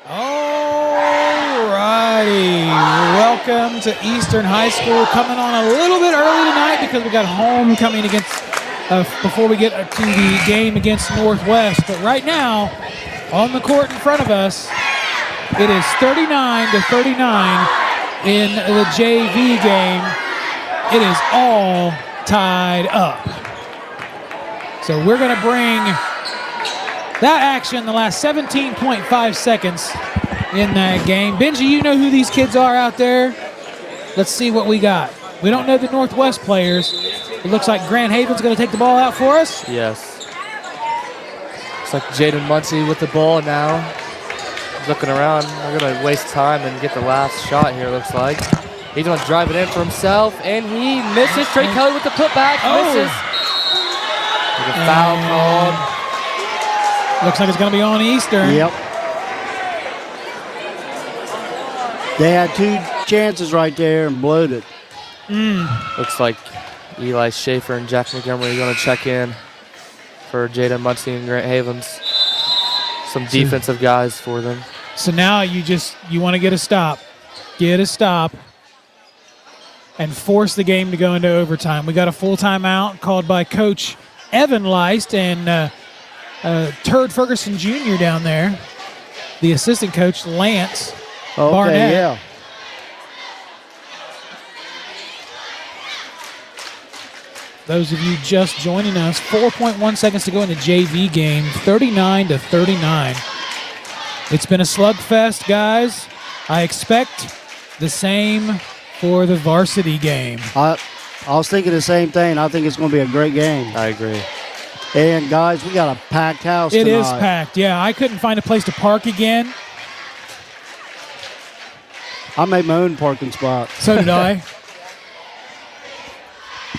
All righty. Welcome to Eastern High School. Coming on a little bit early tonight because we got homecoming against before we get to the game against Northwest. But right now, on the court in front of us, it is 39-39 in the JV game. It is all tied up. So we're going to bring that action the last 17.5 seconds in that game. Benji, you know who these kids are out there? Let's see what we got. We don't know the Northwest players. It looks like Grand Haven's going to take the ball out for us. Yes. Looks like Jaden Muncie with the ball now. He's looking around. We're going to waste time and get the last shot here, looks like. He's going to drive it in for himself, and he misses. Trey Kelly with the putback. Misses. With a foul called. Looks like it's going to be on Eastern. Yep. They had two chances right there and blowed it. Looks like Eli Schaefer and Jack Montgomery are going to check in for Jaden Muncie and Grant Havens. Some defensive guys for them. So now you want to get a stop. Get a stop and force the game to go into overtime. We got a full timeout called by Coach Evan Leist and Turd Ferguson Jr. down there. The assistant coach, Lance Barnett. Yeah. Those of you just joining us, 4.1 seconds to go in the JV game, 39-39. It's been a slugfest, guys. I expect the same for the varsity game. I was thinking the same thing. I think it's going to be a great game. I agree. And, guys, we got a packed house tonight. It is packed, yeah. I couldn't find a place to park again. I made my own parking spot. So did I.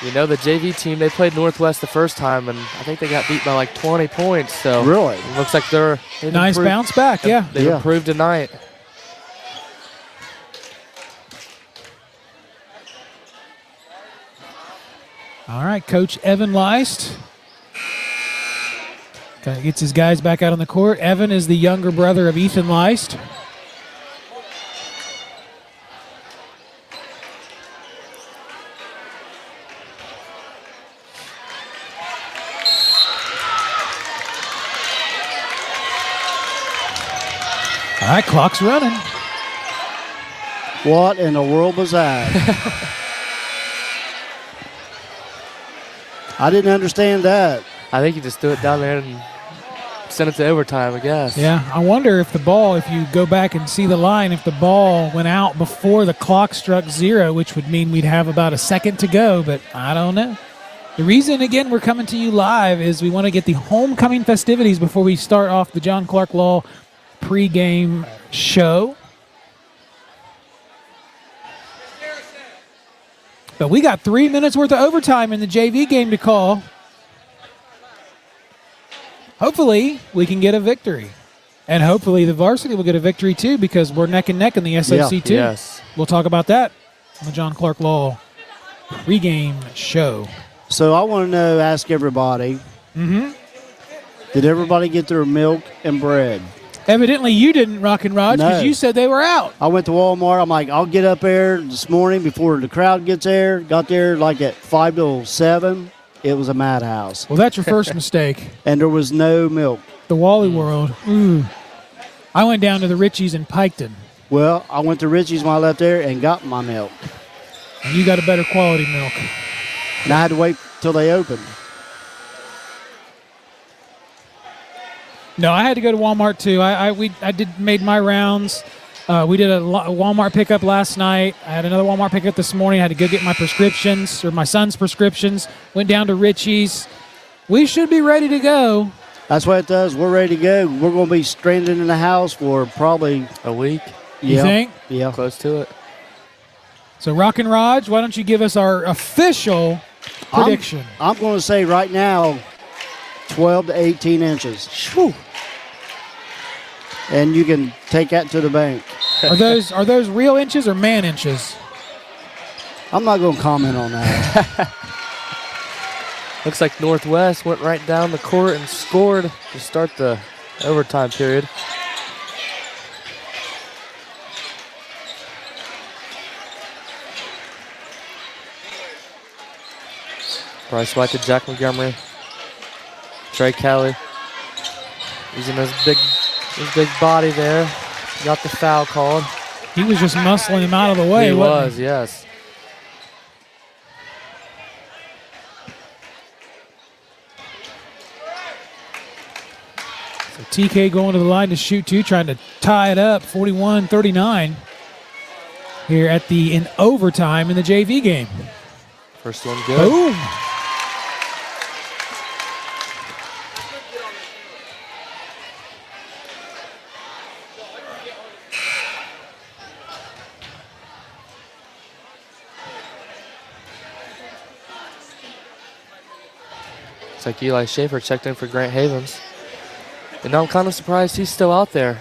You know, the JV team, they played Northwest the first time, and I think they got beat by like 20 points. So really? It looks like they've nice improved. Bounce back, yeah. They've improved tonight. All right, Coach Evan Leist kind of gets his guys back out on the court. Evan is the younger brother of Ethan Leist. All right, clock's running. What in the world was that? I didn't understand that. I think you just threw it down there and sent it to overtime, I guess. Yeah, I wonder if the ball, if you go back and see the line, if the ball went out before the clock struck 0, which would mean we'd have about a second to go, but I don't know. The reason, again, we're coming to you live is we want to get the homecoming festivities before we start off the John Clark Law pregame show. But we got 3 minutes worth of overtime in the JV game to call. Hopefully, we can get a victory. And hopefully the varsity will get a victory too, because we're neck and neck in the SOC II. Yes. We'll talk about that on the John Clark Law pregame show. So I want to know, ask everybody, did everybody get their milk and bread? Evidently you didn't, Rock and Raj, because No. you said they were out. I went to Walmart. I'm like, I'll get up there this morning before the crowd gets there. Got there like at 5 to 7. It was a madhouse. Well, that's your first mistake. And there was no milk. The Wally World. Ooh. I went down to the Ritchie's in Piketon. Well, I went to Richie's when I left there and got my milk. And you got a better quality milk. And I had to wait till they opened. No, I had to go to Walmart too. I made my rounds. We did a Walmart pickup last night. I had another Walmart pickup this morning. I had to go get my prescriptions, or my son's prescriptions. Went down to Ritchie's. We should be ready to go. That's what it does. We're ready to go. We're going to be stranded in the house for probably a week. You think? Yeah. Close to it. So, Rock and Raj, why don't you give us our official prediction? I'm going to say right now 12 to 18 inches. Whew. And you can take that to the bank. Are those real inches or man inches? I'm not going to comment on that. Looks like Northwest went right down the court and scored to start the overtime period. Bryce White to Jack Montgomery. Trey Kelly using his big body there. Got the foul called. He was just muscling him out of the way. He wasn't was, yes. So TK going to the line to shoot two, trying to tie it up, 41-39 here in overtime in the JV game. First one good. Boom. Looks like Eli Schaefer checked in for Grant Havens. And now I'm kind of surprised he's still out there.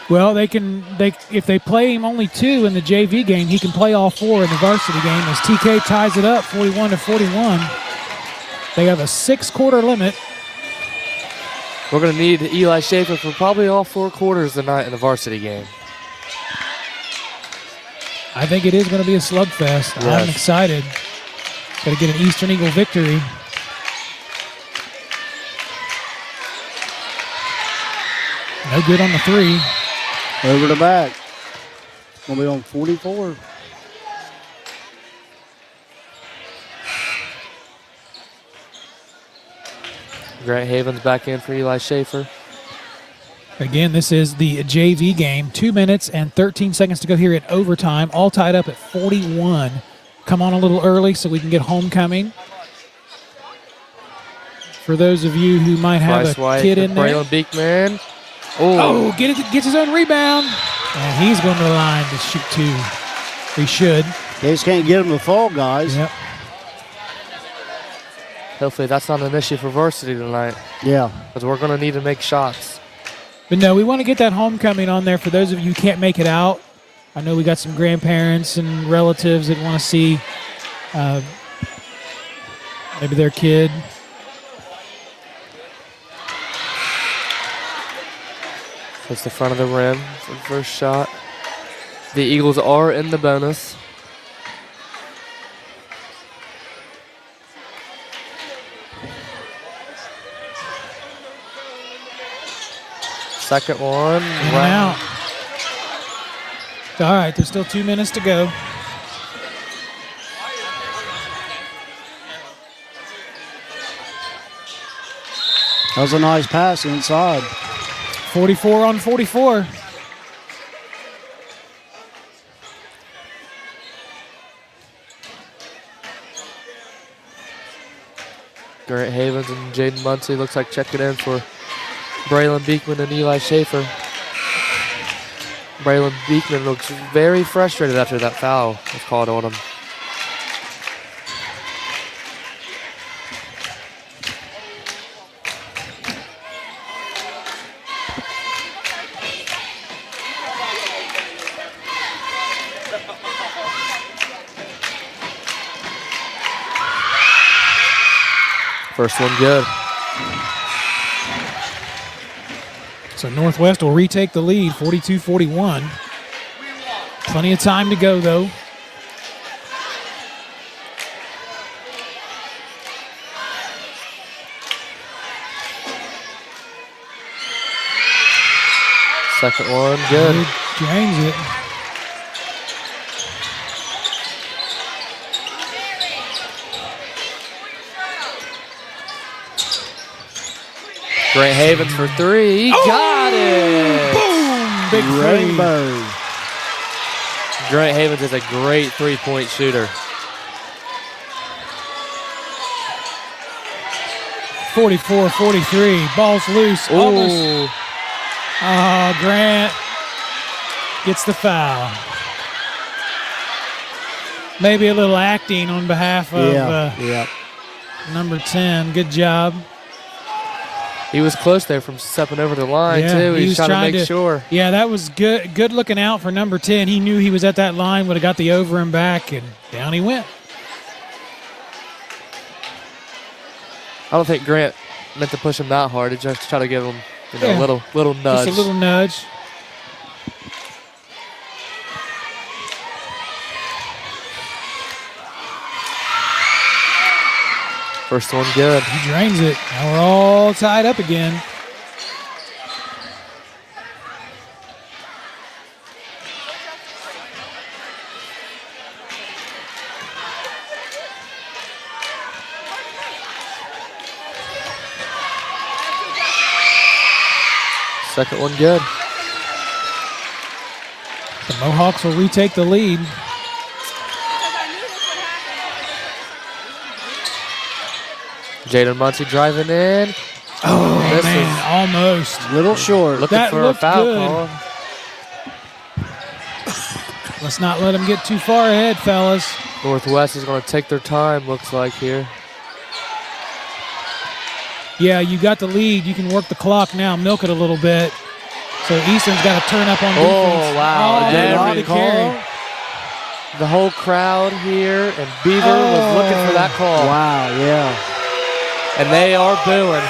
Well, if they play him only 2 in the JV game, he can play all 4 in the varsity game as TK ties it up 41-41. They have a 6-quarter limit. We're going to need Eli Schaefer for probably all 4 quarters tonight in the varsity game. I think it is going to be a slugfest. Yes. I'm excited. Got to get an Eastern Eagle victory. No good on the 3. Over the back. Gonna be on 44. Grant Havens back in for Eli Schaefer. Again, this is the JV game. 2 minutes and 13 seconds to go here at overtime. All tied up at 41. Come on a little early so we can get homecoming. For those of you who might have Bryce a White kid for in there. Braylon Beekman. Oh, gets his own rebound. And he's going to the line to shoot 2. He should. They just can't get him to fall, guys. Yep. Hopefully that's not an issue for varsity tonight. Yeah. Because we're going to need to make shots. But no, we want to get that homecoming on there for those of you who can't make it out. I know we got some grandparents and relatives that want to see maybe their kid. That's the front of the rim for the first shot. The Eagles are in the bonus. Second one. In and out. All right, there's still 2 minutes to go. That was a nice pass inside. 44 on 44. Grant Havens and Jaden Muncie looks like checking in for Braylon Beekman and Eli Schaefer. Braylon Beekman looks very frustrated after that foul was called on him. First one good. So Northwest will retake the lead, 42-41. Plenty of time to go, though. Second one good. Drains it. Grant Havens for 3. He got it. Boom! Big Rainbow. Grant Havens is a great three-point shooter. 44-43. Ball's loose. Almost. Ooh. Grant gets the foul. Maybe a little acting on behalf of number 10. Good job. He was close there from stepping over the line, too. He was trying to make sure. Yeah, that was good. Good looking out for number 10. He knew he was at that line, would have got the over and back, and down he went. I don't think Grant meant to push him that hard. He just tried to give him a little nudge. Just a little nudge. First one good. He drains it. Now we're all tied up again. Second one good. The Mohawks will retake the lead. Jaden Muncie driving in. Oh, This man, almost. Little short. Looking That for a looked foul good. call. Let's not let them get too far ahead, fellas. Northwest is going to take their time, looks like here. Yeah, you got the lead. You can work the clock now, milk it a little bit. So Eastern's got to turn up on defense. Oh, wow. Oh, There they we the carry. The whole crowd here, and Beaver was looking for that call. Wow, yeah. And they are booing.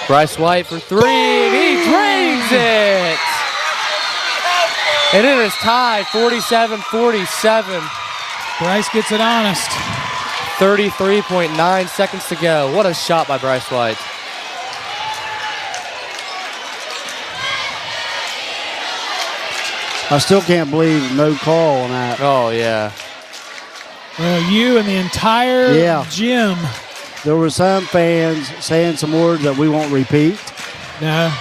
Bryce White for three, and he drains it. And it is tied, 47-47. Bryce gets it honest. 33.9 seconds to go. What a shot by Bryce White. I still can't believe no call on that. Oh, yeah. Well, you and the entire gym. There were some fans saying some words that we won't repeat. No.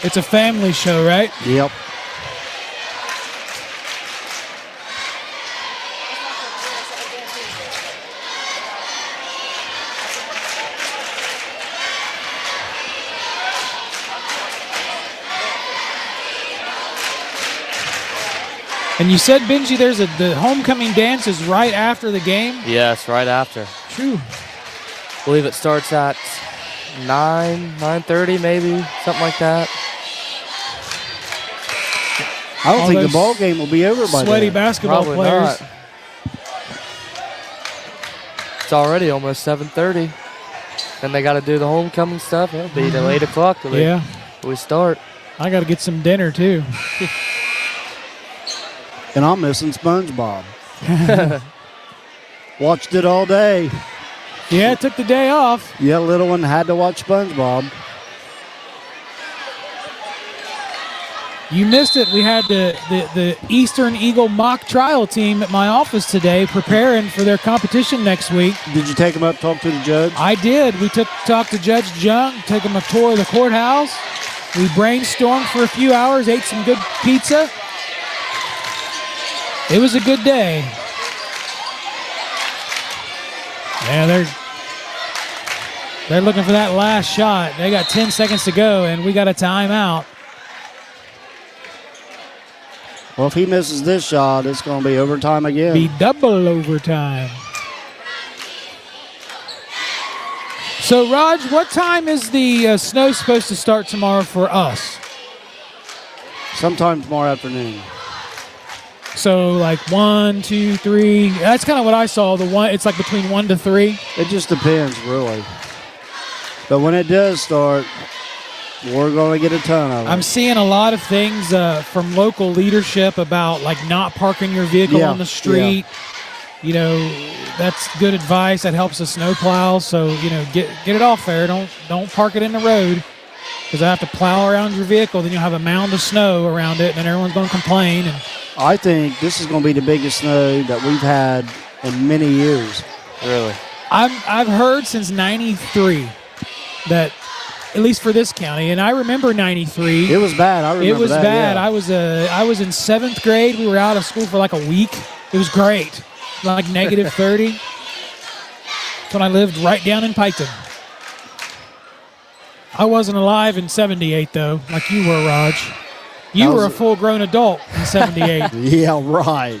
It's a family show, right? Yep. And you said, Benji, the homecoming dance is right after the game? Yes, right after. True. I believe it starts at 9:30 maybe, something like that. I don't All think the those ball game will be over by Sweaty then. basketball Probably players. not. It's already almost 7:30. Then they got to do the homecoming stuff. It'll be till 8 o'clock till Yeah. we start. I got to get some dinner, too. And I'm missing SpongeBob. Watched it all day. Yeah, took the day off. Yeah, little one had to watch SpongeBob. You missed it. We had the Eastern Eagle mock trial team at my office today preparing for their competition next week. Did you take him up, talk to the judge? I did. We talked to Judge Junk, took him a tour of the courthouse. We brainstormed for a few hours, ate some good pizza. It was a good day. Yeah, they're looking for that last shot. They got 10 seconds to go, and we got a timeout. Well, if he misses this shot, it's going to be overtime again. Be double overtime. So, Raj, what time is the snow supposed to start tomorrow for us? Sometime tomorrow afternoon. So, like 1, 2, 3. That's kind of what I saw. It's like between 1 to 3. It just depends, really. But when it does start, we're going to get a ton of it. I'm seeing a lot of things from local leadership about like not parking your vehicle on the street. Yeah. You know, that's good advice. That helps the snowplow. So, you know, get it off there. Don't park it in the road, because I have to plow around your vehicle. Then you'll have a mound of snow around it, and then everyone's going to complain. And I think this is going to be the biggest snow that we've had in many years. Really? I've heard since '93 that, at least for this county, and I remember '93. It was bad. I remember it was that, bad. Yeah. I was in 7th grade. We were out of school for like a week. It was great, like negative 30. That's when I lived right down in Piketon. I wasn't alive in '78 though, like you were, Raj. You were a full-grown adult in '78. Yeah, right.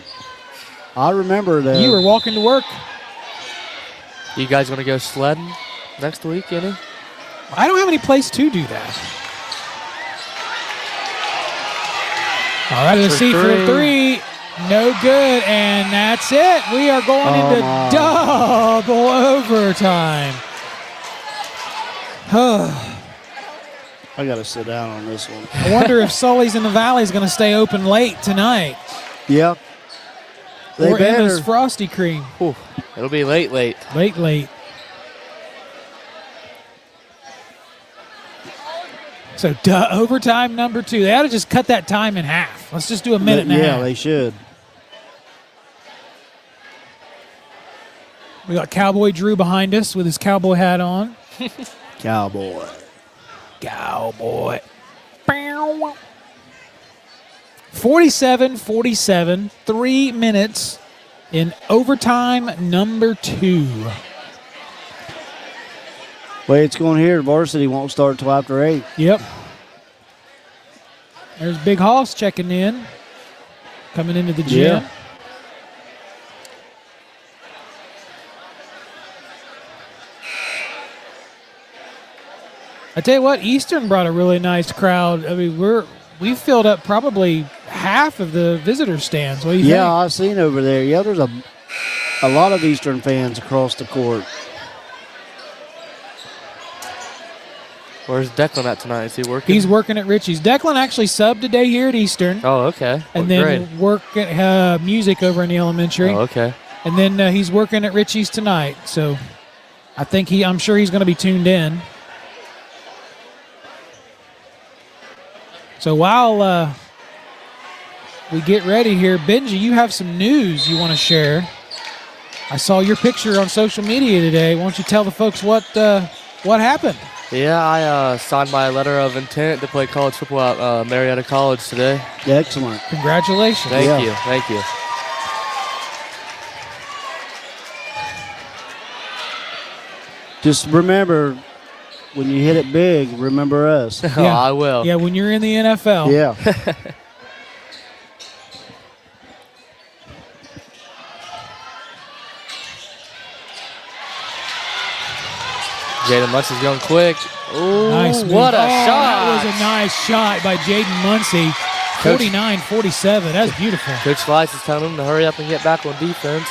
I remember that. You were walking to work. You guys going to go sledding next week, any? I don't have any place to do that. All right, let's see for 3. No good, and that's it. We are going into double overtime. I got to sit down on this one. I wonder if Sully's in the Valley is going to stay open late tonight. Yeah. They or Emma's better. Frosty Cream. Whew. It'll be late. Late. So overtime number 2. They ought to just cut that time in half. Let's just do a minute and a half. Yeah, they should. We got Cowboy Drew behind us with his cowboy hat on. Cowboy. 47-47, 3 minutes in overtime number 2. Way it's going here, Varsity won't start till after 8. Yep. There's Big Hoss checking in, coming into the gym. Yeah. I tell you what, Eastern brought a really nice crowd. I mean, we filled up probably half of the visitor stands. What do you think? Yeah, I've seen over there. Yeah, there's a lot of Eastern fans across the court. Where's Declan at tonight? Is he working? He's working at Richie's. Declan actually subbed today here at Eastern. Oh, okay. And What then grade? work at music over in the elementary. Oh, okay. And then he's working at Richie's tonight. So I'm sure he's going to be tuned in. So while we get ready here, Benji, you have some news you want to share. I saw your picture on social media today. Why don't you tell the folks what happened? Yeah, I signed my letter of intent to play college football at Marietta College today. Excellent. Congratulations. Thank you. Just remember, when you hit it big, remember us. Oh, I will. Yeah, when you're in the NFL. Yeah. Jaden Munsey's going quick. Ooh, Nice move. what a Oh, shot. That was a nice shot by Jaden Muncie. 49-47. That's beautiful. Coach Slice is telling him to hurry up and get back on defense.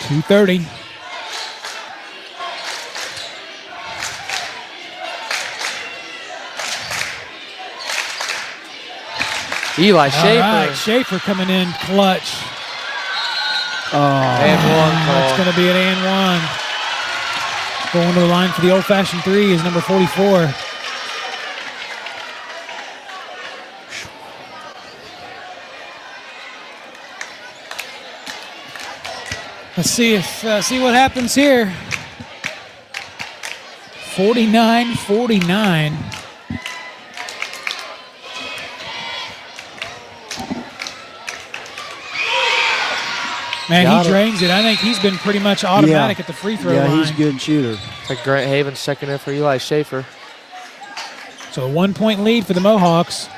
2:30. Eli Schaefer. All right, Schaefer coming in clutch. And one That's call. going to be an and one. Going to the line for the old-fashioned 3 is number 44. Let's see what happens here. 49-49. Man, Got he it. drains it. I think he's been pretty much automatic at the free throw line. Yeah, he's a good shooter. It's like Grant Havens checking in for Eli Schaefer. So a 1-point lead for the Mohawks.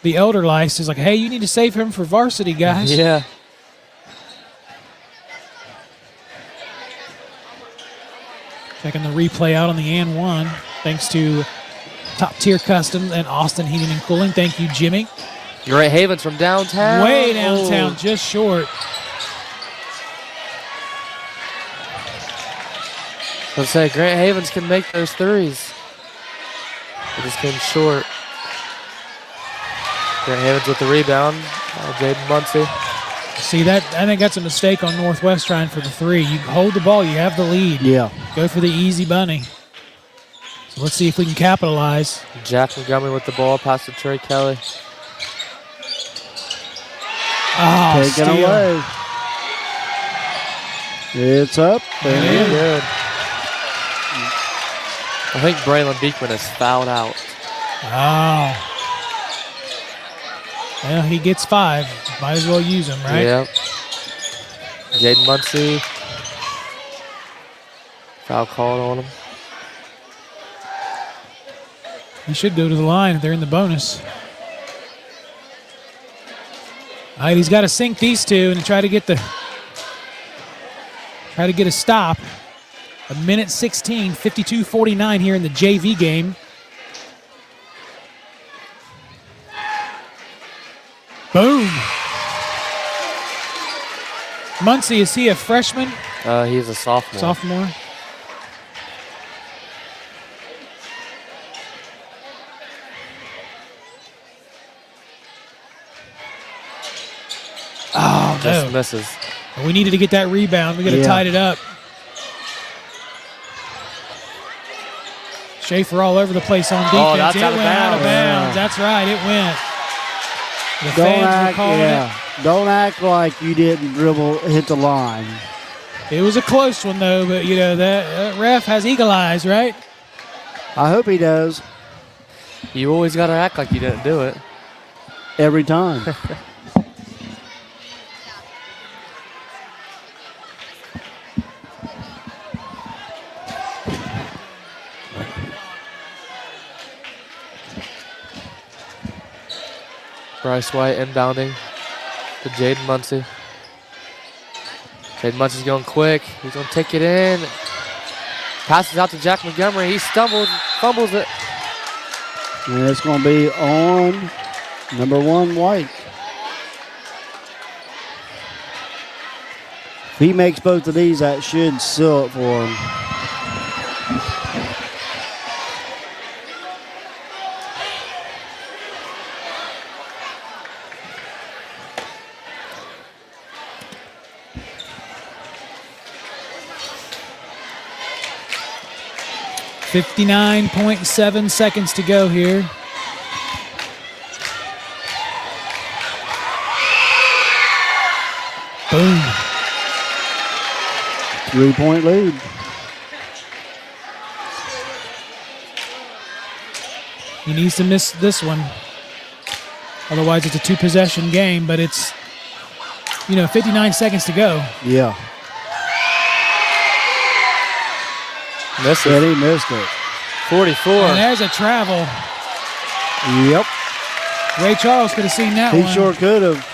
The elder Lice is like, hey, you need to save him for varsity, guys. Yeah. Checking the replay out on the and one. Thanks to Top Tier Customs and Austin Heating and Cooling. Thank you, Jimmy. Grant Havens from downtown. Way downtown, Oh. just short. Let's say Grant Havens can make those threes. It just came short. Grant Havens with the rebound. Jaden Muncie. See, that I think that's a mistake on Northwest trying for the 3. You hold the ball, you have the lead. Yeah. Go for the easy bunny. So let's see if we can capitalize. Jack Montgomery with the ball, pass to Trey Kelly. Oh, Take it steal. away. It's up. And Yeah. in. Good. I think Braylon Beekman is fouled out. Oh. Well, he gets 5. Might as well use him, right? Yep. Jaden Muncie. Foul called on him. He should go to the line if they're in the bonus. All right, he's got to sink these two and try to get a stop. 1:16, 52-49 here in the JV game. Boom. Muncie, is he a freshman? He's a sophomore. Oh, Just no. misses. We needed to get that rebound. We got to tied it up. Schaefer all over the place on defense. Oh, that's it out of went out of bounds. bounds. That's right. It went. The fans were calling it. Don't act like you didn't hit the line. It was a close one, though, but, you know, that ref has eagle eyes, right? I hope he does You always got to act like you didn't do it. every time. Bryce White inbounding to Jaden Muncie. Jaden Muncie's going quick. He's going to take it in. Passes out to Jack Montgomery. He stumbles, fumbles it. And it's going to be on number 1, White. If he makes both of these, that should seal it for him. .7 seconds to go here. Boom. 3-point lead. He needs to miss this one. Otherwise, it's a 2-possession game, but it's, 59 seconds to go. Yeah. Missed And it. he missed it. 44. And there's a travel. Yep. Ray Charles could have seen that He one. sure could have.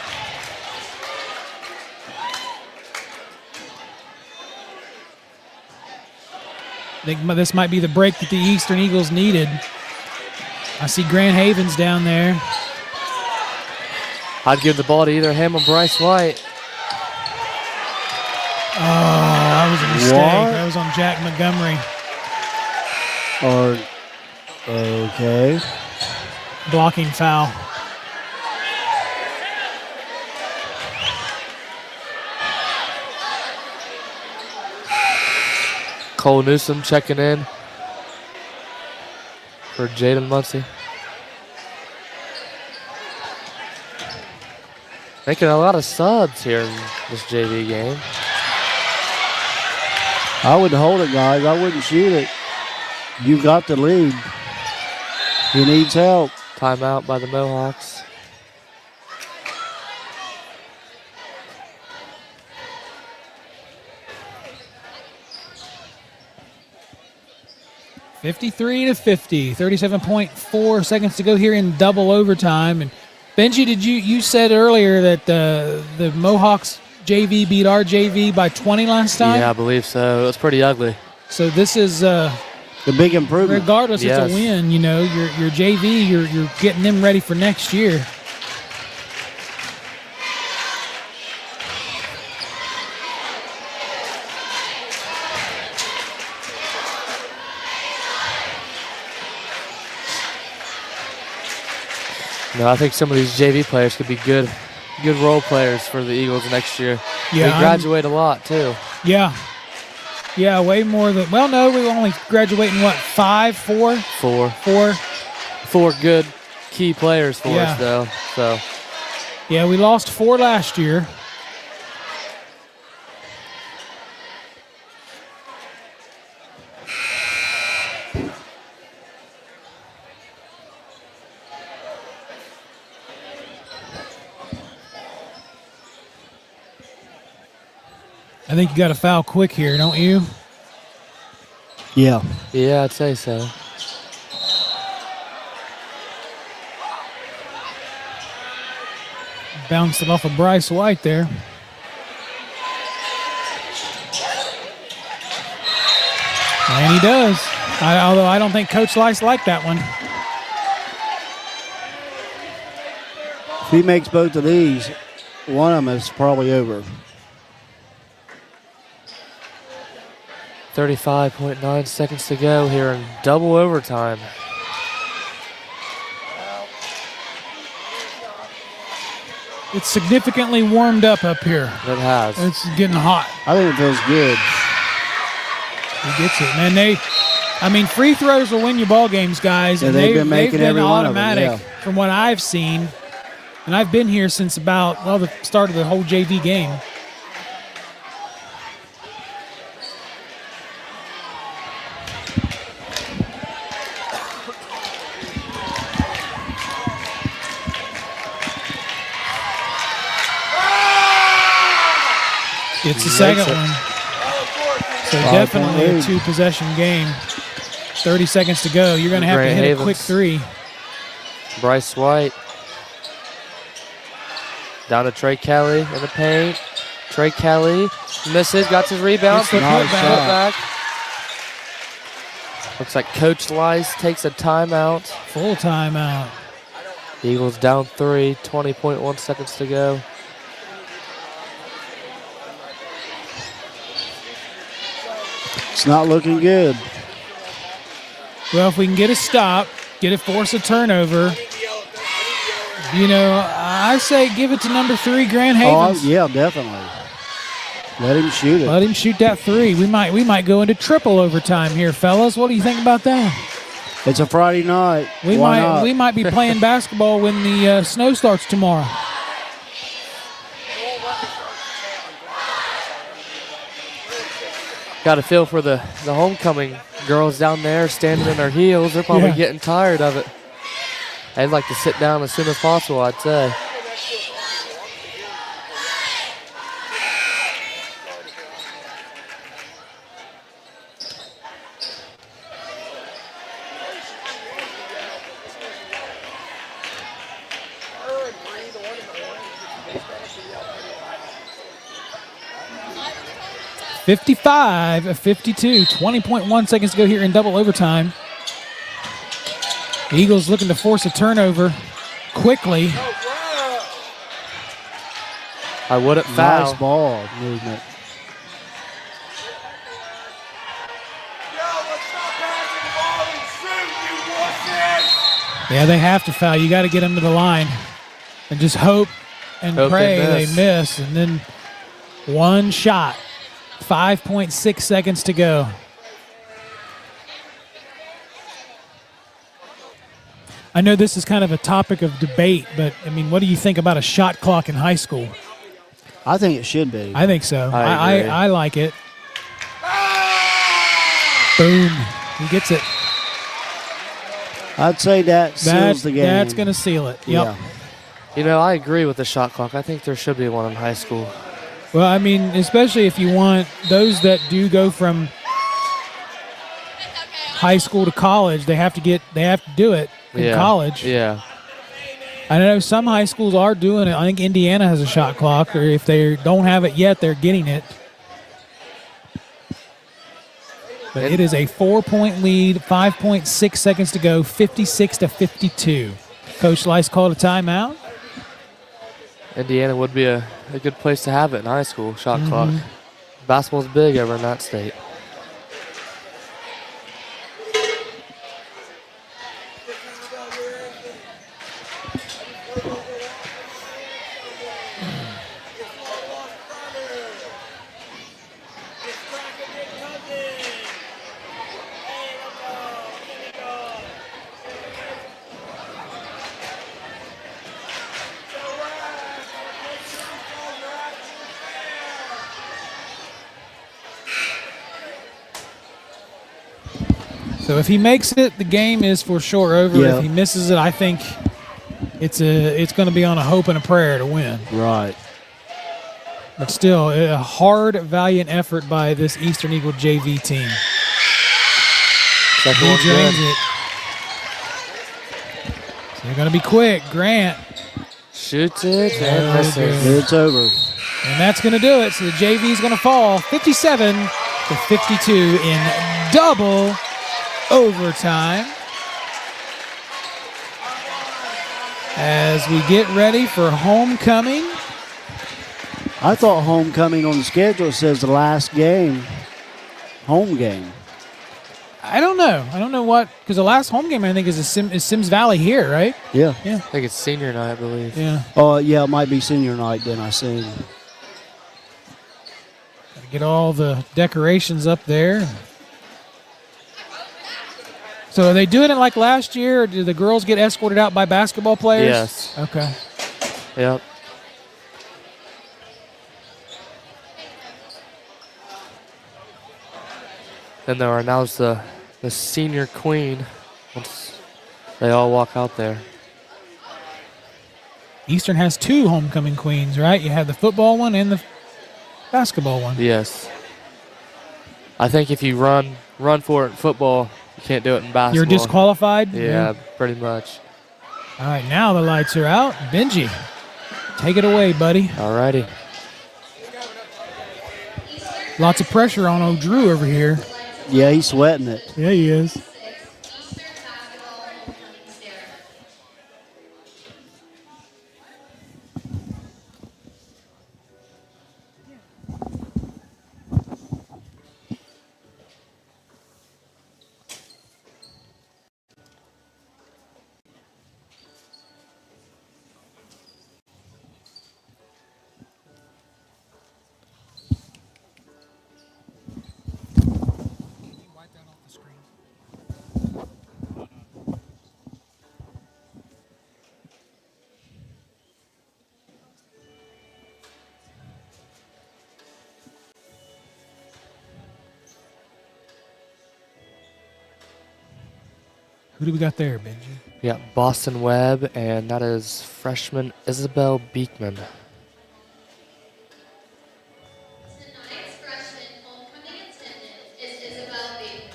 I think this might be the break that the Eastern Eagles needed. I see Grant Havens down there. I'd give the ball to either him or Bryce White. Oh, that was a mistake. What? That was on Jack Montgomery. Okay. Blocking foul. Cole Newsom checking in for Jaden Muncie. Making a lot of subs here in this JV game. I wouldn't hold it, guys. I wouldn't shoot it. You got the lead. He needs help. Timeout by the Mohawks. (53-50). 37.4 seconds to go here in double overtime. And Benji, you said earlier that the Mohawks JV beat our JV by 20 last time? Yeah, I believe so. It was pretty ugly. So this is The big improvement. regardless, Yes. it's a win. Your JV, you're getting them ready for next year. No, I think some of these JV players could be good role players for the Eagles next year. Yeah, They graduate a lot too. Yeah, way more than. Well, no, we only graduating what 5, 4, Four 4. good key players for Yeah. us though. So Yeah, we lost 4 last year. I think you got to foul quick here, don't you? Yeah. yeah, I'd say so. Bounced it off of Bryce White there. And he does. Although I don't think Coach Lice liked that one. If he makes both of these, one of them is probably over. 35.9 seconds to go here in double overtime. It's significantly warmed up here. It has. It's getting hot. I think it feels good. He gets it, man. Free throws will win you ball games, guys. Yeah, And they've been making every one of them, automatic yeah. from what I've seen. And I've been here since about, the start of the whole JV game. It's the second one. So definitely a 2-possession game. 30 seconds to go. You're going to have to hit a quick 3. Bryce White. Down to Trey Kelly in the paint. Trey Kelly misses, got his rebound. Gets the Putback. Looks like Coach Lice takes a timeout. Full timeout. Eagles down 3, 20.1 seconds to go. It's not looking good. Well, if we can get a stop, force a turnover, I say give it to number 3, Grand Havens. Oh, yeah, definitely. Let him shoot it. Let him shoot that 3. We might go into triple overtime here, fellas. What do you think about that? It's a Friday night. We might be playing basketball when the snow starts tomorrow. Got a feel for the homecoming girls down there standing in their heels. They're probably getting tired of it. They'd like to sit down as soon as possible, I'd say. (55-52), 20.1 seconds to go here in double overtime. The Eagles looking to force a turnover quickly. I wouldn't foul. Nice ball movement. Yeah, they have to foul. You got to get them to the line and just hope and pray they miss. And then one shot. 5.6 seconds to go. I know this is kind of a topic of debate, but, what do you think about a shot clock in high school? I think it should be. I think so. I like it. Boom. He gets it. I'd say that seals the game. That's going to seal it. Yep. Yeah. I agree with the shot clock. I think there should be one in high school. Well, especially if you want those that do go from high school to college, they have to do it in college. Yeah. I know some high schools are doing it. I think Indiana has a shot clock, or if they don't have it yet, they're getting it. But it is a 4-point lead, 5.6 seconds to go, 56-52. Coach Lice called a timeout. Indiana would be a good place to have it in high school, shot clock. Basketball's big over in that state. So if he makes it, the game is for sure over. Yeah. If he misses it, I think it's going to be on a hope and a prayer to win. Right. But still, a hard, valiant effort by this Eastern Eagle JV team. Second He one drains good. it. So they're going to be quick. Grant. Shoots it and Oh, misses. good. It's over. And that's going to do it. So the JV is going to fall 57-52 in double overtime. As we get ready for homecoming. I thought homecoming on the schedule says the last game, home game. I don't know. I don't know what, because the last home game I think is Sims Valley here, right? Yeah. Yeah. I think it's senior night, I believe. Yeah. Oh, yeah, it might be senior night then, I seen. Gotta get all the decorations up there. So are they doing it like last year, or do the girls get escorted out by basketball players? Yes. Okay. Yep. Then they'll announce the senior queen once they all walk out there. Eastern has 2 homecoming queens, right? You have the football one and the basketball one. Yes. I think if you run for it in football, you can't do it in basketball. You're disqualified? Yeah, pretty much. All right, now the lights are out. Benji, take it away, buddy. All righty. Lots of pressure on old Drew over here. Yeah, he's sweating it. Yeah, he is. Who do we got there, Benji? We got Boston Webb, and that is freshman Isabel Beekman. Tonight's freshman homecoming attendant is Isabel Beekman.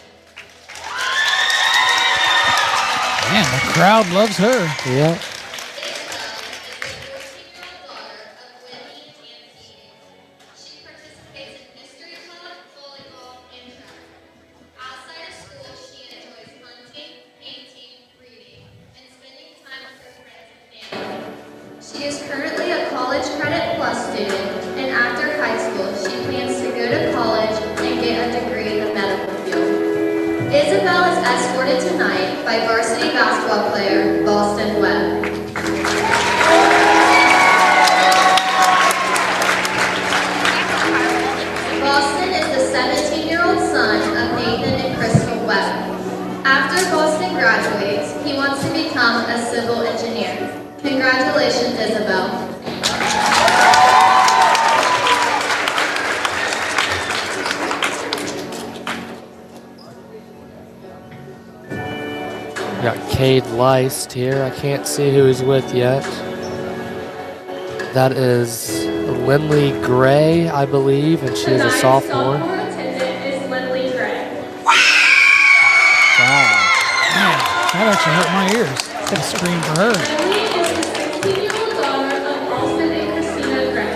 Man, the crowd loves her. Yeah. She is currently a college credit plus student, and after high school, she plans to go to college and get a degree in the medical field. Isabel is escorted tonight by varsity basketball player Boston Webb. Boston is the 17-year-old son of Nathan and Crystal Webb. After Boston graduates, he wants to become a civil engineer. Congratulations, Isabel. We got Cade Leist here. I can't see who he's with yet. That is Lindley Gray, I believe, and she is a sophomore. Sophomore attendant is Lindley Gray. Wow. Man, that actually hurt my ears. Got to scream for her. Lindley is the 16-year-old daughter of Austin and Christina Gray.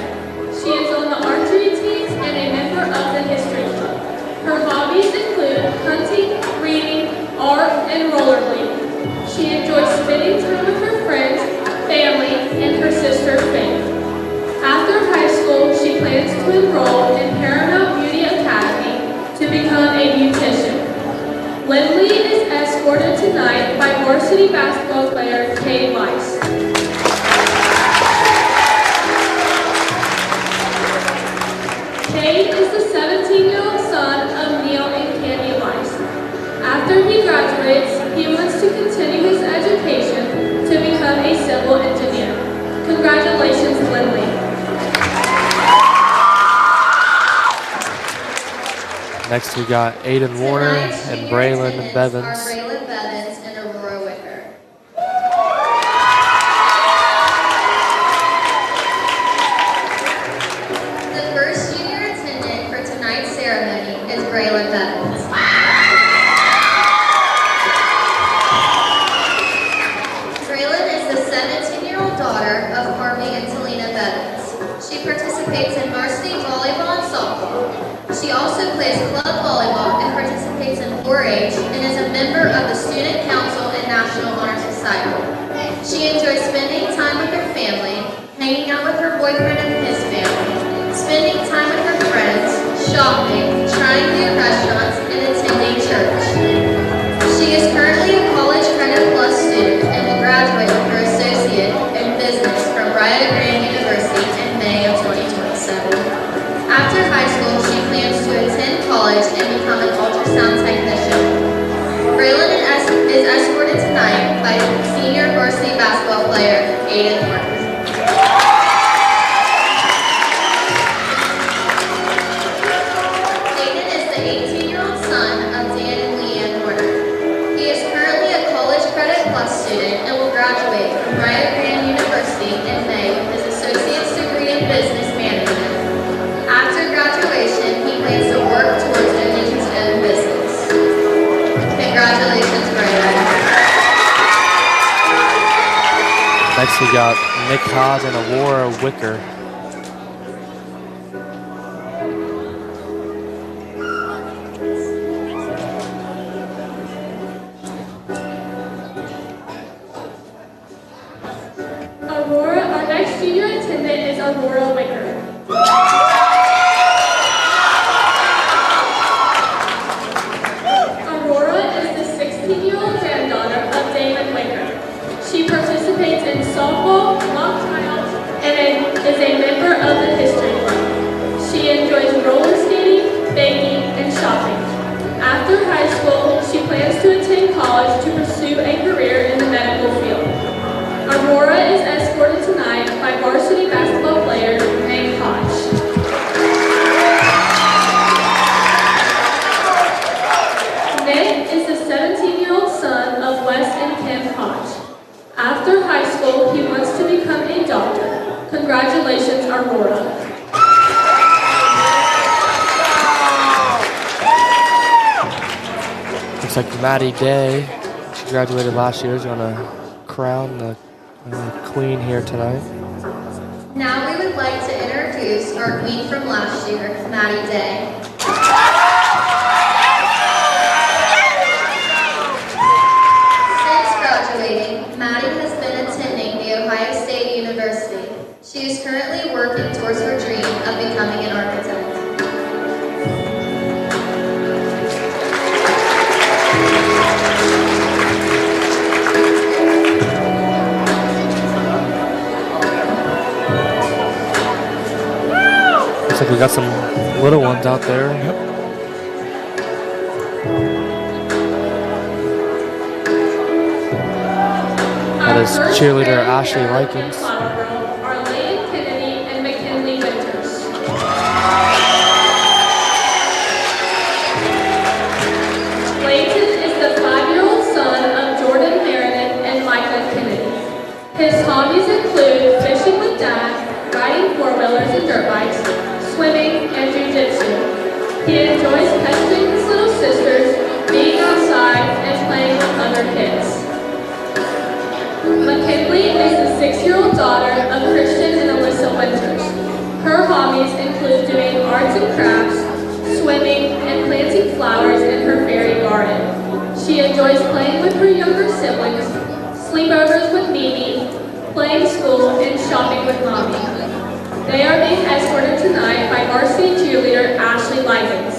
She is on the archery teams and a member of the history club. Her hobbies include hunting, reading, art, and rollerblading. She enjoys spending time with her friends, family, and her sister Faith. After high school, she plans to enroll in Paramount Beauty Academy to become a beautician. Lindley is escorted tonight by varsity basketball player Cade Leist. Cade is the 17-year-old son of Neil and Candy Leist. After he graduates, he wants to continue his education to become a civil engineer. Congratulations, Lindley. Next, we got Aiden Warner Tonight's and junior Braylon attendants Bevins. are Braylon Bevins and Aurora Wicker. The first junior attendant for tonight's ceremony is Braylon Bevins. Braylon is the 17-year-old daughter of Harvey and Talina Bevins. She participates in varsity volleyball and softball. She also plays club volleyball and participates in 4-H and is a member of the Student Council and National Honor Society. She enjoys spending time with her family, hanging out with her boyfriend and his family, spending time with her friends, shopping, trying new restaurants, and attending church. Next we got Nick Haas and Aurora Wicker. Aurora, our next junior attendant is Aurora Wicker. Aurora is the 16-year-old granddaughter of David Wicker. She participates in softball, mock trials, and is a member of the history club. She enjoys roller skating, baking, and shopping. After high school, she plans to attend college to pursue a career in the medical field. Aurora is escorted tonight by varsity basketball player named Koch. Nick is the 17-year-old son of Wes and Kim Koch. After high school, he wants to become a doctor. Congratulations, Aurora. Looks like Maddie Day, she graduated last year, is going to crown the queen here tonight. Now we would like to introduce our queen from last year, Maddie Day. Since graduating, Maddie has been attending the Ohio State University. She is currently working towards her dream of becoming an architect. Looks like we got some little ones out there. Yep. That is cheerleader Ashley Likens. Are Layton Kennedy and McKinley Winters. Layton is the 5-year-old son of Jordan Meredith and Micah Kennedy. His hobbies include fishing with Dad, riding four-wheelers and dirt bikes, swimming, and jiu-jitsu. He enjoys pestering his little sisters, being outside, and playing with other kids. McKinley is the 6-year-old daughter of Christian and Alyssa Winters. Her hobbies include doing arts and crafts, swimming, and planting flowers in her fairy garden. She enjoys playing with her younger siblings, sleepovers with Mimi, playing school, and shopping with Mommy. They are being escorted tonight by varsity cheerleader Ashley Likens.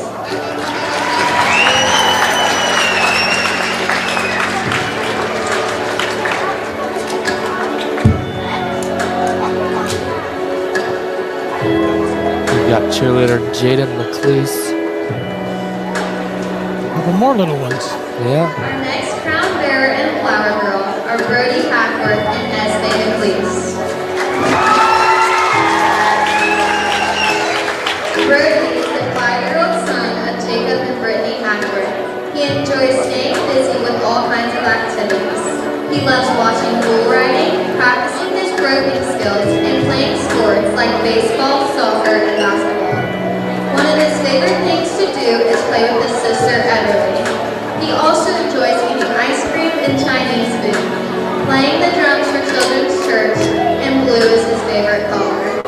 We got cheerleader Jaden McLeese. Couple more little ones. Yeah. Our next crown bearer and flower girl are Brody Hackworth and Esme McLeese. Brody is the 5-year-old son of Jacob and Brittany Hackworth. He enjoys staying busy with all kinds of activities. He loves watching bull riding, practicing his roping skills, and playing sports like baseball, soccer, and basketball. One of his favorite things to do is play with his sister Everly. He also enjoys eating ice cream and Chinese food, playing the drums for children's church, and blue is his favorite color.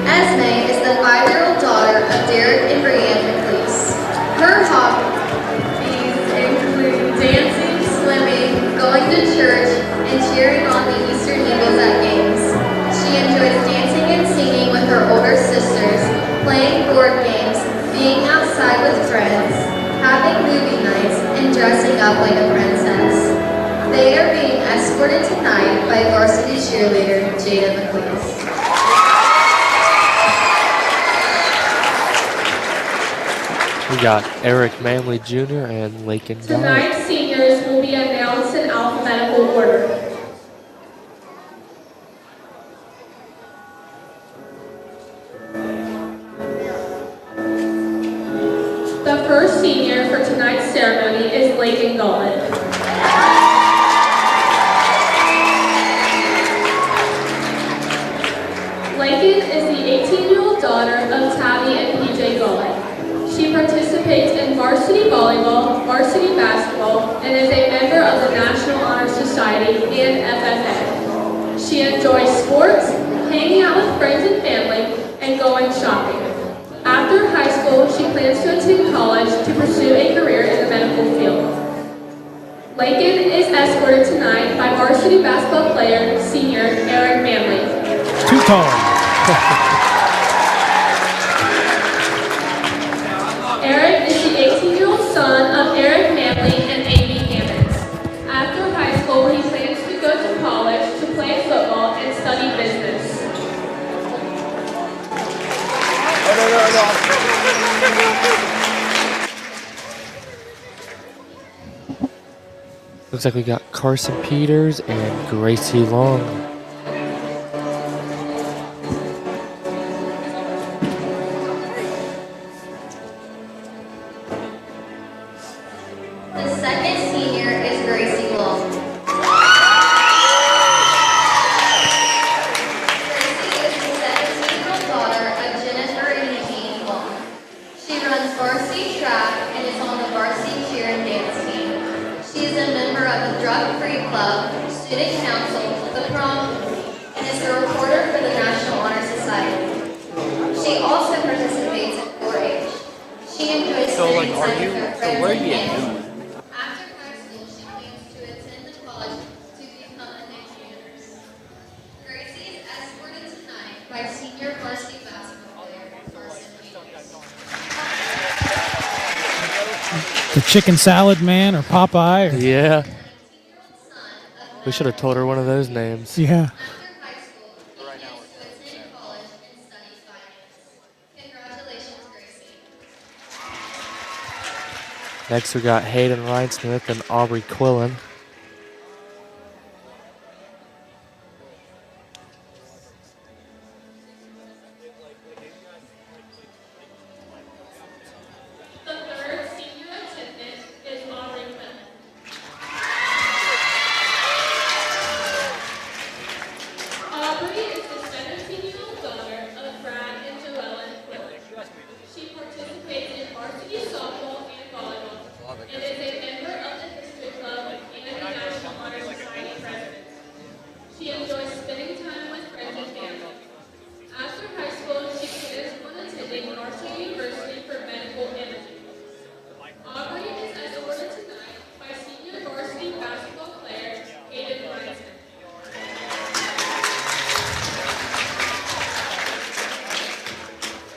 Esme is the 5-year-old daughter of Derek and Brianne McLeese. Her hobbies include dancing, swimming, going to church, and cheering on the Eastern Eagles at games. She enjoys dancing and singing with her older sisters, playing board games, being outside with friends, having movie nights, and dressing up like a princess. They are being escorted tonight by varsity cheerleader Jada McLeese. We got Eric Manley Jr. and Lakin Gallup. Tonight's seniors will be announced in alphabetical order. The first senior for tonight's ceremony is Lakin Gallup. Lakin is the 18-year-old daughter of Tabby and PJ Gallup. She participates in varsity volleyball, varsity basketball and is a member of the National Honor Society and FFA. She enjoys sports, hanging out with friends and family, and going shopping. After high school, she plans to attend college to pursue a career in the medical field. Lakin is escorted tonight by varsity basketball player, senior Eric Manley. Too tall. Eric is the 18-year-old son of Eric Manley and Amy Hammonds. After high school, he plans to go to college to play football and study business. Looks like we got Carson Peters and Gracie Long. The second senior is Gracie Long. Gracie is the 17-year-old daughter of Jennifer and Eugene Long. She runs varsity track and is on the varsity cheer and dance team. She is a member of the Drug-Free Club, Student Council, the Prom, and is a reporter for the National Honor Society. She also participates in 4-H. She enjoys spending time with her friends and family. After high school, she plans to attend the college to become a next nurse. Gracie is escorted tonight by senior varsity basketball player Carson Peters. The chicken salad man or Popeye. Yeah. We should have told her one of those names. Yeah. After high school, he plans to attend college and study finance. Congratulations, Gracie. Next we got Hayden Reinsmith and Aubrey Quillen. The third senior attendant is Aubrey Quinn. Aubrey is the 17-year-old daughter of Brad and Joellen Quillen. She participates in varsity softball and volleyball and is a member of the History Club and the National Honor Society president. She enjoys spending time with friends and family. After high school, she plans on attending Varsity University for medical imaging. Aubrey is escorted tonight by senior varsity basketball player Hayden Reinsmith.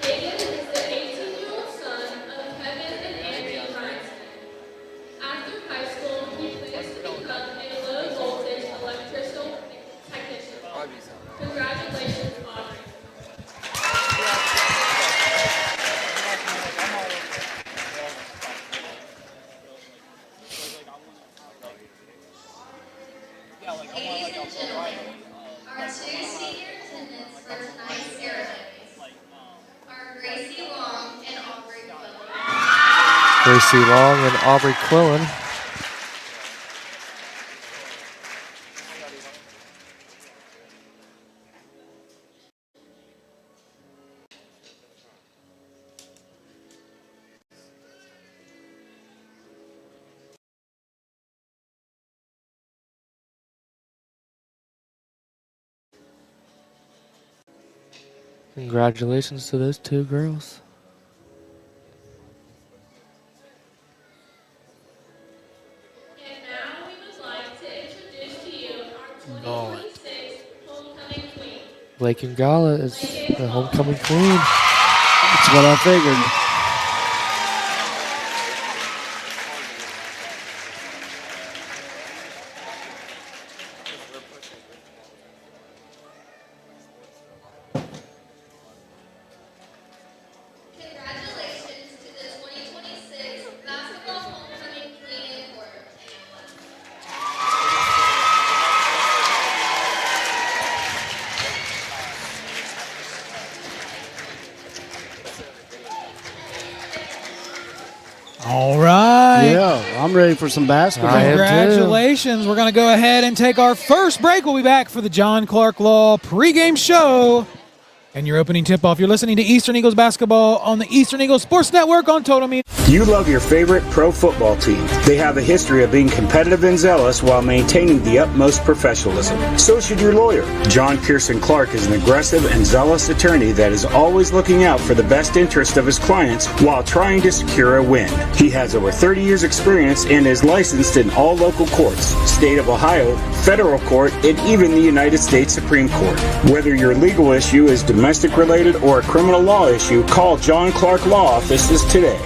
Hayden is the 18-year-old son of Kevin and Andy Reinsmith. After high school, he plans to become a low-voltage electrical technician. Congratulations, Aubrey. Ladies and gentlemen, our two senior attendants for tonight's ceremonies are Gracie Long and Aubrey Quillen. Gracie Long and Aubrey Quillen. Congratulations to those two girls. And now we would like to introduce to you our 2026 homecoming queen. Lakin Gala is the homecoming queen. That's what I figured. Congratulations to the 2026 basketball homecoming queen and quarter. All right. Yeah, I'm ready for some basketball. I am too. Congratulations. We're going to go ahead and take our first break. We'll be back for the John Clark Law pregame show and your opening tip-off. You're listening to Eastern Eagles basketball on the Eastern Eagles Sports Network on Total Media. You love your favorite pro football team. They have a history of being competitive and zealous while maintaining the utmost professionalism. So should your lawyer. John Pearson Clark is an aggressive and zealous attorney that is always looking out for the best interest of his clients while trying to secure a win. He has over 30 years experience and is licensed in all local courts, state of Ohio, federal court, and even the United States Supreme Court. Whether your legal issue is domestic related or a criminal law issue, call John Clark Law Offices today.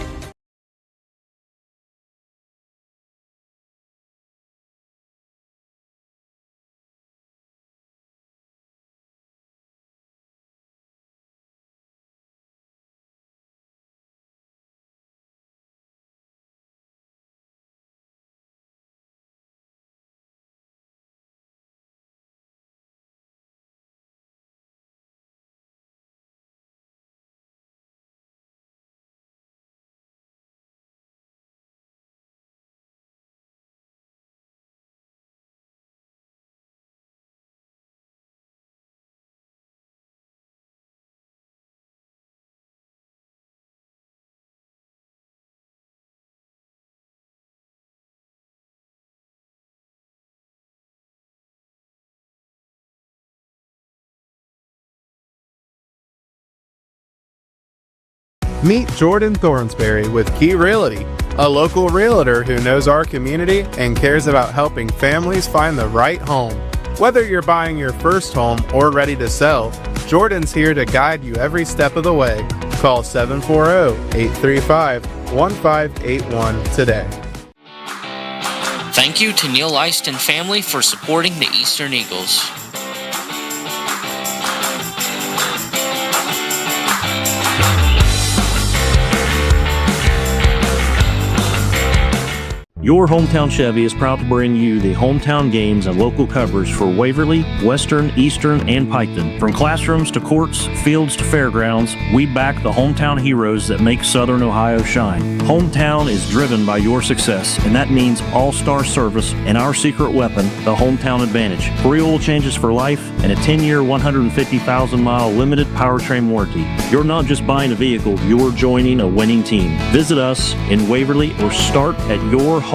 Meet Jordan Thornsberry with Key Realty, a local realtor who knows our community and cares about helping families find the right home. Whether you're buying your first home or ready to sell, Jordan's here to guide you every step of the way. Call 740-835-1581 today. Thank you to Neil Eist and family for supporting the Eastern Eagles. Your Hometown Chevy is proud to bring you the hometown games and local coverage for Waverly, Western, Eastern, and Piketon. From classrooms to courts, fields to fairgrounds, we back the hometown heroes that make Southern Ohio shine. Hometown is driven by your success, and that means all-star service and our secret weapon, the Hometown Advantage. Free oil changes for life and a 10-year, 150,000-mile limited powertrain warranty. You're not just buying a vehicle, you're joining a winning team. Visit us in Waverly or start at yourhometownchevy.com.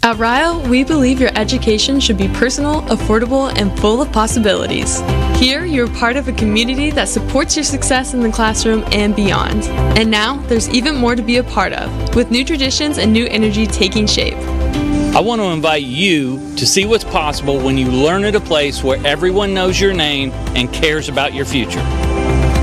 At Rio, we believe your education should be personal, affordable, and full of possibilities. Here, you're part of a community that supports your success in the classroom and beyond. And now, there's even more to be a part of, with new traditions and new energy taking shape. I want to invite you to see what's possible when you learn at a place where everyone knows your name and cares about your future.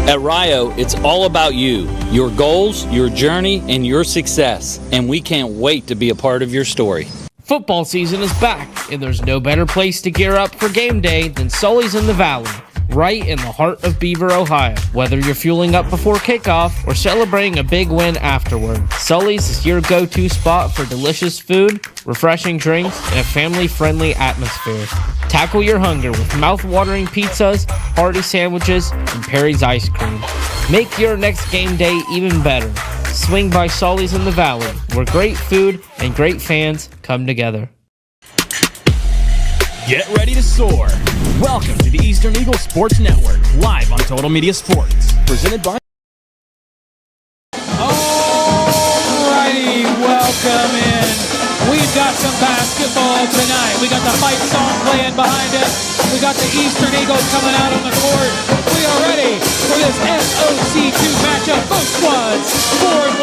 At Rio, it's all about you, your goals, your journey, and your success, and we can't wait to be a part of your story. Football season is back, and there's no better place to gear up for game day than Sully's in the Valley, right in the heart of Beaver, Ohio. Whether you're fueling up before kickoff or celebrating a big win afterward, Sully's is your go-to spot for delicious food, refreshing drinks, and a family-friendly atmosphere. Tackle your hunger with mouth-watering pizzas, hearty sandwiches, and Perry's ice cream. Make your next game day even better. Swing by Sully's in the Valley, where great food and great fans come together. Get ready to soar. Welcome to the Eastern Eagle Sports Network, live on Total Media Sports. Presented by... Alrighty, welcome in. We've got some basketball tonight. We got the fight song playing behind us. We got the Eastern Eagles coming out on the court. We are ready for this SOC II matchup. Both squads 4-1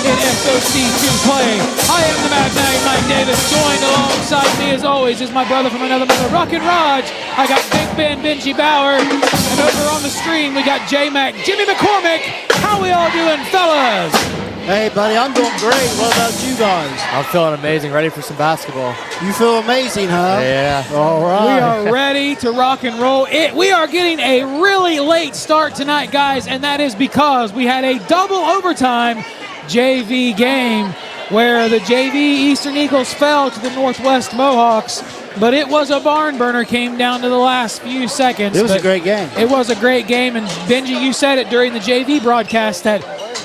in SOC II play. I am the Mad Mag, Mike Davis. Joined alongside me as always is my brother from another mother, Rockin' Raj. I got Big Ben, Benji Bauer. And over on the screen, we got J-Mac, Jimmy McCormick. How we all doing, fellas? Hey, buddy, I'm doing great. What about you guys? I'm feeling amazing, ready for some basketball. You feel amazing, huh? Yeah. All right. We are ready to rock and roll. We are getting a really late start tonight, guys, and that is because we had a double overtime JV game where the JV Eastern Eagles fell to the Northwest Mohawks, but it was a barn burner, came down to the last few seconds. It was a great game. It was a great game, and Benji, you said it during the JV broadcast that,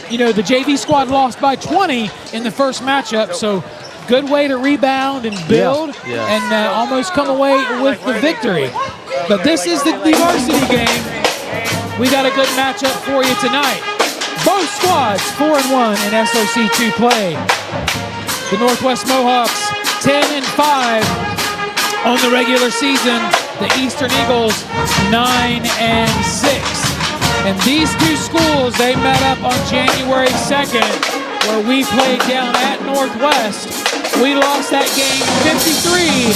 you know, the JV squad lost by 20 in the first matchup, so good way to rebound and build and almost come away with the victory. But this is the varsity game. We got a good matchup for you tonight. Both squads 4-1 in SOC II play. The Northwest Mohawks 10-5 on the regular season. The Eastern Eagles 9-6. And these two schools, they met up on January 2nd, where we played down at Northwest. We lost that game 53-43.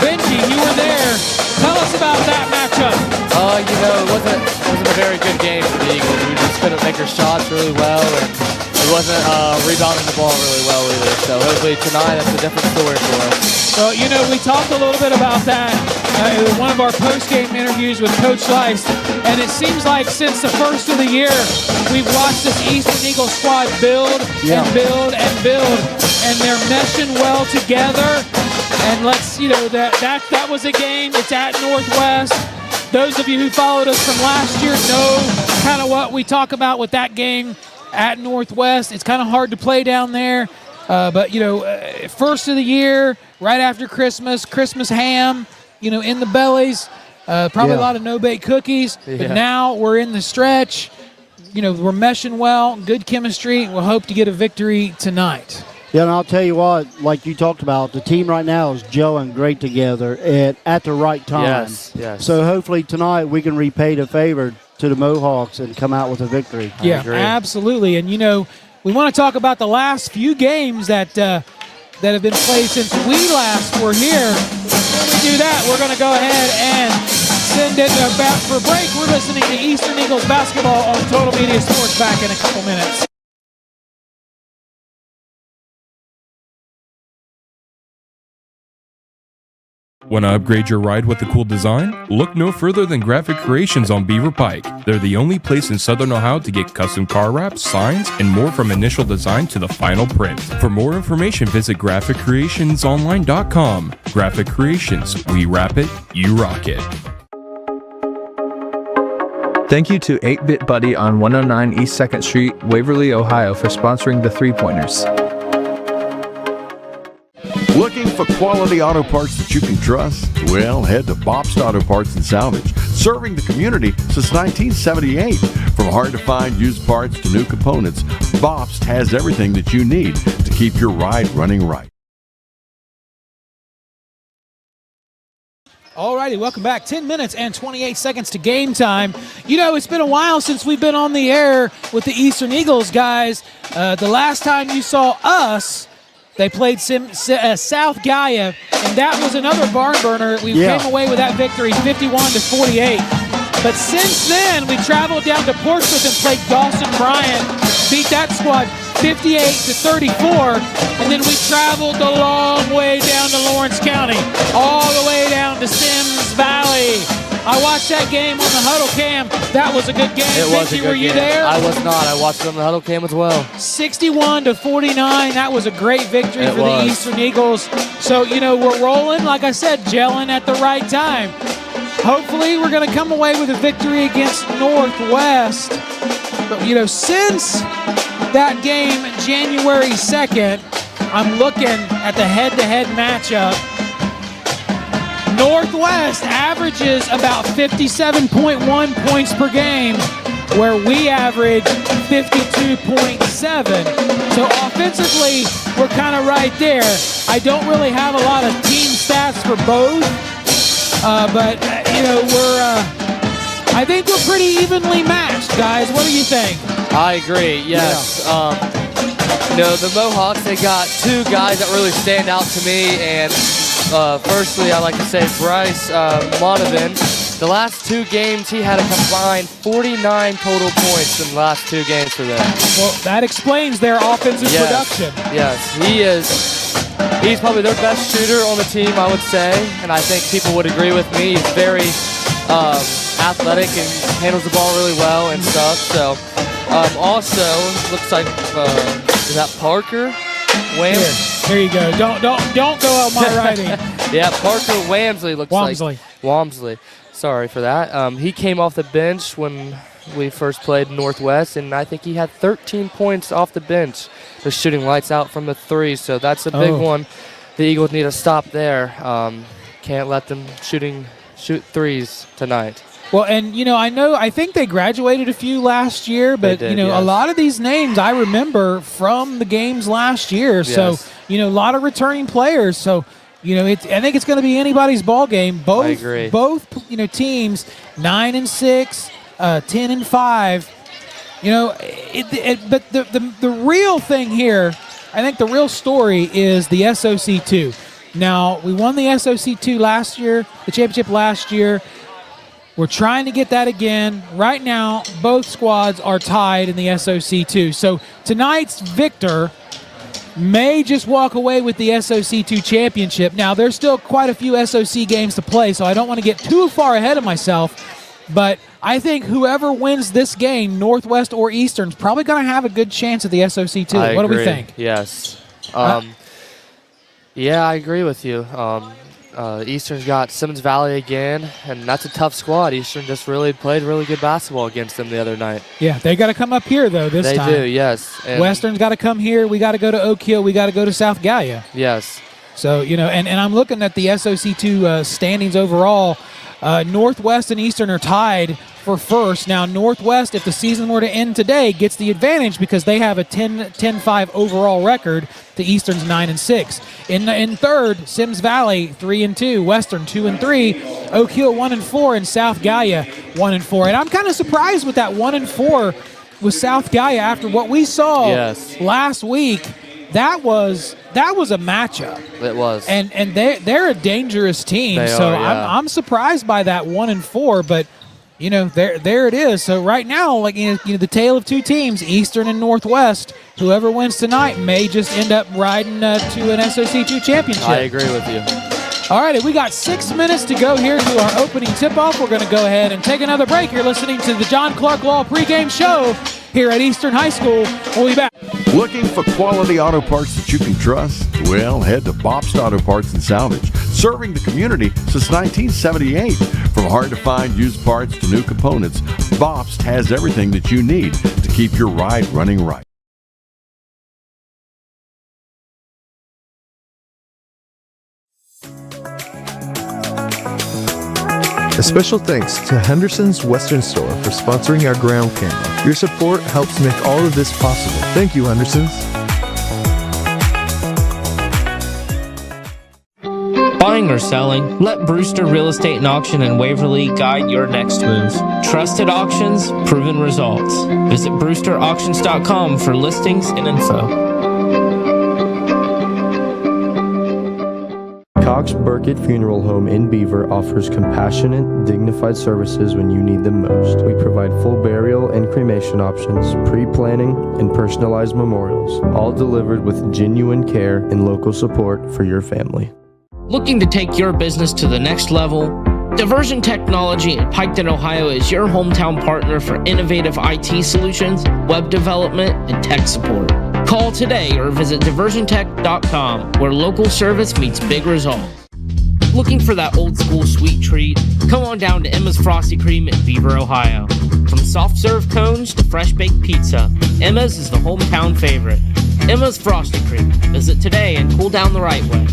Benji, you were there. Tell us about that matchup. It wasn't a very good game for the Eagles. We just couldn't make our shots really well, and it wasn't rebounding the ball really well either. So hopefully tonight that's a different story for us. Well, we talked a little bit about that in one of our post-game interviews with Coach Lice, and it seems like since the first of the year, we've watched this Eastern Eagle squad build and build and build, and they're meshing well together. And that was a game. It's at Northwest. Those of you who followed us from last year know kind of what we talk about with that game at Northwest. It's kind of hard to play down there. But first of the year, right after Christmas ham, in the bellies, probably a lot of no-bake cookies. Yeah. But now we're in the stretch. We're meshing well, good chemistry. We'll hope to get a victory tonight. Yeah, and I'll tell you what, like you talked about, the team right now is gelling great together at the right time. Yes. So hopefully tonight we can repay the favor to the Mohawks and come out with a victory. Yeah, absolutely. And, we want to talk about the last few games that have been played since we last were here. When we do that, we're going to go ahead and send it back for break. We're listening to Eastern Eagles basketball on Total Media Sports back in a couple minutes. Want to upgrade your ride with a cool design? Look no further than Graphic Creations on Beaver Pike. They're the only place in Southern Ohio to get custom car wraps, signs, and more from initial design to the final print. For more information, visit GraphicCreationsOnline.com. Graphic Creations. We wrap it, you rock it. Thank you to 8-Bit Buddy on 109 East 2nd Street, Waverly, Ohio for sponsoring the 3-Pointers. Looking for quality auto parts that you can trust? Well, head to Bobst Auto Parts and Salvage, serving the community since 1978. From hard-to-find used parts to new components, Bobst has everything that you need to keep your ride running right. All righty, welcome back. 10 minutes and 28 seconds to game time. It's been a while since we've been on the air with the Eastern Eagles, guys. The last time you saw us, they played South Gaia, and that was another barn burner. We came away with that victory, 51-48. But since then, we traveled down to Portsmouth and played Dawson Bryant, beat that squad 58-34, and then we traveled a long way down to Lawrence County, all the way down to Sims Valley. I watched that game on the Huddle Cam. That was a good game. It was a good were you game. there? I was not. I watched it on the Huddle Cam as well. 61-49. That was a great victory for the Eastern Eagles. So, we're rolling, like I said, gelling at the right time. Hopefully, we're going to come away with a victory against Northwest. But, since that game, January 2nd, I'm looking at the head-to-head matchup. Northwest averages about 57.1 points per game, where we average 52.7. So offensively, we're kind of right there. I don't really have a lot of team stats for both, but I think we're pretty evenly matched, guys. What do you think? I agree. Yes. The Mohawks, they got two guys that really stand out to me, and firstly, I'd like to say Bryce Monovan. The last two games, he had a combined 49 total points in the last two games for them. Well, that explains their offensive production. Yes, he's probably their best shooter on the team, I would say, and I think people would agree with me. He's very athletic and handles the ball really well and stuff. So, also, looks like, is that Parker? Here you go. Don't go on my writing. Yeah, Parker Wamsley looks like. Wamsley. Sorry for that. He came off the bench when we first played Northwest, and I think he had 13 points off the bench, just shooting lights out from the three. So that's a big one. The Eagles need to stop there. Can't let them shoot threes tonight. Well, and, I think they graduated a few last year, but, They did, a yes. lot of these names I remember from the games last year. Yes. So, a lot of returning players. So, I think it's going to be anybody's ball game. I agree. Both, teams 9-6, 10-5. But the real thing here, I think the real story is the SOC II. Now, we won the SOC II last year, the championship last year. We're trying to get that again. Right now, both squads are tied in the SOC II. So tonight's victor may just walk away with the SOC II championship. Now, there's still quite a few SOC games to play, so I don't want to get too far ahead of myself. But I think whoever wins this game, Northwest or Eastern, is probably going to have a good chance at the SOC II. I What agree. do we think? Yes. Yeah, I agree with you. Eastern's got Simmons Valley again, and that's a tough squad. Eastern just played really good basketball against them the other night. Yeah, they got to come up here, though, this time. They do, yes. And Western's got to come here. We got to go to Oak Hill. We got to go to South Gallia. yes. So, and I'm looking at the SOC II standings overall. Northwest and Eastern are tied for first. Now, Northwest, if the season were to end today, gets the advantage because they have a 10-5 overall record. The Eastern's 9-6. In third, Sims Valley 3-2, Western 2-3, Oak Hill 1-4, and South Gallia 1-4. And I'm kind of surprised with that 1-4 with South Gallia after what we saw last week. That was a matchup. It was. And they're a dangerous team. They So are, yeah. I'm surprised by that 1-4, but there it is. So right now, the tale of two teams, Eastern and Northwest, whoever wins tonight may just end up riding to an SOC II championship. I agree with you. All right, we got 6 minutes to go here to our opening tip-off. We're going to go ahead and take another break. You're listening to the John Clark Law pregame show here at Eastern High School. We'll be back. Looking for quality auto parts that you can trust? Well, head to Bobst Auto Parts and Salvage, serving the community since 1978. From hard-to-find used parts to new components, Bobst has everything that you need to keep your ride running right. A special thanks to Henderson's Western Store for sponsoring our ground camera. Your support helps make all of this possible. Thank you, Henderson's. Buying or selling? Let Brewster Real Estate and Auction in Waverly guide your next move. Trusted auctions, proven results. Visit brewsterauctions.com for listings and info. Cox Burkett Funeral Home in Beaver offers compassionate, dignified services when you need them most. We provide full burial and cremation options, pre-planning, and personalized memorials, all delivered with genuine care and local support for your family. Looking to take your business to the next level? Diversion Technology in Piketon, Ohio is your hometown partner for innovative IT solutions, web development, and tech support. Call today or visit diversiontech.com, where local service meets big results. Looking for that old school sweet treat? Come on down to Emma's Frosty Cream in Beaver, Ohio. From soft serve cones to fresh baked pizza, Emma's is the hometown favorite. Emma's Frosty Cream. Visit today and cool down the right way.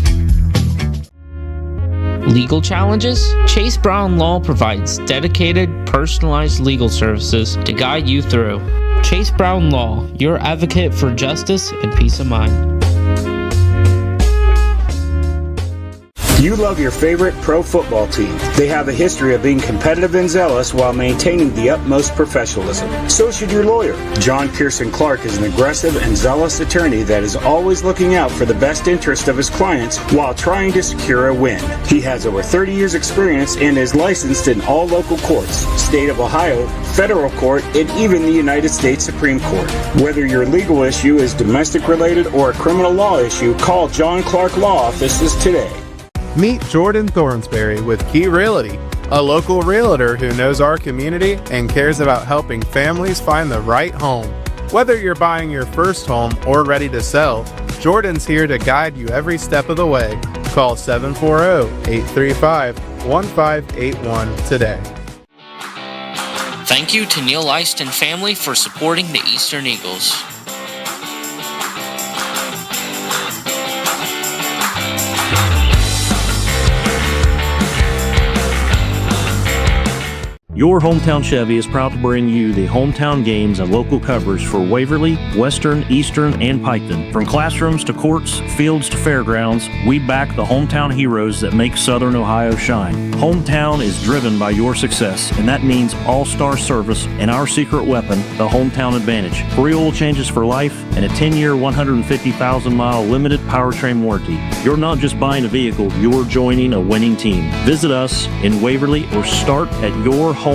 Legal challenges? Chase Brown Law provides dedicated, personalized legal services to guide you through. Chase Brown Law, your advocate for justice and peace of mind. You love your favorite pro football team. They have a history of being competitive and zealous while maintaining the utmost professionalism. So should your lawyer. John Pearson Clark is an aggressive and zealous attorney that is always looking out for the best interest of his clients while trying to secure a win. He has over 30 years experience and is licensed in all local courts, state of Ohio, federal court, and even the United States Supreme Court. Whether your legal issue is domestic related or a criminal law issue, call John Clark Law Offices today. Meet Jordan Thornsberry with Key Realty, a local realtor who knows our community and cares about helping families find the right home. Whether you're buying your first home or ready to sell, Jordan's here to guide you every step of the way. Call 740-835-1581 today. Thank you to Neil Eist and family for supporting the Eastern Eagles. Your Hometown Chevy is proud to bring you the hometown games and local coverage for Waverly, Western, Eastern, and Piketon. From classrooms to courts, fields to fairgrounds, we back the hometown heroes that make Southern Ohio shine. Hometown is driven by your success, and that means all-star service and our secret weapon, the Hometown Advantage. Free oil changes for life and a 10-year, 150,000-mile limited powertrain warranty. You're not just buying a vehicle, you're joining a winning team. Visit us in Waverly or start at yourhometownchevy.com.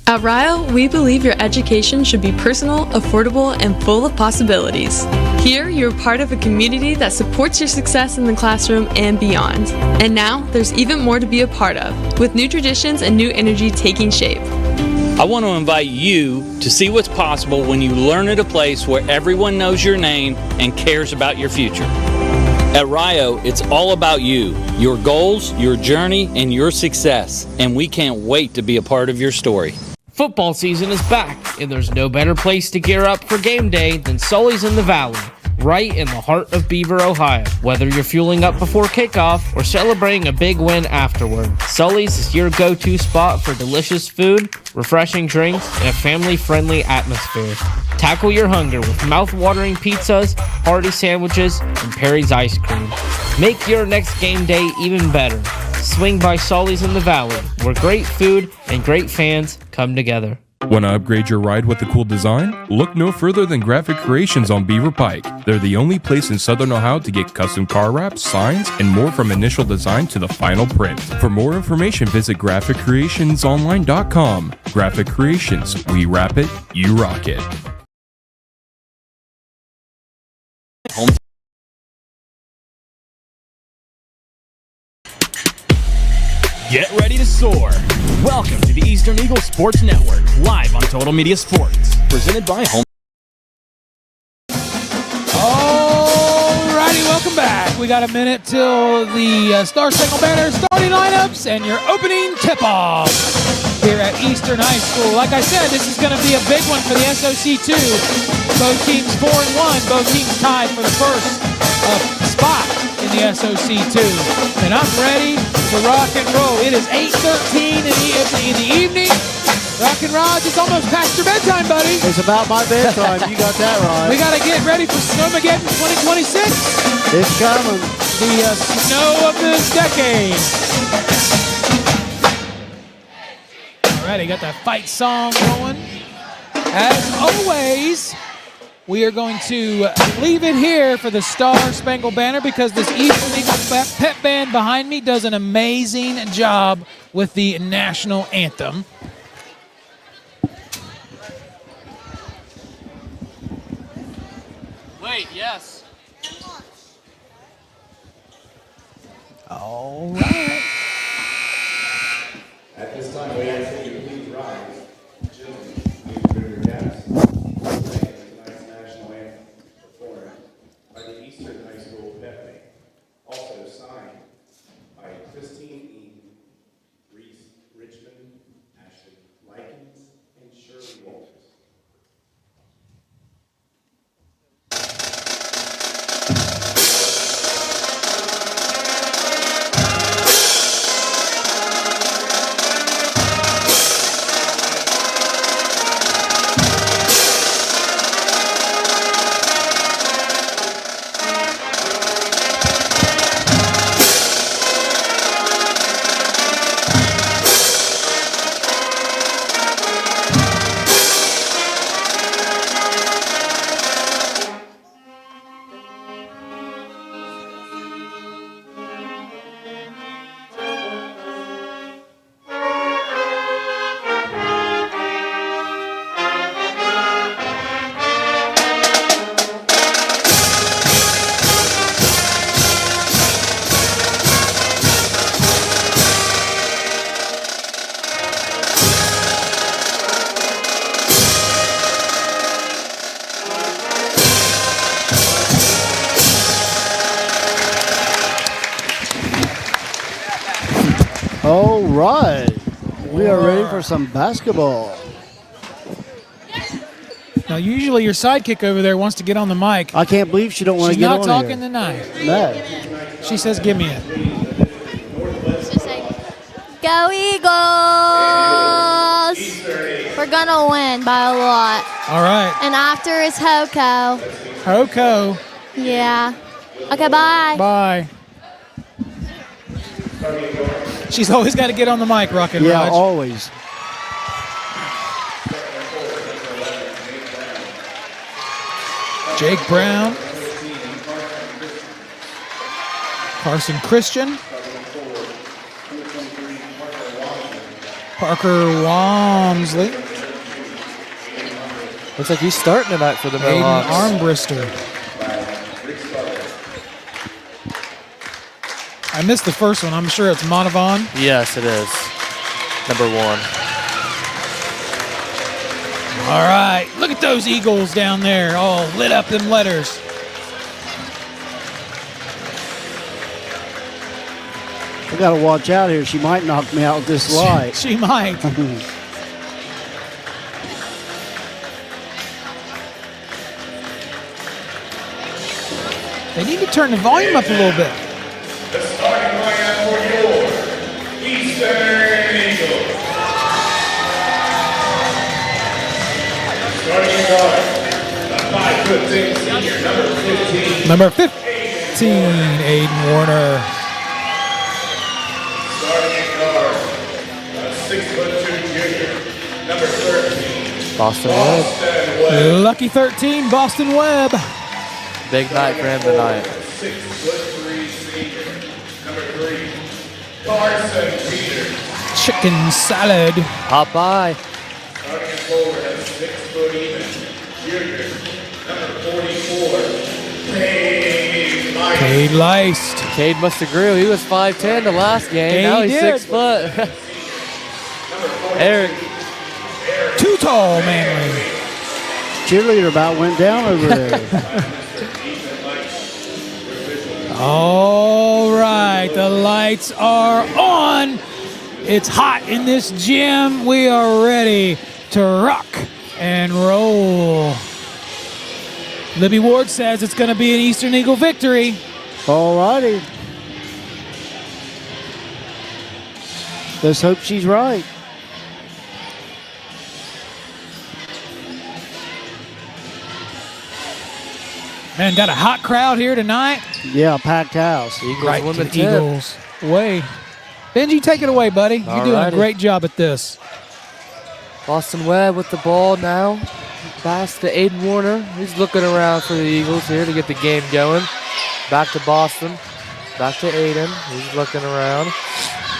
At Rio, we believe your education should be personal, affordable, and full of possibilities. Here, you're part of a community that supports your success in the classroom and beyond. And now, there's even more to be a part of, with new traditions and new energy taking shape. I want to invite you to see what's possible when you learn at a place where everyone knows your name and cares about your future. At Rio, it's all about you, your goals, your journey, and your success, and we can't wait to be a part of your story. Football season is back, and there's no better place to gear up for game day than Sully's in the Valley, right in the heart of Beaver, Ohio. Whether you're fueling up before kickoff or celebrating a big win afterward, Sully's is your go-to spot for delicious food, refreshing drinks, and a family-friendly atmosphere. Tackle your hunger with mouth-watering pizzas, hearty sandwiches, and Perry's ice cream. Make your next game day even better. Swing by Sully's in the Valley, where great food and great fans come together. Want to upgrade your ride with a cool design? Look no further than Graphic Creations on Beaver Pike. They're the only place in Southern Ohio to get custom car wraps, signs, and more from initial design to the final print. For more information, visit GraphicCreationsOnline.com. Graphic Creations. We wrap it, you rock it. Get ready to soar. Welcome to the Eastern Eagle Sports Network, live on Total Media Sports. Presented by Home. Alrighty, welcome back. We got a minute till the Star Spangled Banner starting lineups and your opening tip-off here at Eastern High School. Like I said, this is going to be a big one for the SOC II. Both teams 4-1. Both teams tied for the first spot in the SOC II. And I'm ready to rock and roll. It is 8:13 in the evening. Rock and Raj, it's almost past your bedtime, buddy. It's about my bedtime. You got that right. We got to get ready for Snowmageddon 2026. It's coming. The snow of this decade. All right, got that fight song going. As always, we are going to leave it here for the Star Spangled Banner because this Eastern Eagle pep band behind me does an amazing job with the national anthem. Wait, yes. All right. At this time, we ask that you please rise. Gentlemen, please bring your caps. Tonight's national anthem performed by the Eastern High School Pep Band. Also signed by Christine Eaton, Reese Richmond, Ashley Likens, and Shirley Walters. All right. We are ready for some basketball. Now, usually your sidekick over there wants to get on the mic. I can't believe she don't want to She's get on not talking here. tonight. No. She says, give me it. Go Eagles! We're going to win by a lot. All right. And after is Hoko. Hoko. Yeah. Okay, bye. Bye. She's always got to get on the mic, Rocket Yeah, Raj. always. Jake Brown. Carson Christian. Parker Walmsley. Looks like he's starting tonight for the Aiden Mohawks. Armbrister. I missed the first one. I'm sure it's Monavon. Yes, it is. Number 1. All right. Look at those Eagles down there. All lit up them letters. I got to watch out here. She might knock me out with this light. She might. They need to turn the volume up a little bit. The starting lineup for your Eastern Eagles. Starting at guard, the 5'10" senior, number 15. Number 15, Aiden Warner. Starting at guard, the 6'2" junior, number 13. Boston Webb. Lucky 13, Boston Webb. Big night for him tonight. 6'3" senior, number 3. Carson Peters. Chicken salad. Hop by. Starting at forward, a 6' even junior, number 44. Cade Leist. Cade must have grew. He was 5'10" the last game. Yeah, Now he he's did. 6 foot. Eric. Too tall, Manly. Cheerleader about went down over there. All right, the lights are on. It's hot in this gym. We are ready to rock and roll. Libby Ward says it's going to be an Eastern Eagle victory. All righty. Let's hope she's right. Man, got a hot crowd here tonight. Yeah, packed house. Eagles Right win to the the tip. Eagles way. Benji, take it away, buddy. You're doing a Alrighty. great job at this. Boston Webb with the ball now. Pass to Aiden Warner. He's looking around for the Eagles here to get the game going. Back to Boston. Back to Aiden. He's looking around.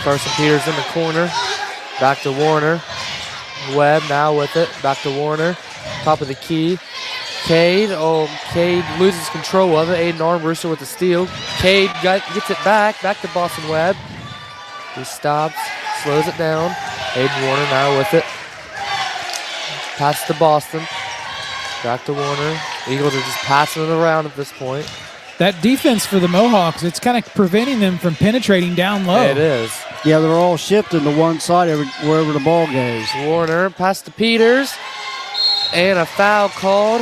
Carson Peters in the corner. Back to Warner. Webb now with it. Back to Warner. Top of the key. Cade. Oh, Cade loses control of it. Aiden Armbruster with the steal. Cade gets it back. Back to Boston Webb. He stops. Slows it down. Aiden Warner now with it. Pass to Boston. Back to Warner. Eagles are just passing it around at this point. That defense for the Mohawks, it's kind of preventing them from penetrating down low. It is. Yeah, they're all shifting to one side wherever the ball goes. Warner, pass to Peters. And a foul called.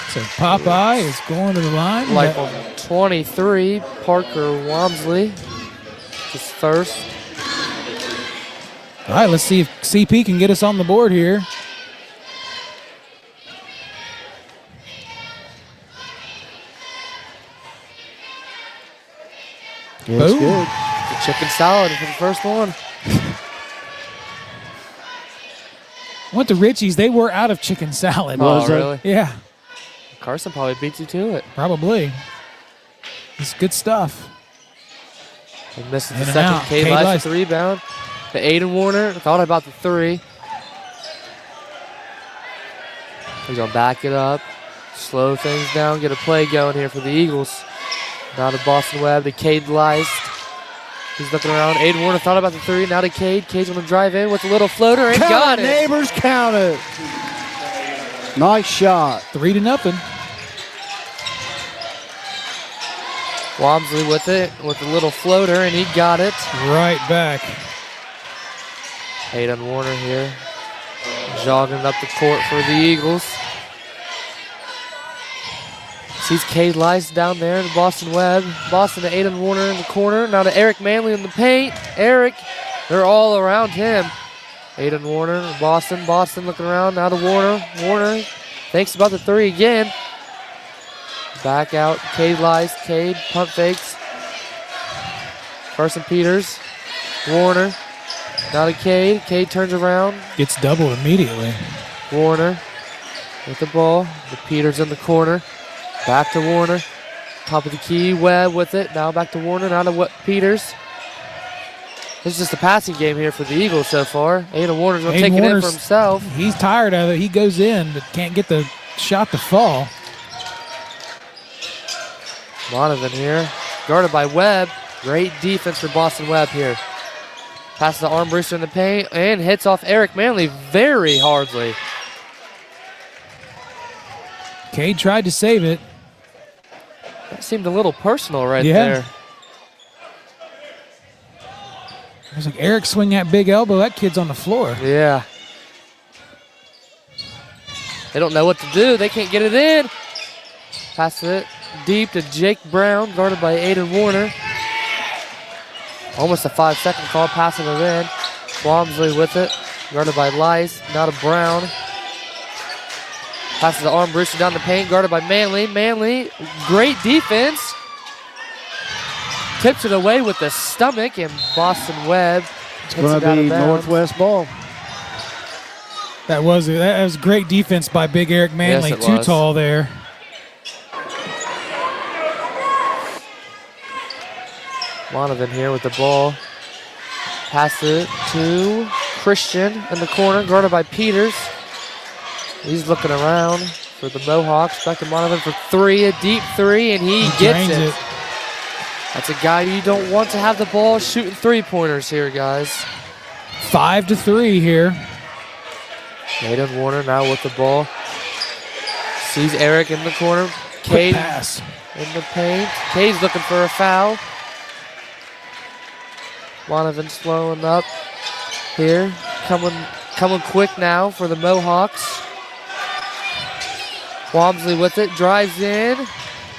So Popeye is going to the line. Like on 23, Parker Walmsley. His first. All right, let's see if CP can get us on the board here. Yeah, it's Boom. good. The chicken salad for the first one. Went to Richie's. They were out of chicken salad. Oh, really? Yeah, Carson probably beats you to it. probably. It's good stuff. He misses In the and second. out. Cade Cade Lice Lice. the rebound. The Aiden Warner thought about the 3. He's going to back it up. Slow things down. Get a play going here for the Eagles. Now to Boston Webb. To Cade Lice. He's looking around. Aiden Warner thought about the 3. Now to Cade. Cade's going to drive in with a little floater and got it. Neighbors, count it. Nice shot. 3-0. Walmsley with it, with a little floater, and he got it. Right back. Aiden Warner here, jogging up the court for the Eagles. Sees Cade Lice down there to Boston Webb. Boston to Aiden Warner in the corner. Now to Eric Manley in the paint. Eric, they're all around him. Aiden Warner, Boston looking around. Now to Warner. Warner thinks about the three again. Back out, Cade Lice. Cade pump fakes. Carson Peters. Warner. Now to Cade. Cade turns around. Gets doubled immediately. Warner with the ball. The Peters in the corner. Back to Warner. Top of the key. Webb with it. Now back to Warner. Now to Peters. This is just a passing game here for the Eagles so far. Aiden Warner's going to take it in for himself. He's tired of it. He goes in, but can't get the shot to fall. Monovan here. Guarded by Webb. Great defense for Boston Webb here. Passes to Armbruster in the paint and hits off Eric Manley very hardly. Cade tried to save it. That seemed a little personal right there. It was like Eric swinging that big elbow. That kid's on the floor. Yeah. They don't know what to do. They can't get it in. Pass it deep to Jake Brown, guarded by Aiden Warner. Almost a 5-second call, passing it in. Walmsley with it, guarded by Lice. Now to Brown. Passes to Armbruster down the paint, guarded by Manley. Manley, great defense. Tips it away with the stomach, and Boston Webb It's going to be Northwest ball. That was great defense by big Eric Manley. Yes, it Too was. tall there. Monovan here with the ball. Pass it to Christian in the corner, guarded by Peters. He's looking around for the Mohawks. Back to Monovan for three, a deep three, and he gets drains it. That's a guy you don't want to have the ball shooting three-pointers here, guys. 5-3 here. Aiden Warner now with the ball. Sees Eric in the corner. Quick Cade pass. in the paint. Cade's looking for a foul. Monovan slowing up here. Coming quick now for the Mohawks. Walmsley with it, drives in.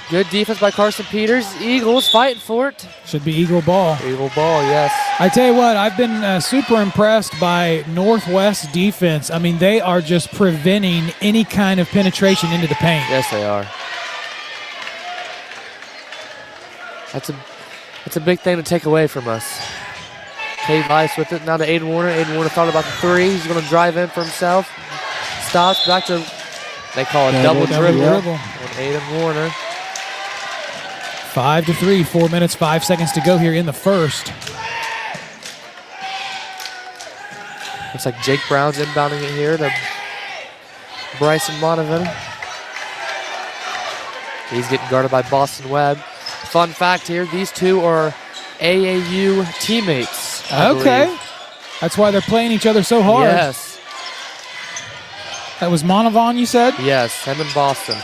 Good defense by Carson Peters. Eagles fighting for it. Should be Eagle ball. Eagle ball, yes. I tell you what, I've been super impressed by Northwest defense. I mean, they are just preventing any kind of penetration into the paint. Yes, they are. That's a big thing to take away from us. Cade Lice with it, now to Aiden Warner. Aiden Warner thought about the three. He's going to drive in for himself. Stops, back to, they call it double dribble. And Aiden Warner. 5-3, 4 minutes, 5 seconds to go here in the first. Looks like Jake Brown's inbounding it here to Bryson Monovan. He's getting guarded by Boston Webb. Fun fact here, these two are AAU teammates. I Okay. believe. That's why they're playing each other so hard. Yes. That was Monovan, you said? Yes, him and Boston.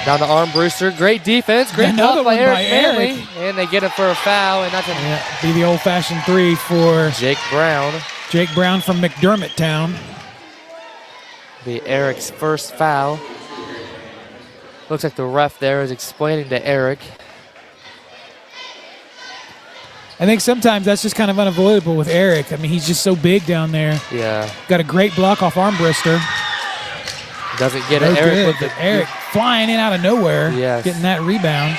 Down to Armbruster. Great defense. Great Another block by one by Eric Manley. Eric. And they get it for a foul, and that's Be the old-fashioned three for Jake Brown. Jake Brown from McDermott Town. Be Eric's first foul. Looks like the ref there is explaining to Eric. I think sometimes that's just kind of unavoidable with Eric. I mean, he's just so big down there. Yeah. Got a great block off Armbruster. Doesn't get No it. Eric good, with but the Eric flying in out of nowhere. Yes. Getting that rebound.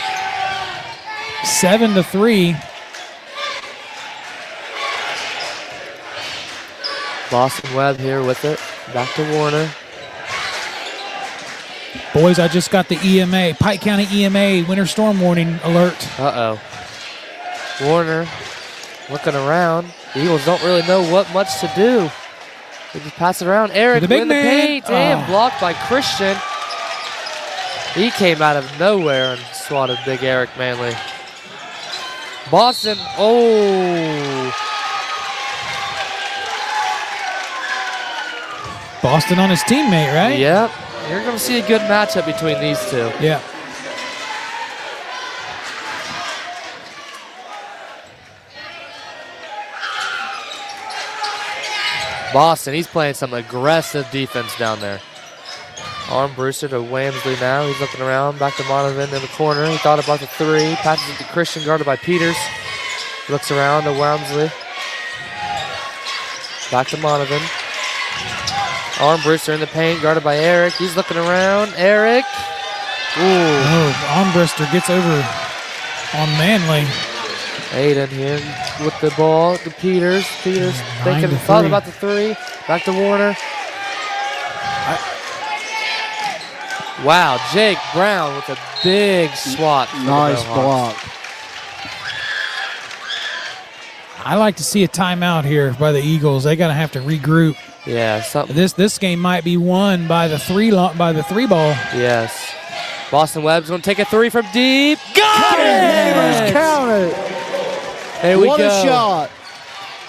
7-3. Boston Webb here with it. Back to Warner. Boys, I just got the EMA, Pike County EMA winter storm warning alert. Uh-oh. Warner looking around. The Eagles don't really know what much to do. They just pass it around. Eric The big in the man. paint and blocked by Christian. He came out of nowhere and swatted big Eric Manley. Boston, Boston on his teammate, right? Yep. You're going to see a good matchup between these two. Yeah. Boston, he's playing some aggressive defense down there. Armbruster to Wamsley now. He's looking around. Back to Monovan in the corner. He thought about the 3. Passes it to Christian, guarded by Peters. Looks around to Wamsley. Back to Monovan. Armbruster in the paint, guarded by Eric. He's looking around. Eric. Ooh. Oh, Armbruster gets over on Manley. Aiden here with the ball to Peters. Peters thought about the 3. Back to Warner. Wow, Jake Brown with a big swat. Nice block. I like to see a timeout here by the Eagles. They gotta have to regroup. Yeah, This game might be won by the 3 ball. Yes. Boston Webb's gonna take a 3 from deep. Got it! Count it. There we what go.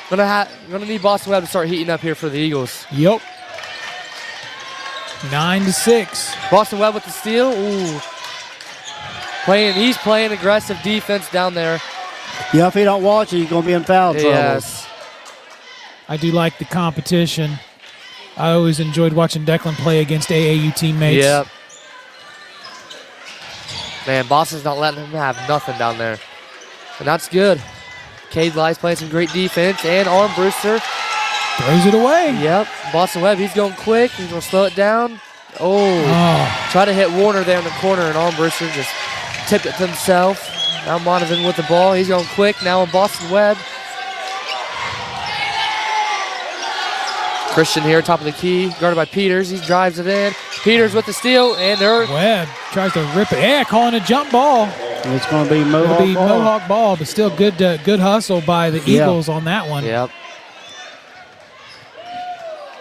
What a shot. Gonna need Boston Webb to start heating up here for the Eagles. Yep. 9-6. Boston Webb with the steal. Ooh. He's playing aggressive defense down there. Yeah, if he don't watch it, he's going to be in foul trouble. Yes. I do like the competition. I always enjoyed watching Declan play against AAU teammates. Yep. Man, Boston's not letting him have nothing down there. And that's good. Cade Ly's playing some great defense, and Armbruster throws it away. Yep. Boston Webb, he's going quick. He's going to slow it down. Try to hit Warner there in the corner, and Armbruster just tipped it to himself. Now Monovan with the ball. He's going quick. Now on Boston Webb. Christian here, top of the key, guarded by Peters. He drives it in. Peters with the steal, and Webb tries to rip it. Yeah, calling a jump ball. It's going to be Mohawk ball, but still good hustle by the Eagles on that one. Yep.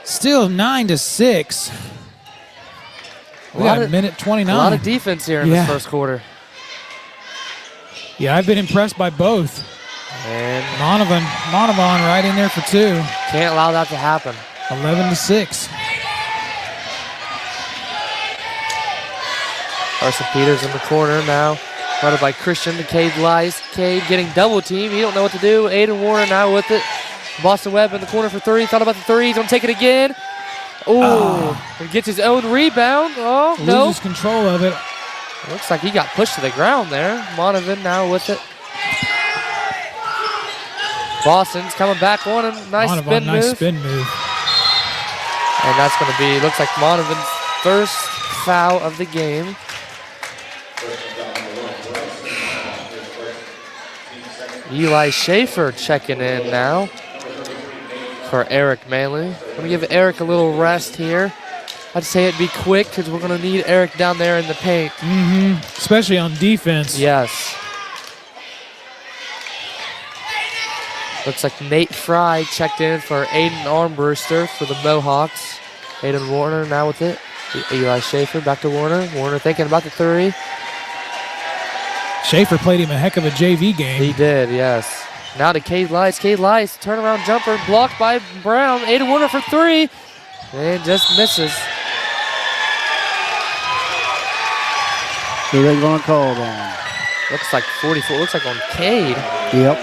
Still 9-6. We got a minute 29. A lot of defense here in this first quarter. Yeah, I've been impressed by both. And Monovan right in there for 2. Can't allow that to happen. 11-6. Carson Peters in the corner now. Guarded by Christian to Cade Lice. Cade getting double teamed. He don't know what to do. Aiden Warner now with it. Boston Webb in the corner for 3. Thought about the 3. He's going to take it again. And gets his own rebound. Loses control of it. Looks like he got pushed to the ground there. Monovan now with it. Boston's coming back on a nice spin move. And that's going to be, looks like Monovan's first foul of the game. Eli Schaefer checking in now for Eric Manley. I'm going to give Eric a little rest here. I'd say it'd be quick because we're going to need Eric down there in the paint. Especially on defense. Yes. Looks like Nate Fry checked in for Aiden Armbruster for the Mohawks. Aiden Warner now with it. Eli Schaefer back to Warner. Warner thinking about the 3. Schaefer played him a heck of a JV game. He did, yes. Now to Cade Lice. Cade Lice, turnaround jumper, blocked by Brown. Aiden Warner for 3. And just misses. Who they going to call on? Looks like 44. Looks like on Cade. Yep.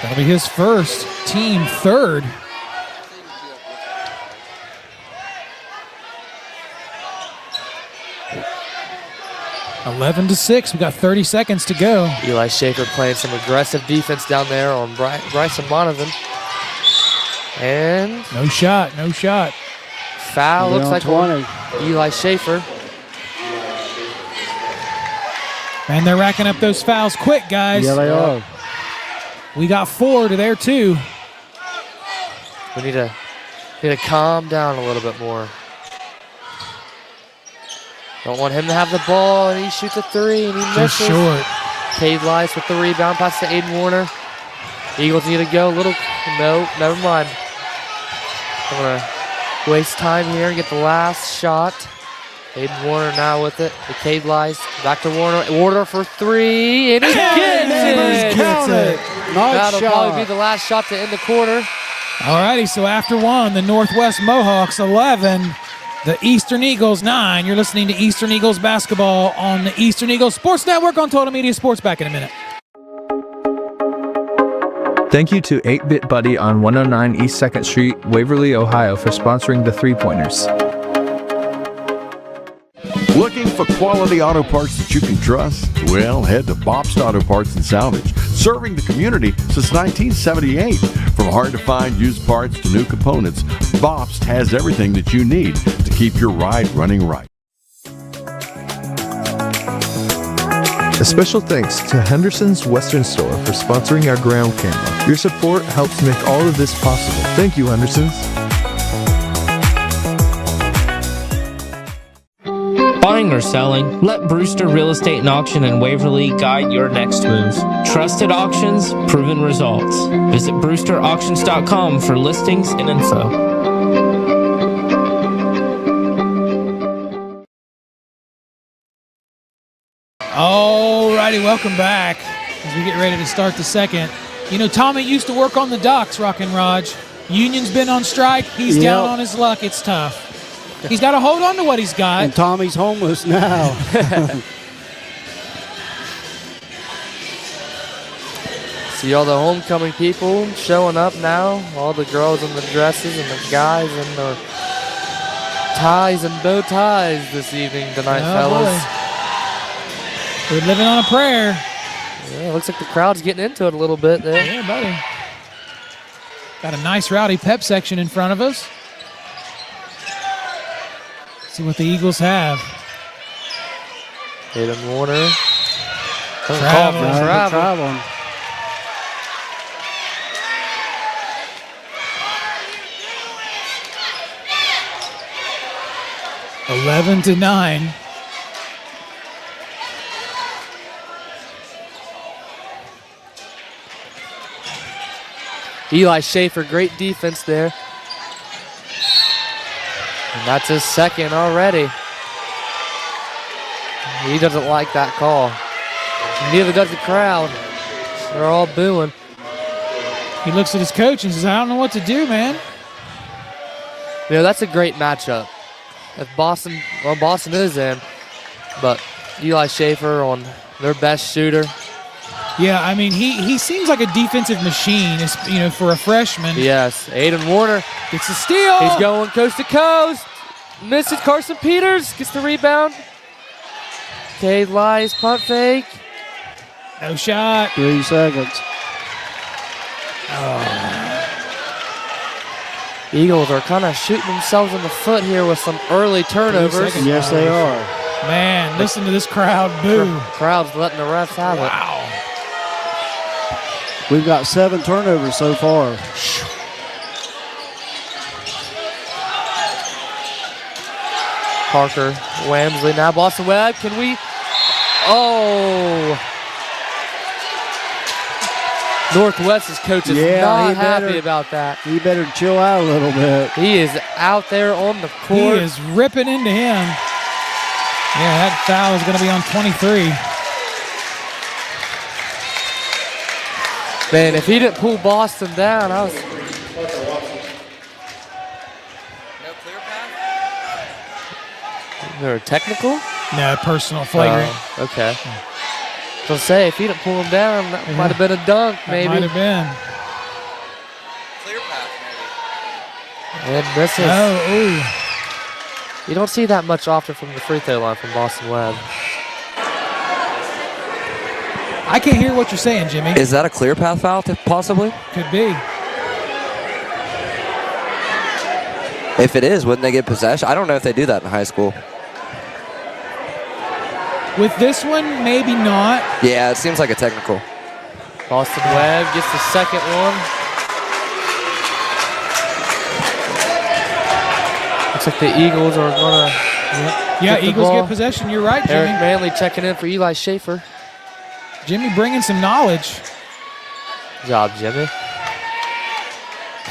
That'll be his first, team 3rd. (11-6). We got 30 seconds to go. Eli Schaefer playing some aggressive defense down there on Bryson Monovan. And no shot. Foul looks like on Eli Schaefer. Man, they're racking up those fouls quick, guys. Yeah, they are. We got 4 to their 2. We need to calm down a little bit more. Don't want him to have the ball, and he shoots a 3, and he misses. Just short. Cade Lice with the rebound, pass to Aiden Warner. Eagles need to go a little. No, never mind. I'm going to waste time here and get the last shot. Aiden Warner now with it. The Cade Lice. Back to Warner. Warner for 3, and he gets it. That'll probably be the last shot to end the quarter. All righty, so after 1, the Northwest Mohawks 11, the Eastern Eagles 9. You're listening to Eastern Eagles basketball on the Eastern Eagles Sports Network on Total Media Sports. Back in a minute. Thank you to 8-Bit Buddy on 109 East 2nd Street, Waverly, Ohio for sponsoring the 3-Pointers. Looking for quality auto parts that you can trust? Well, head to Bobst Auto Parts and Salvage, serving the community since 1978. From hard-to-find used parts to new components, Bobst has everything that you need to keep your ride running right. A special thanks to Henderson's Western Store for sponsoring our ground camera. Your support helps make all of this possible. Thank you, Henderson's. Buying or selling? Let Brewster Real Estate and Auction in Waverly guide your next move. Trusted auctions, proven results. Visit brewsterauctions.com for listings and info. Alrighty, welcome back as we get ready to start the second. You know, Tommy used to work on the docks, Rockin' Raj. Union's been on strike. He's down on his luck. It's tough. He's got to hold on to what he's got. And Tommy's homeless now. See all the homecoming people showing up now. All the girls in the dresses and the guys in their ties and bow ties this evening tonight, fellas. Boy. We're living on a prayer. Yeah, looks like the crowd's getting into it a little bit there. Yeah, buddy. Got a nice rowdy pep section in front of us. See what the Eagles have. Hayden Warner. Traveling. Eleven to 9. Eli Schaefer, great defense there. And that's his second already. He doesn't like that call. Neither does the crowd. They're all booing. He looks at his coach and says, I don't know what to do, man. You know, that's a great matchup. If Boston is in, but Eli Schaefer on their best shooter. Yeah, I mean, he seems like a defensive machine, you know, for a freshman. Yes, Aiden Warner gets the steal. He's going coast to coast. Misses Carson Peters, gets the rebound. Cade Lies, punt fake. No shot. 3 seconds. Eagles are kind of shooting themselves in the foot here with some early turnovers. Yes, they are. Man, listen to this crowd boo. Crowd's letting the refs have it. Wow. We've got 7 turnovers so far. Parker, Wamsley, now Boston Webb. Can we? Oh. Northwest's coach is not happy about that. He better chill out a little bit. He is out there on the court. He is ripping into him. Yeah, that foul is going to be on 23. Man, if he didn't pull Boston down, I was... Is there a technical? No, personal flagrant. Okay. So say, if he didn't pull him down, that might have been a dunk, maybe. Might have been. Clear path, maybe. And misses. Oh, ooh. You don't see that much often from the free throw line from Boston Webb. I can't hear what you're saying, Jimmy. Is that a clear path foul, possibly? Could be. If it is, wouldn't they get possession? I don't know if they do that in high school. With this one, maybe not. Yeah, it seems like a technical. Boston Webb gets the second one. Looks like the Eagles are going to Yeah, Eagles get possession. You're right, Jimmy. Eric Manley checking in for Eli Schaefer. Jimmy bringing some knowledge. Good job, Jimmy.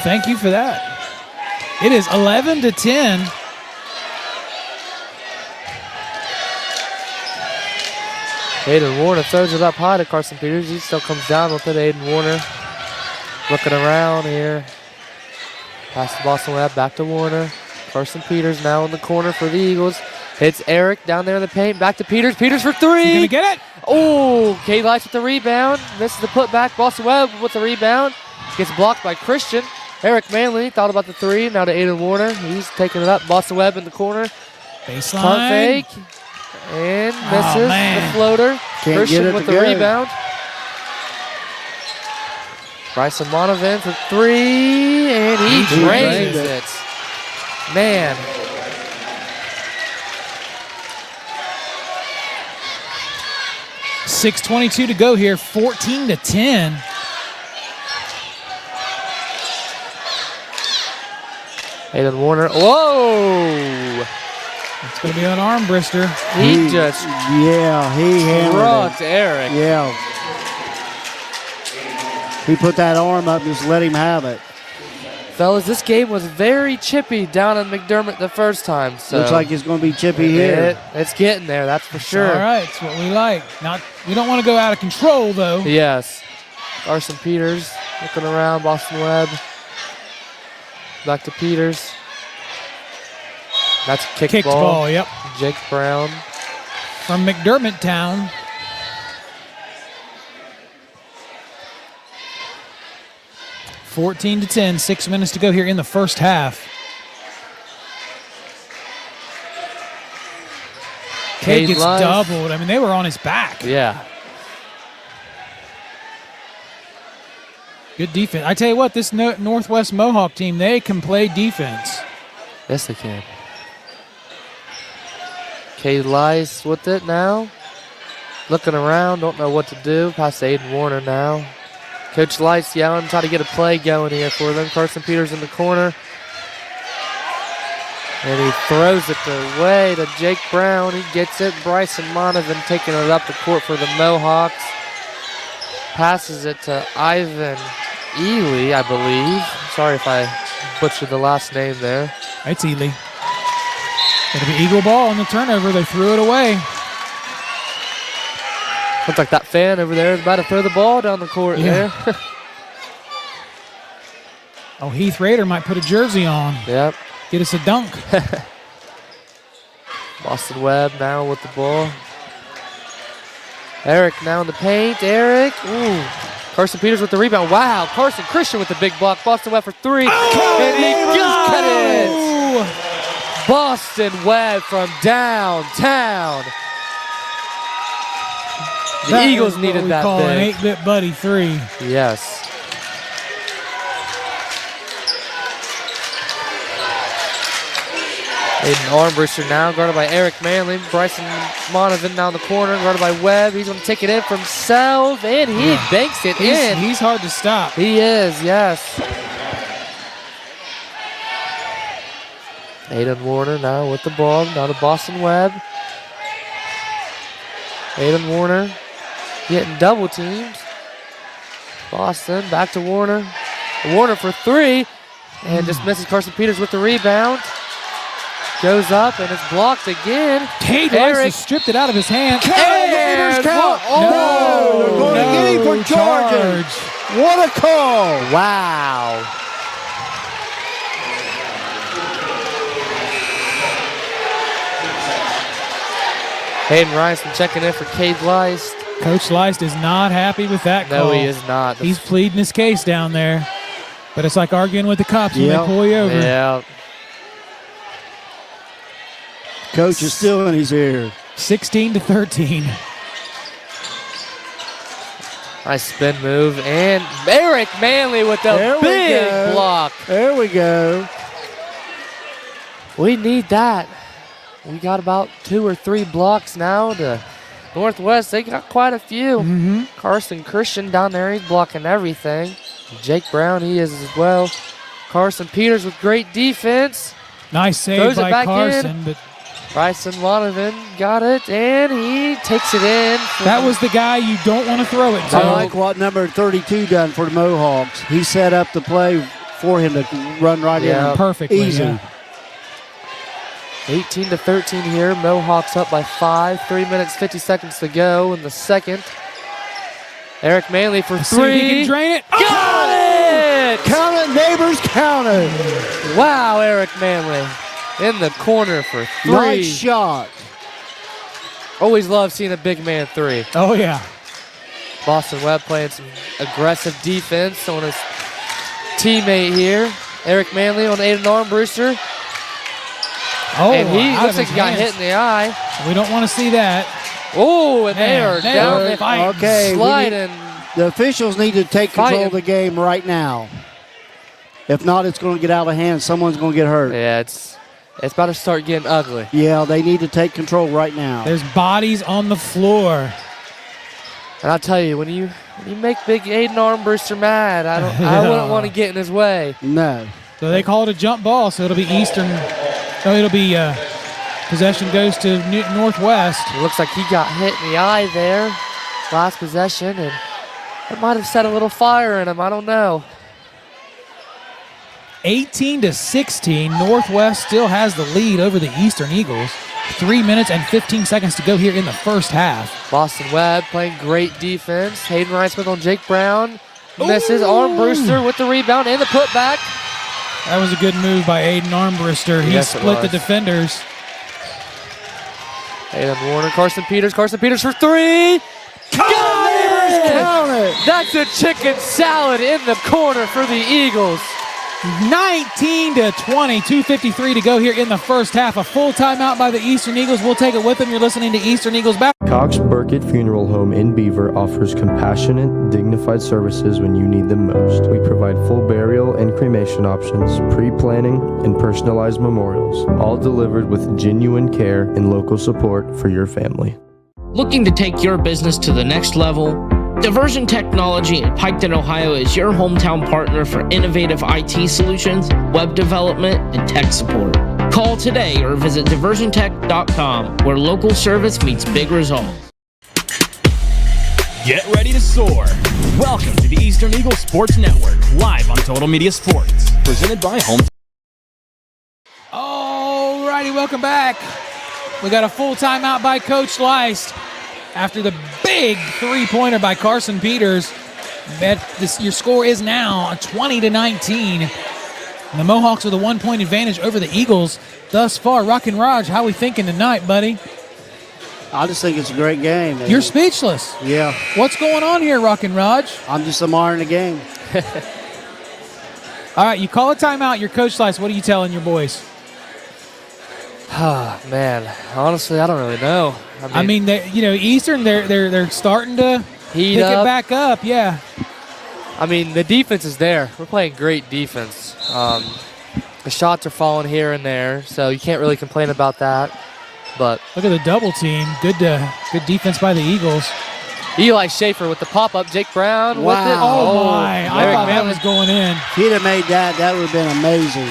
Thank you for that. It is 11 to 10. Aiden Warner throws it up high to Carson Peters. He still comes down with it. Aiden Warner looking around here. Pass to Boston Webb, back to Warner. Carson Peters now in the corner for the Eagles. Hits Eric down there in the paint. Back to Peters. Peters for three. He's gonna get it. Oh, Cade Lights with the rebound. Misses the putback. Boston Webb with the rebound. Gets blocked by Christian. Eric Manley thought about the three. Now to Aiden Warner. He's taking it up. Boston Webb in the corner. Baseline. Punt fake. and misses the floater. Can't Christian get it with to the go. rebound. Bryson Monovan for three, and he drains it. Man. .6:22 to go here, 14-10. Aiden Warner. Whoa! It's going to be an arm brister. He just he hammered rocked it. Eric. Yeah. He put that arm up and just let him have it. Fellas, this game was very chippy down in McDermott the first time. So Looks like it's going to be chippy here. It's getting there, that's for sure. All right, it's what we like. We don't want to go out of control, though. Yes. Carson Peters looking around. Boston Webb. Back to Peters. That's a kicked ball. Yep. Jake Brown. From McDermott Town. (14-10). 6 minutes to go here in the first half. Cade gets doubled. I mean, they were on his back. Yeah. Good defense. I tell you what, this Northwest Mohawk team, they can play defense. Yes, they can. Cade Lice with it now. Looking around, don't know what to do. Pass to Aiden Warner now. Coach Lice yelling, trying to get a play going here for them. Carson Peters in the corner. And he throws it away to Jake Brown. He gets it. Bryson Monovan taking it up the court for the Mohawks. Passes it to Ivan Ely, I believe. Sorry if I butchered the last name there. It's Ely. It'll be Eagle ball on the turnover. They threw it away. Looks like that fan over there is about to throw the ball down the court there. Oh, Heath Rader might put a jersey on. Yep. Get us a dunk. Boston Webb now with the ball. Eric now in the paint. Eric. Ooh. Carson Peters with the rebound. Wow. Carson Christian with the big block. Boston Webb for three. And he got it. Boston Webb from downtown. The Eagles needed that call big. an 8-bit buddy three. Yes. Aiden Armbruster now, guarded by Eric Manley. Bryson Monovan down the corner, guarded by Webb. He's going to take it in for himself, and he banks it in. He's hard to stop. He is, yes. Aiden Warner now with the ball, now to Boston Webb. Aiden Warner getting double teamed. Boston back to Warner. Warner for three, and just misses. Carson Peters with the rebound. Goes up and it's blocked again. Cade Rice stripped it out of his hand. Neighbors count. No, they're going to get him for charging. What a call. Wow. Hayden Rice checking in for Cade Lice. Coach Lice is not happy with that call. No, he is not. He's pleading his case down there. But it's like arguing with the cops when they pull you over. Yeah. Coach is still in his ear. 16-13. Nice spin move. And Eric Manley with the big block. There we go. We need that. We got about 2 or 3 blocks now. To Northwest, they got quite a few. Carson Christian down there, he's blocking everything. Jake Brown, he is as well. Carson Peters with great defense. Nice save by Carson. But Bryson Monovan got it, and he takes it in. That was the guy you don't want to throw it to. I like what number 32 done for the Mohawks. He set up the play for him to run right in. Perfectly. Easy. Yeah. 18-13 here. Mohawks up by 5. 3 minutes, 50 seconds to go in the second. Eric Manley for three. See if he can drain it. Got it! Count it, neighbors, count it. Wow, Eric Manley in the corner for three. Nice shot. Always love seeing a big man three. Oh, yeah. Boston Webb playing some aggressive defense on his teammate here. Eric Manley on Aiden Armbruster. Oh, and he out looks of like he got his hit in the eye. We don't want to see that. Oh, and they are down the fight. Okay, sliding. the officials need to take control Fighting. of the game right now. If not, it's going to get out of hand. Someone's going to get hurt. Yeah, it's about to start getting ugly. Yeah, they need to take control right now. There's bodies on the floor. And I'll tell you, when you make big Aiden Armbruster mad, I wouldn't want to get in his way. No. So they call it a jump ball, so it'll be Eastern. No, it'll be possession goes to Northwest. It looks like he got hit in the eye there, last possession, and it might have set a little fire in him. I don't know. 18-16, Northwest still has the lead over the Eastern Eagles. 3 minutes and 15 seconds to go here in the first half. Boston Webb playing great defense. Hayden Ryan-Smith on Jake Brown. Misses. Armbruster with the rebound and the putback. That was a good move by Aiden Armbruster. He Yes, it split the was. defenders. Hayden Warner, Carson Peters for three. Got it! That's a chicken salad in the corner for the Eagles. 19-20, 2:53 to go here in the first half. A full timeout by the Eastern Eagles. We'll take it with them. You're listening to Eastern Eagles Back. Cox Burkett Funeral Home in Beaver offers compassionate, dignified services when you need them most. We provide full burial and cremation options, pre-planning, and personalized memorials, all delivered with genuine care and local support for your family. Looking to take your business to the next level? Diversion Technology in Piketon, Ohio is your hometown partner for innovative IT solutions, web development, and tech support. Call today or visit diversiontech.com, where local service meets big results. Get ready to soar. Welcome to the Eastern Eagle Sports Network, live on Total Media Sports, presented by Home. All righty, welcome back. We got a full timeout by Coach Leist after the big three-pointer by Carson Peters. Your score is now 20-19. And the Mohawks with a 1-point advantage over the Eagles thus far. Rockin' Raj, how we thinking tonight, buddy? I just think it's a great game. You're speechless. Yeah. What's going on here, Rockin' Raj? I'm just admiring the game. All right, you call a timeout. Your Coach Leist, what are you telling your boys? Man, honestly, I don't really know. I mean Eastern, they're starting to Heat pick up. it back up. Yeah. I mean, the defense is there. We're playing great defense. The shots are falling here and there, so you can't really complain about that. But look at the double team. Good defense by the Eagles. Eli Schaefer with the pop-up. Jake Brown with it. Oh, my. I thought that was going in. If he'd have made that, that would have been amazing.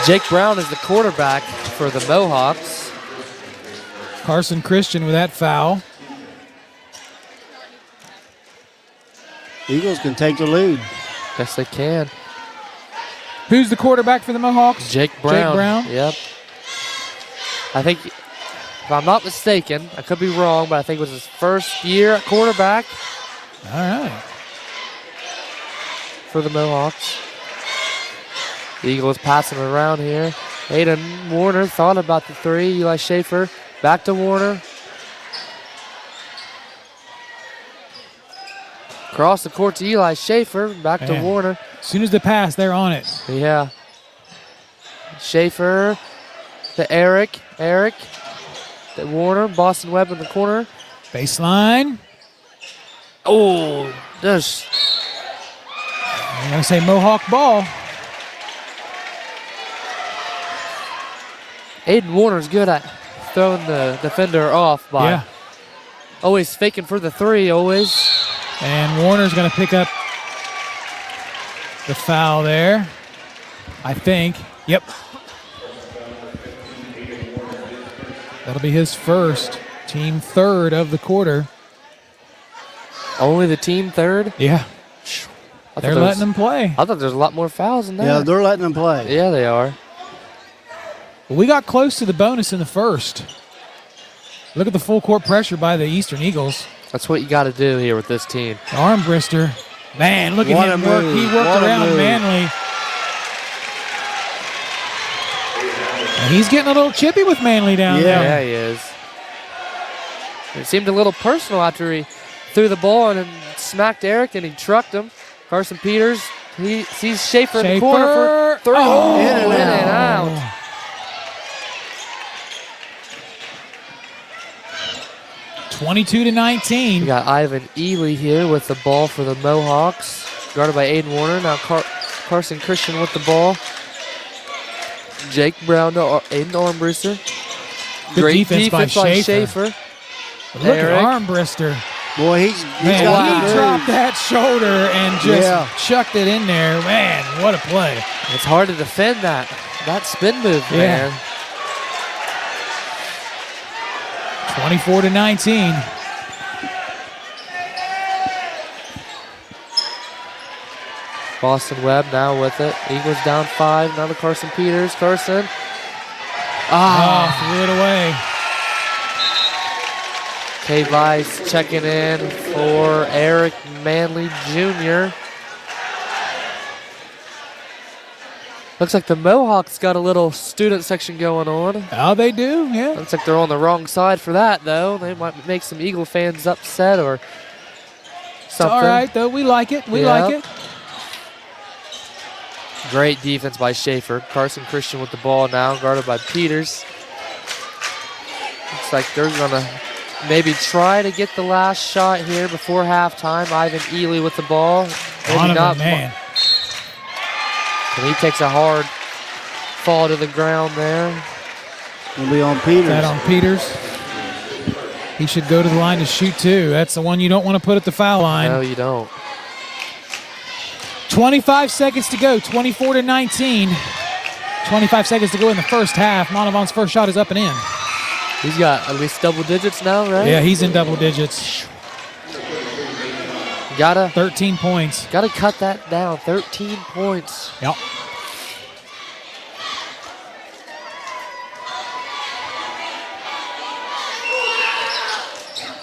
Jake Brown is the quarterback for the Mohawks. Carson Christian with that foul. Eagles can take the lead. Yes, they can. Who's the quarterback for the Mohawks? Jake Brown. Jake Brown? Yep. I think, if I'm not mistaken, I could be wrong, but I think it was his first year at quarterback. All right. For the Mohawks. The Eagles passing around here. Aiden Warner thought about the three. Eli Schaefer back to Warner. Across the court to Eli Schaefer. Back to Warner. As soon as the pass, they're on it. Yeah. Schaefer to Eric. Eric to Warner. Boston Webb in the corner. Baseline. Oh, there's. I'm going to say Mohawk ball. Aiden Warner's good at throwing the defender off by always faking for the three, always. And Warner's going to pick up the foul there, I think. Yep. That'll be his first, team third of the quarter. Only the team third? Yeah. They're letting them play. I thought there was a lot more fouls than that. Yeah, they're letting them play. Yeah, they are. We got close to the bonus in the first. Look at the full court pressure by the Eastern Eagles. That's what you got to do here with this team. Armbruster. Man, look at him work. He worked around Manley. And he's getting a little chippy with Manley down there. Yeah, he is. It seemed a little personal after he threw the ball and then smacked Eric and he trucked him. Carson Peters, he sees Schaefer in the corner for three. Oh, in and out. 22-19. We got Ivan Ely here with the ball for the Mohawks. Guarded by Aiden Warner. Now Carson Christian with the ball. Jake Brown to Aiden Armbruster. Good Great defense by Schaefer. Look at Armbruster. Boy, he's Man, got he the dropped moves. that shoulder and just chucked it in there. Man, what a play. It's hard to defend that spin move, man. 24-19. Boston Webb now with it. Eagles down 5. Now to Carson Peters. Carson. Threw it away. K. Vice checking in for Eric Manley Jr. Looks like the Mohawks got a little student section going on. Oh, they do, yeah. Looks like they're on the wrong side for that, though. They might make some Eagle fans upset or something. It's all right, though. We like it. We like it. Great defense by Schaefer. Carson Christian with the ball now, guarded by Peters. Looks like they're going to maybe try to get the last shot here before halftime. Ivan Ely with the ball. Maybe not. Man. And he takes a hard fall to the ground there. Will be on Peters. That on Peters. He should go to the line to shoot, too. That's the one you don't want to put at the foul line. No, you don't. 25 seconds to go, 24-19. 25 seconds to go in the first half. Monavon's first shot is up and in. He's got at least double digits now, right? Yeah, he's in double digits. 13 points. Gotta cut that down. 13 points. Yep.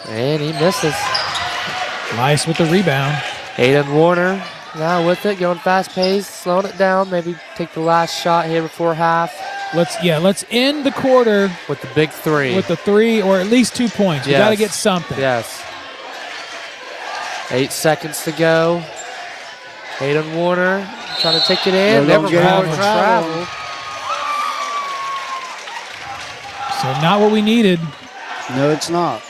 And he misses. Nice with the rebound. Aiden Warner now with it, going fast pace, slowing it down. Maybe take the last shot here before half. Let's end the quarter with the big 3. With the 3 or at least 2 points. We got to get something. Yes. 8 seconds to go. Aiden Warner trying to take it in. Never travel. So not what we needed. No, it's not.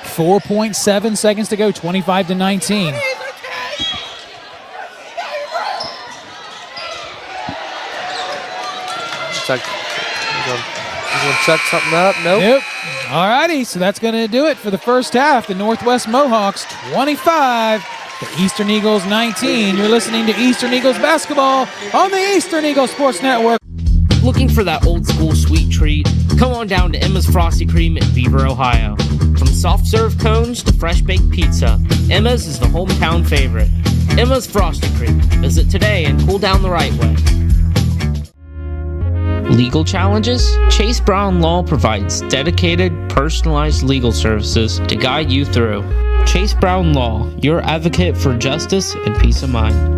.7 seconds to go, 25-19. Looks like he's going to check something up. Nope. All righty, so that's going to do it for the first half. The Northwest Mohawks 25, the Eastern Eagles 19. You're listening to Eastern Eagles basketball on the Eastern Eagles Sports Network. Looking for that old school sweet treat? Come on down to Emma's Frosty Cream in Beaver, Ohio. From soft serve cones to fresh baked pizza, Emma's is the hometown favorite. Emma's Frosty Cream. Visit today and cool down the right way. Legal challenges? Chase Brown Law provides dedicated, personalized legal services to guide you through. Chase Brown Law, your advocate for justice and peace of mind.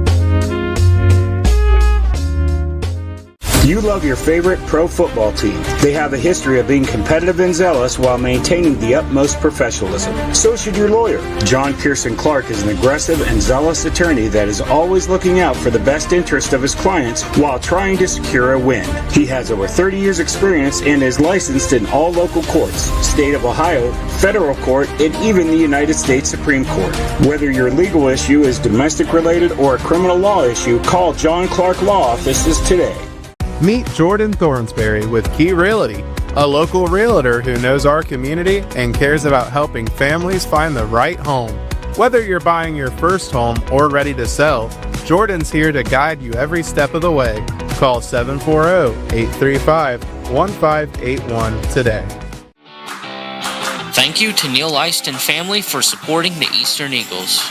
You love your favorite pro football team. They have a history of being competitive and zealous while maintaining the utmost professionalism. So should your lawyer. John Pearson Clark is an aggressive and zealous attorney that is always looking out for the best interest of his clients while trying to secure a win. He has over 30 years experience and is licensed in all local courts, state of Ohio, federal court, and even the United States Supreme Court. Whether your legal issue is domestic related or a criminal law issue, call John Clark Law Offices today. Meet Jordan Thornsberry with Key Realty, a local realtor who knows our community and cares about helping families find the right home. Whether you're buying your first home or ready to sell, Jordan's here to guide you every step of the way. Call 740-835-1581 today. Thank you to Neil Eist and family for supporting the Eastern Eagles.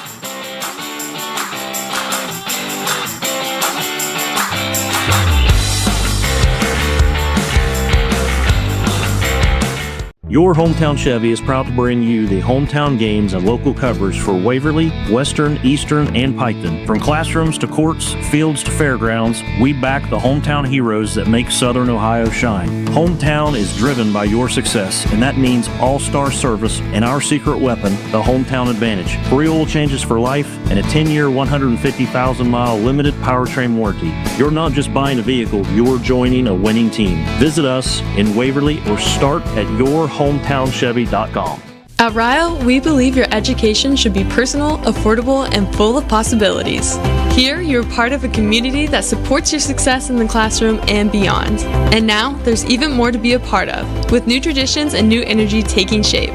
Your Hometown Chevy is proud to bring you the hometown games and local coverage for Waverly, Western, Eastern, and Piketon. From classrooms to courts, fields to fairgrounds, we back the hometown heroes that make Southern Ohio shine. Hometown is driven by your success, and that means all-star service and our secret weapon, the Hometown Advantage. Free oil changes for life and a 10-year, 150,000-mile limited powertrain warranty. You're not just buying a vehicle, you're joining a winning team. Visit us in Waverly or start at yourhometownchevy.com. At Rio, we believe your education should be personal, affordable, and full of possibilities. Here, you're part of a community that supports your success in the classroom and beyond. And now, there's even more to be a part of, with new traditions and new energy taking shape.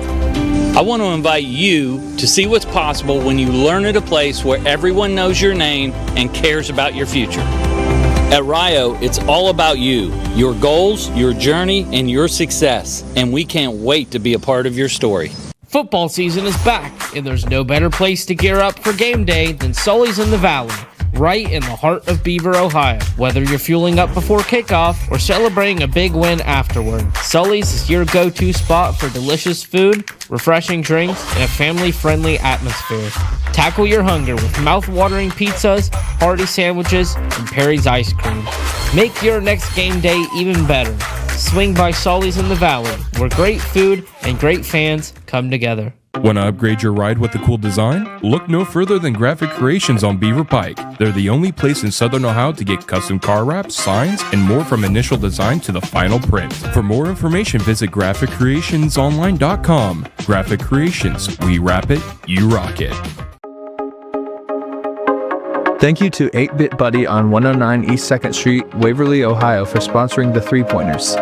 I want to invite you to see what's possible when you learn at a place where everyone knows your name and cares about your future. At Rio, it's all about you, your goals, your journey, and your success, and we can't wait to be a part of your story. Football season is back, and there's no better place to gear up for game day than Sully's in the Valley, right in the heart of Beaver, Ohio. Whether you're fueling up before kickoff or celebrating a big win afterward, Sully's is your go-to spot for delicious food, refreshing drinks, and a family-friendly atmosphere. Tackle your hunger with mouth-watering pizzas, hearty sandwiches, and Perry's ice cream. Make your next game day even better. Swing by Sully's in the Valley, where great food and great fans come together. Want to upgrade your ride with a cool design? Look no further than Graphic Creations on Beaver Pike. They're the only place in Southern Ohio to get custom car wraps, signs, and more from initial design to the final print. For more information, visit GraphicCreationsOnline.com. Graphic Creations. We wrap it, you rock it. Thank you to 8-Bit Buddy on 109 East 2nd Street, Waverly, Ohio for sponsoring the 3-Pointers.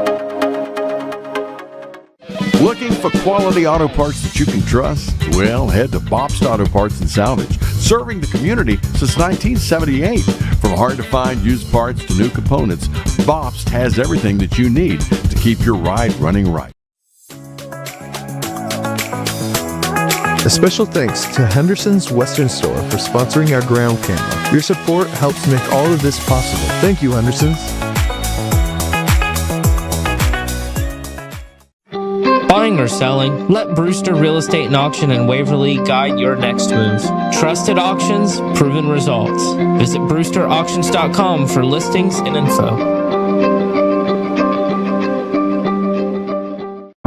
Looking for quality auto parts that you can trust? Well, head to Bobst Auto Parts and Salvage, serving the community since 1978. From hard-to-find used parts to new components, Bobst has everything that you need to keep your ride running right. A special thanks to Henderson's Western Store for sponsoring our ground camera. Your support helps make all of this possible. Thank you, Henderson's. Buying or selling? Let Brewster Real Estate and Auction in Waverly guide your next move. Trusted auctions, proven results. Visit brewsterauctions.com for listings and info.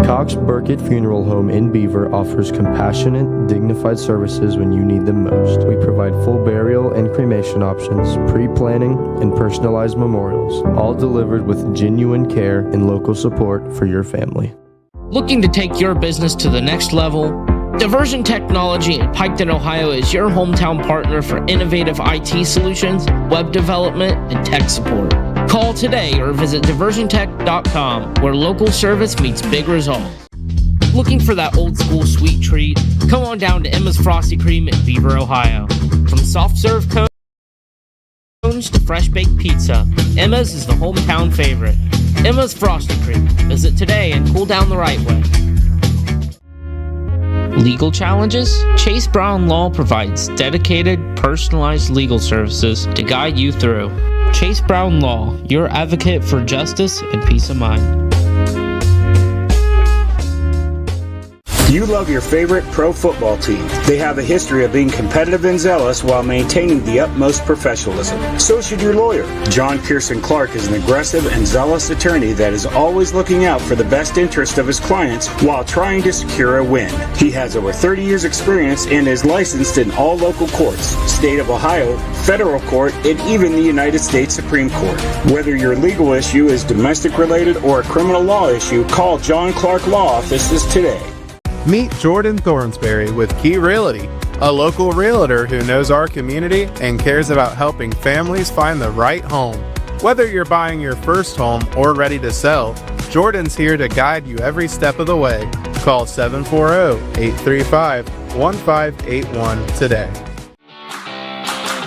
Cox Burkett Funeral Home in Beaver offers compassionate, dignified services when you need them most. We provide full burial and cremation options, pre-planning, and personalized memorials, all delivered with genuine care and local support for your family. Looking to take your business to the next level? Diversion Technology in Piketon, Ohio is your hometown partner for innovative IT solutions, web development, and tech support. Call today or visit diversiontech.com, where local service meets big results. Looking for that old school sweet treat? Come on down to Emma's Frosty Cream in Beaver, Ohio. From soft serve cones to fresh baked pizza, Emma's is the hometown favorite. Emma's Frosty Cream. Visit today and cool down the right way. Legal challenges? Chase Brown Law provides dedicated, personalized legal services to guide you through. Chase Brown Law, your advocate for justice and peace of mind. You love your favorite pro football team. They have a history of being competitive and zealous while maintaining the utmost professionalism. So should your lawyer. John Pearson Clark is an aggressive and zealous attorney that is always looking out for the best interest of his clients while trying to secure a win. He has over 30 years experience and is licensed in all local courts, state of Ohio, federal court, and even the United States Supreme Court. Whether your legal issue is domestic related or a criminal law issue, call John Clark Law Offices today. Meet Jordan Thornsberry with Key Realty, a local realtor who knows our community and cares about helping families find the right home. Whether you're buying your first home or ready to sell, Jordan's here to guide you every step of the way. Call 740-835-1581 today.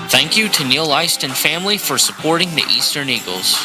Thank you to Neil Eist and family for supporting the Eastern Eagles.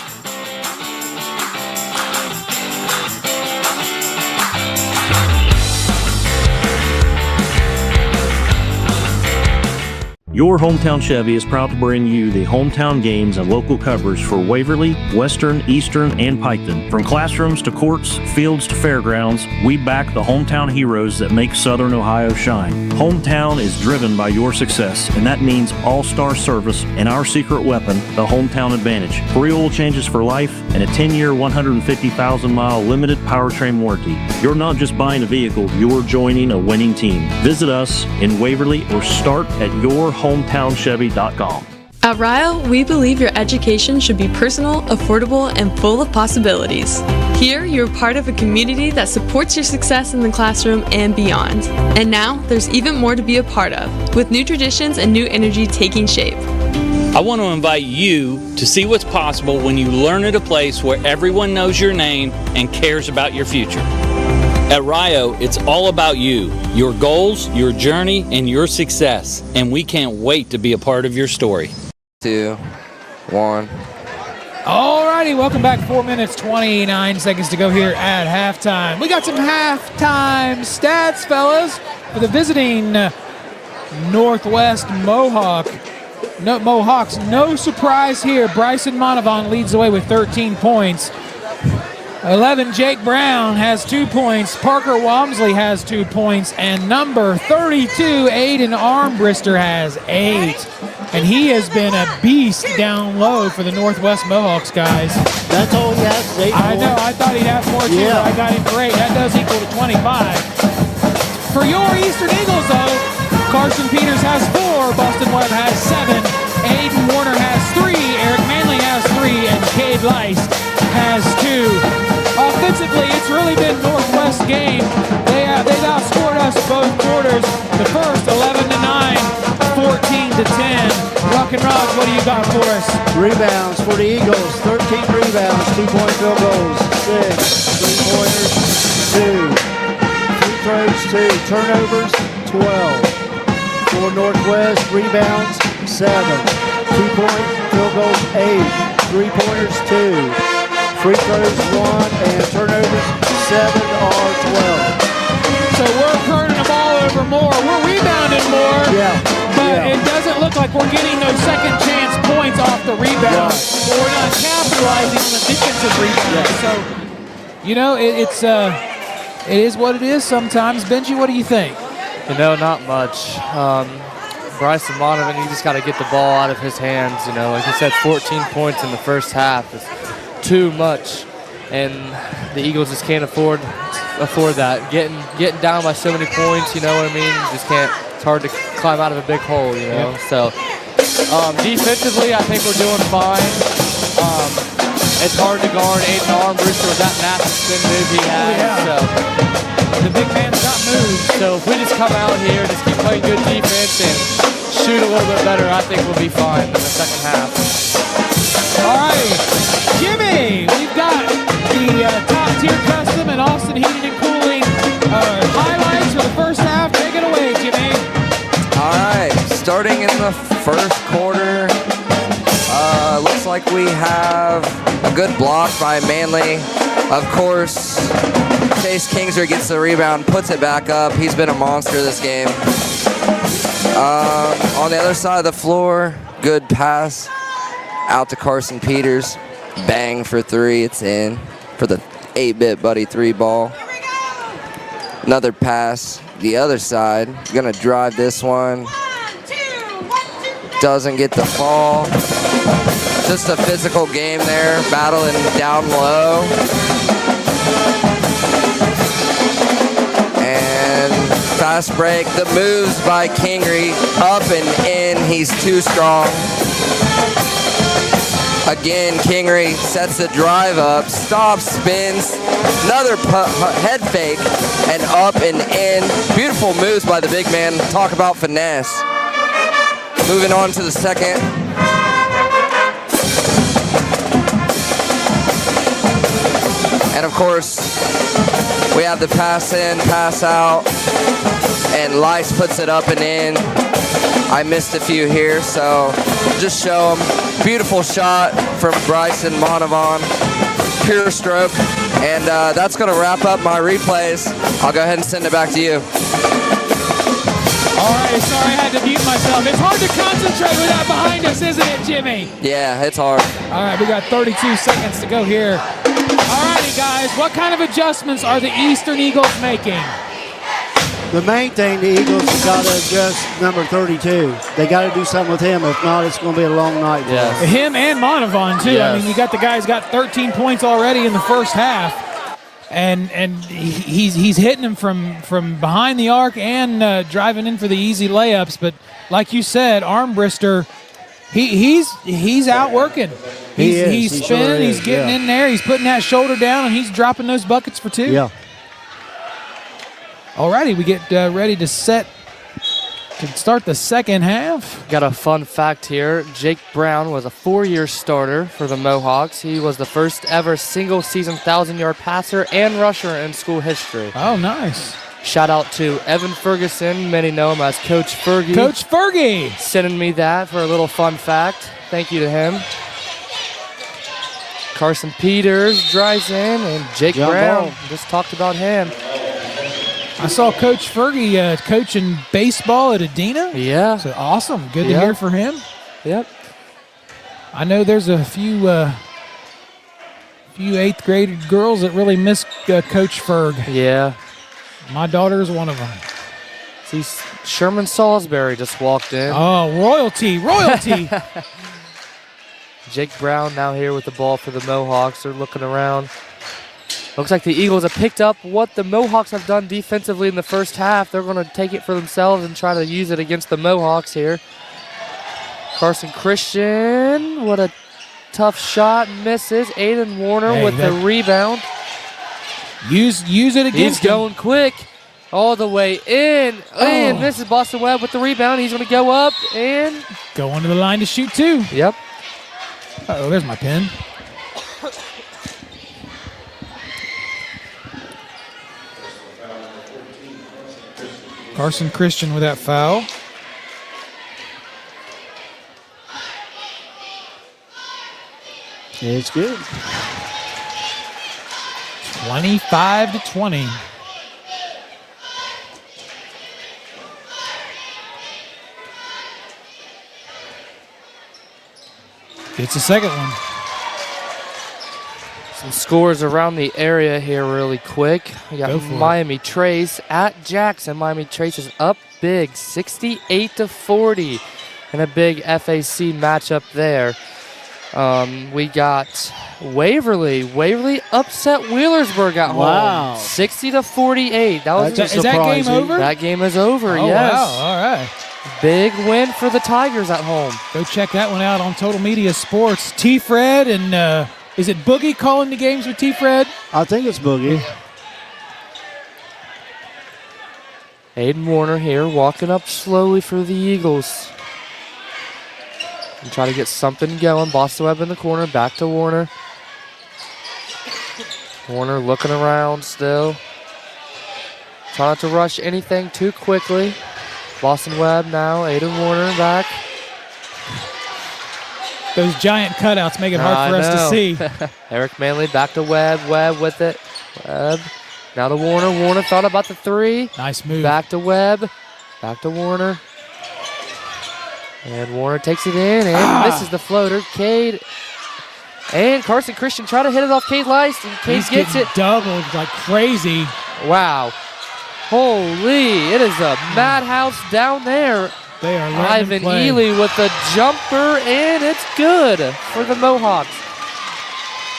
Your Hometown Chevy is proud to bring you the hometown games and local coverage for Waverly, Western, Eastern, and Piketon. From classrooms to courts, fields to fairgrounds, we back the hometown heroes that make Southern Ohio shine. Hometown is driven by your success, and that means all-star service and our secret weapon, the Hometown Advantage. Free oil changes for life and a 10-year, 150,000-mile limited powertrain warranty. You're not just buying a vehicle, you're joining a winning team. Visit us in Waverly or start at yourhometownchevy.com. At Rio, we believe your education should be personal, affordable, and full of possibilities. Here, you're part of a community that supports your success in the classroom and beyond. And now, there's even more to be a part of, with new traditions and new energy taking shape. I want to invite you to see what's possible when you learn at a place where everyone knows your name and cares about your future. At Rio, it's all about you, your goals, your journey, and your success. And we can't wait to be a part of your story. 2, 1. All righty, welcome back. 4 minutes, 29 seconds to go here at halftime. We got some halftime stats, fellas, for the visiting Northwest Mohawks. No surprise here. Bryson Monavon leads the way with 13 points. 11, Jake Brown has 2 points. Parker Walmsley has 2 points. And number 32, Aiden Armbrister has 8. And he has been a beast down low for the Northwest Mohawks, guys. That's all he has, 8 I know. I thought he'd have more, too, but I got him for 8. That does equal to 25. For your Eastern Eagles, though, Carson Peters has 4. Boston Webb has 7. Aiden Warner has 3. Eric Manley has 3. And Cade Leist has 2. Offensively, it's really been Northwest's game. They've outscored us both quarters. The first 11-9, 14-10. Rock and Rod, what do you got for us? Rebounds for the Eagles, 13 rebounds, 2-point field goals, 6, 3-pointers, 2, free throws, 2, turnovers, 12. For Northwest, rebounds, 7, 2-point field goals, 8, 3-pointers, 2. Free throws 1 and turnovers 7 or 12. So we're turning the ball over more. We're rebounding more. Yeah. But it doesn't look like we're getting those second chance points off the rebound. Yeah. But we're not capitalizing on the defensive rebound. Yeah. So, you know, it is what it is sometimes. Benji, what do you think? You know, not much. Bryson Monovan, he just got to get the ball out of his hands. You know, like you said, 14 points in the first half. It's too much, and the Eagles just can't afford that. Getting down by so many points, you know what I mean? Just can't. It's hard to climb out of a big hole, you know. Yep. So defensively, I think we're doing fine. It's hard to guard Aiden Armbrister with that massive spin move he has. So the big man's got moves. So if we just come out here, just keep playing good defense and shoot a little bit better, I think we'll be fine in the second half. All right, Jimmy, we've got the top-tier custom and Austin Heating and Cooling highlights for the first half. Take it away, Jimmy. All right, starting in the first quarter, looks like we have a good block by Manley. Of course, Chase Kingser gets the rebound, puts it back up. He's been a monster this game. On the other side of the floor, good pass out to Carson Peters. Bang for 3. It's in for the 8-bit Buddy 3 ball. Another pass. The other side. Gonna drive this one. Doesn't get the fall. Just a physical game there. Battling down low. And fast break. The moves by Kingery. Up and in. He's too strong. Again, Kingery sets the drive up, stops, spins, another head fake, and up and in. Beautiful moves by the big man. Talk about finesse. Moving on to the second. And of course, we have the pass in, pass out, and Lice puts it up and in. I missed a few here, so just show them. Beautiful shot from Bryson Monavon. Pure stroke. And that's going to wrap up my replays. I'll go ahead and send it back to you. All right, sorry I had to mute myself. It's hard to concentrate with that behind us, isn't it, Jimmy? Yeah, it's hard. All right, we got 32 seconds to go here. All righty, guys, what kind of adjustments are the Eastern Eagles making? The main thing, the Eagles have got to adjust number 32. They got to do something with him. If not, it's going to be a long night for us. Him and Monavon, too. Yes. I mean, you got the guy's got 13 points already in the first half. And he's hitting them from behind the arc and driving in for the easy layups. But like you said, Armbrister, he's out working. He's spinning. He's getting in there. He's putting that shoulder down, and he's dropping those buckets for two. Yeah. Alrighty, we get ready to start the second half. Got a fun fact here. Jake Brown was a 4-year starter for the Mohawks. He was the first ever single-season 1,000-yard passer and rusher in school history. Oh, nice. Shout out to Evan Ferguson. Many know him as Coach Fergie. Coach Fergie! Sending me that for a little fun fact. Thank you to him. Carson Peters drives in, and Jake Brown. Just talked about him. I saw Coach Fergie coaching baseball at Adena. Yeah. So awesome. Good to hear for him. Yep. I know there's a few 8th grade girls that really miss Coach Ferg. Yeah. My daughter is one of them. See, Sherman Salisbury just walked in. Oh, royalty. Jake Brown now here with the ball for the Mohawks. They're looking around. Looks like the Eagles have picked up what the Mohawks have done defensively in the first half. They're going to take it for themselves and try to use it against the Mohawks here. Carson Christian, what a tough shot, misses. Aiden Warner with the rebound. Use it against He's going quick all the way in. And this is Boston Webb with the rebound. He's going to go up and go onto the line to shoot two. Yep. Uh-oh, there's my pen. Carson Christian with that foul. It's good. 25-20. It's the second one. Some scores around the area here really quick. We got Miami Trace at Jackson. Miami Trace is up big, 68-40, and a big FAC matchup there. We got Waverly. Waverly upset Wheelersburg at home, 60-48. That was is that game over? That game is over. Oh, yes. wow. All right. Big win for the Tigers at home. Go check that one out on Total Media Sports. T-Fred and is it Boogie calling the games with T-Fred? I think it's Boogie. Aiden Warner here walking up slowly for the Eagles. And try to get something going. Boston Webb in the corner. Back to Warner. Warner looking around still. Trying not to rush anything too quickly. Boston Webb now. Aiden Warner back. Those giant cutouts make it hard for us to see. Eric Manley back to Webb. Webb with it. Webb. Now to Warner. Warner thought about the three. Nice move. Back to Webb. Back to Warner. And Warner takes it in and misses the floater. Cade and Carson Christian try to hit it off Cade Lice, and Cade gets it. Doubled like crazy. Wow. Holy, it is a madhouse down there. They are Ivan Ely with the jumper, and it's good for the Mohawks.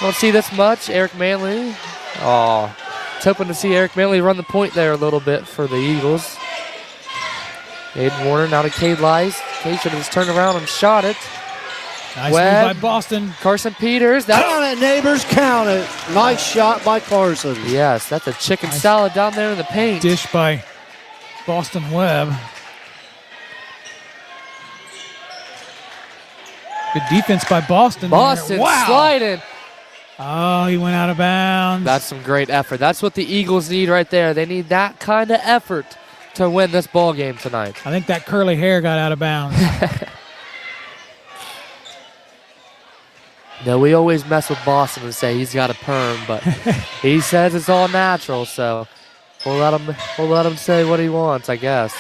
Don't see this much. Eric Manley. Oh, was hoping to see Eric Manley run the point there a little bit for the Eagles. Aiden Warner now to Cade Lice. Cade should have just turned around and shot it. Nice move by Boston. Carson Peters. Count it, neighbors, count it. Nice shot by Carson. Yes, that's a chicken salad down there in the paint. Dish by Boston Webb. Good defense by Boston. Boston sliding. Oh, he went out of bounds. That's some great effort. That's what the Eagles need right there. They need that kind of effort to win this ball game tonight. I think that curly hair got out of bounds. No, we always mess with Boston and say he's got a perm, but he says it's all natural, so we'll let him say what he wants, I guess.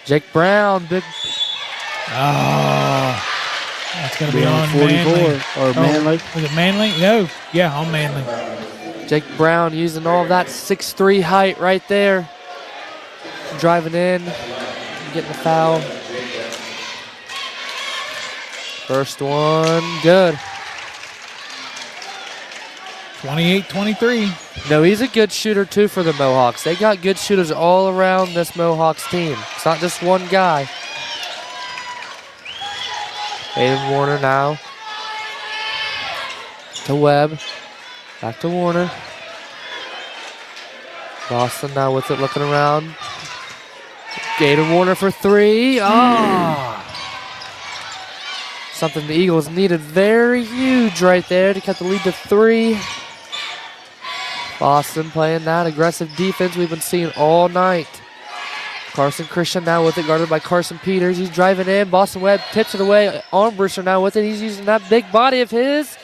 Jake Brown, big. Oh, that's going to be on 44 Manly. or Manly. Was it Manly? No. Yeah, on Manly. Jake Brown using all that 6'3" height right there. Driving in, getting the foul. First one, good. 28-23. No, he's a good shooter too for the Mohawks. They got good shooters all around this Mohawks team. It's not just one guy. Aiden Warner now. To Webb. Back to Warner. Boston now with it, looking around. Aiden Warner for three. Something the Eagles needed very huge right there to cut the lead to 3. Boston playing that aggressive defense we've been seeing all night. Carson Christian now with it, guarded by Carson Peters. He's driving in. Boston Webb tips it away. Armbruster now with it. He's using that big body of his.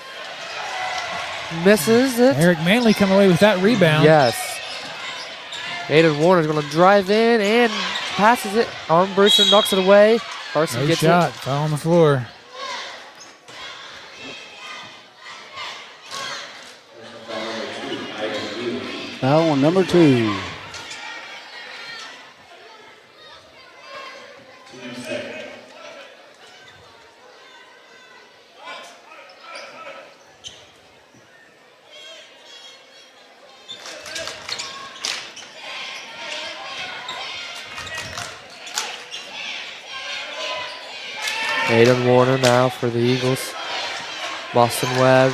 Misses it. Eric Manley coming away with that rebound. Yes. Aiden Warner's going to drive in and passes it. Armbruster knocks it away. Carson No gets shot. it. Fell on the floor. Foul on number 2. Aiden Warner now for the Eagles. Boston Webb.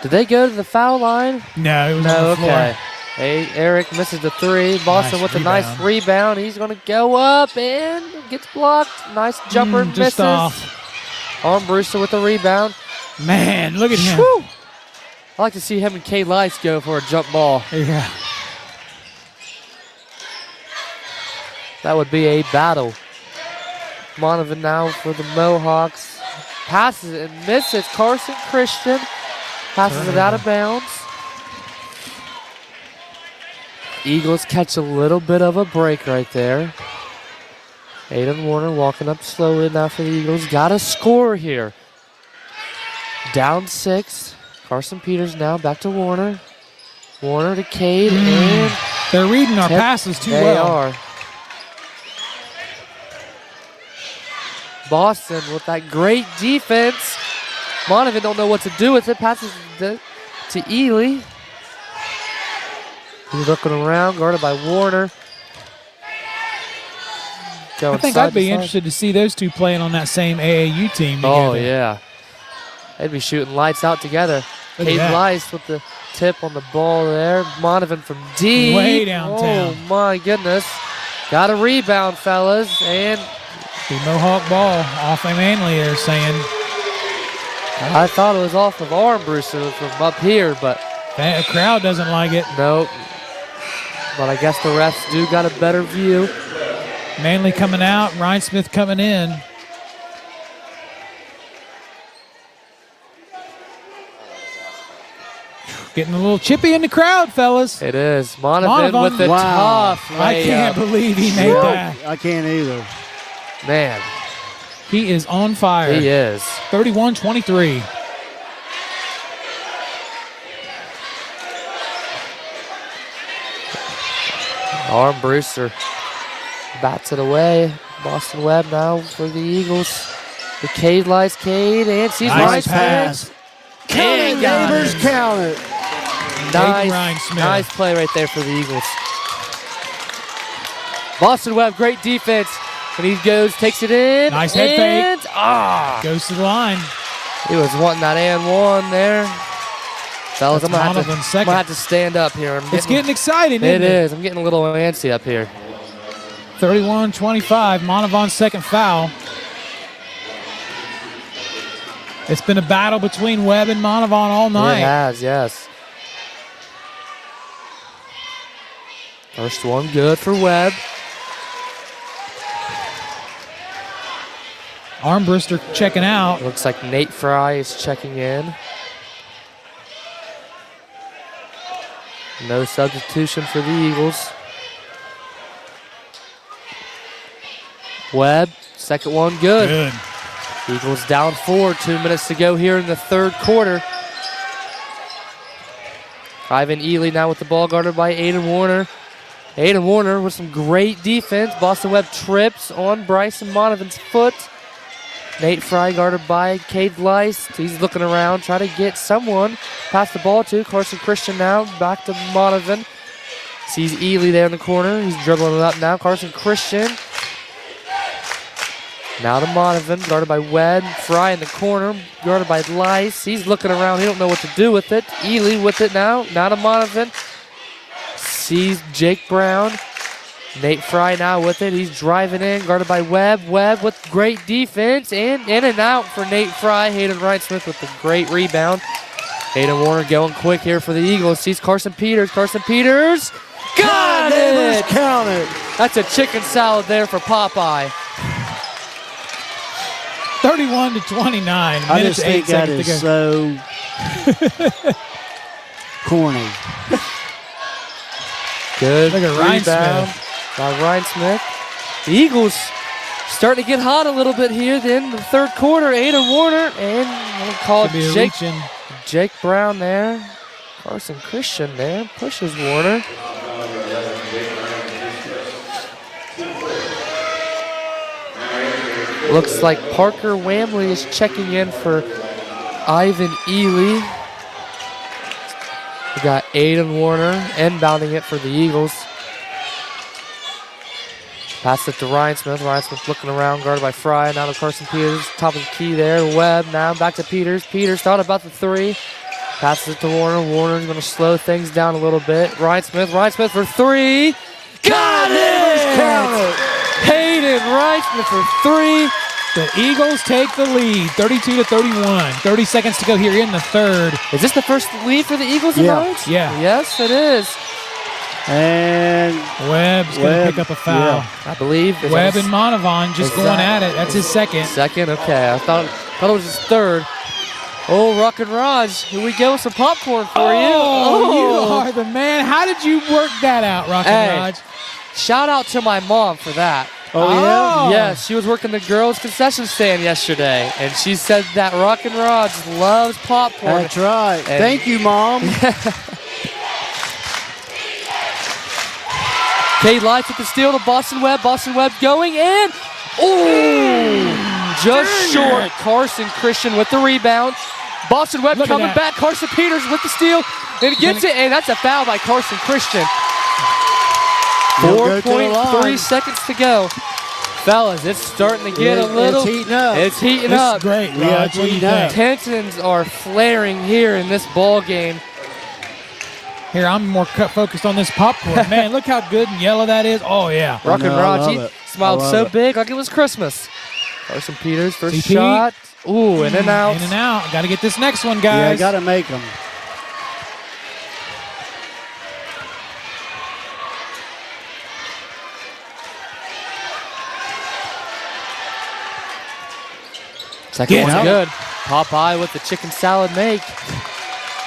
Did they go to the foul line? No, it was on the floor. Okay. Hey, Eric misses the 3. Boston with a nice rebound. He's going to go up and gets blocked. Nice jumper, just misses. off. Armbruster with the rebound. Man, look at him. Whew. I like to see him and Kay Lice go for a jump ball. Yeah. That would be a battle. Monovan now for the Mohawks. Passes it and misses. Carson Christian passes it out of bounds. Eagles catch a little bit of a break right there. Aiden Warner walking up slowly now for the Eagles. Got to score here. Down 6. Carson Peters now back to Warner. Warner to Cade. And they're reading our passes too well. They are. Boston with that great defense. Monovan don't know what to do with it. Passes to Ely. He's looking around, guarded by Warner. I think I'd be interested to see those two playing on that same AAU team together. Oh, yeah. They'd be shooting lights out together. Cade Lice with the tip on the ball there. Monovan from deep. Way downtown. Oh, my goodness. Got a rebound, fellas. And the Mohawk ball off of Manley, they're saying. I thought it was off of Armbruster from up here, but the crowd doesn't like it. Nope. But I guess the refs do got a better view. Manley coming out, Ryan Smith coming in. Getting a little chippy in the crowd, fellas. It is. Monovan with the tough layup. I can't believe he made that. I can't either. Man. He is on fire. He is. 31-23. Armbruster bats it away. Boston Webb now for the Eagles. The Cade Lice, Cade, and sees nice pass. Count it, neighbors, count it. Nice play right there for the Eagles. Boston Webb, great defense. And he goes, takes it in. Nice head fake. Goes to the line. He was wanting that and one there. Fellas, I'm going to have to stand up here. It's getting exciting, isn't it? It is. I'm getting a little antsy up here. 31-25. Monavon's second foul. It's been a battle between Webb and Monavon all night. It has, yes. First one good for Webb. Armbruster checking out. Looks like Nate Fry is checking in. No substitution for the Eagles. Webb, second one good. Good. Eagles down 4, 2 minutes to go here in the third quarter. Ivan Ely now with the ball, guarded by Aiden Warner. Aiden Warner with some great defense. Boston Webb trips on Bryson Monovan's foot. Nate Fry guarded by Cade Leist. He's looking around, trying to get someone. Pass the ball to Carson Christian now. Back to Monovan. Sees Ely there in the corner. He's dribbling it up now. Carson Christian. Now to Monovan, guarded by Webb. Fry in the corner, guarded by Leist. He's looking around. He don't know what to do with it. Ely with it now. Now to Monovan. Sees Jake Brown. Nate Fry now with it. He's driving in, guarded by Webb. Webb with great defense, and in and out for Nate Fry. Hayden Wright-Smith with the great rebound. Hayden Warner going quick here for the Eagles. Sees Carson Peters. Carson Peters. Got it! Count it. That's a chicken salad there for Popeye. 31-29. I just think that is so corny. Good Look at rebound by Ryan Smith. The Eagles starting to get hot a little bit here then the third quarter. Aiden Warner and we'll call it Jake Brown there. Carson Christian there pushes Warner. Looks like Parker Whamley is checking in for Ivan Ely. We got Aiden Warner inbounding it for the Eagles. Pass it to Ryan Smith. Ryan Smith looking around, guarded by Fry. Now to Carson Peters, top of the key there. Webb now back to Peters. Peters thought about the three. Passes it to Warner. Warner's going to slow things down a little bit. Ryan Smith for three. Got it! Hayden Ryan Smith for three. The Eagles take the lead, 32-31. 30 seconds to go here in the third. Is this the first lead for the Eagles? Yeah. Yeah. Yes, it is. And Webb's going to pick up a foul. Yeah. I believe. Webb and Monovan just going at it. That's his second. Second, okay. I thought it was his third. Oh, Rock and Raj, here we go with some popcorn for you. You are the man. How did you work that out, Rock and Raj? Shout out to my mom for that. Oh, yeah? Yes, she was working the girls' concession stand yesterday, and she said that Rock and Raj loves popcorn. That's right. And thank you, Mom. Cade Lights with the steal to Boston Webb. Boston Webb going in. Just short. Carson Christian with the rebound. Boston Webb coming back. Carson Peters with the steal. And gets it, and that's a foul by Carson Christian. 4.3 seconds to go. Fellas, it's starting to get a little. It's heating up. It's heating This up. is great, Raj. Yeah, it's What do you heating up. think? Tensions are flaring here in this ball game. Here, I'm more focused on this popcorn. Man, look how good and yellow that is. Oh, yeah. Rock and Raj, he it. smiled I love so it. big like it was Christmas. Carson Peters, first CP. shot. Ooh, in and out. In and out. Got to get this next one, Yeah, guys. got to make them. Second one's out. good. Popeye with the chicken salad make.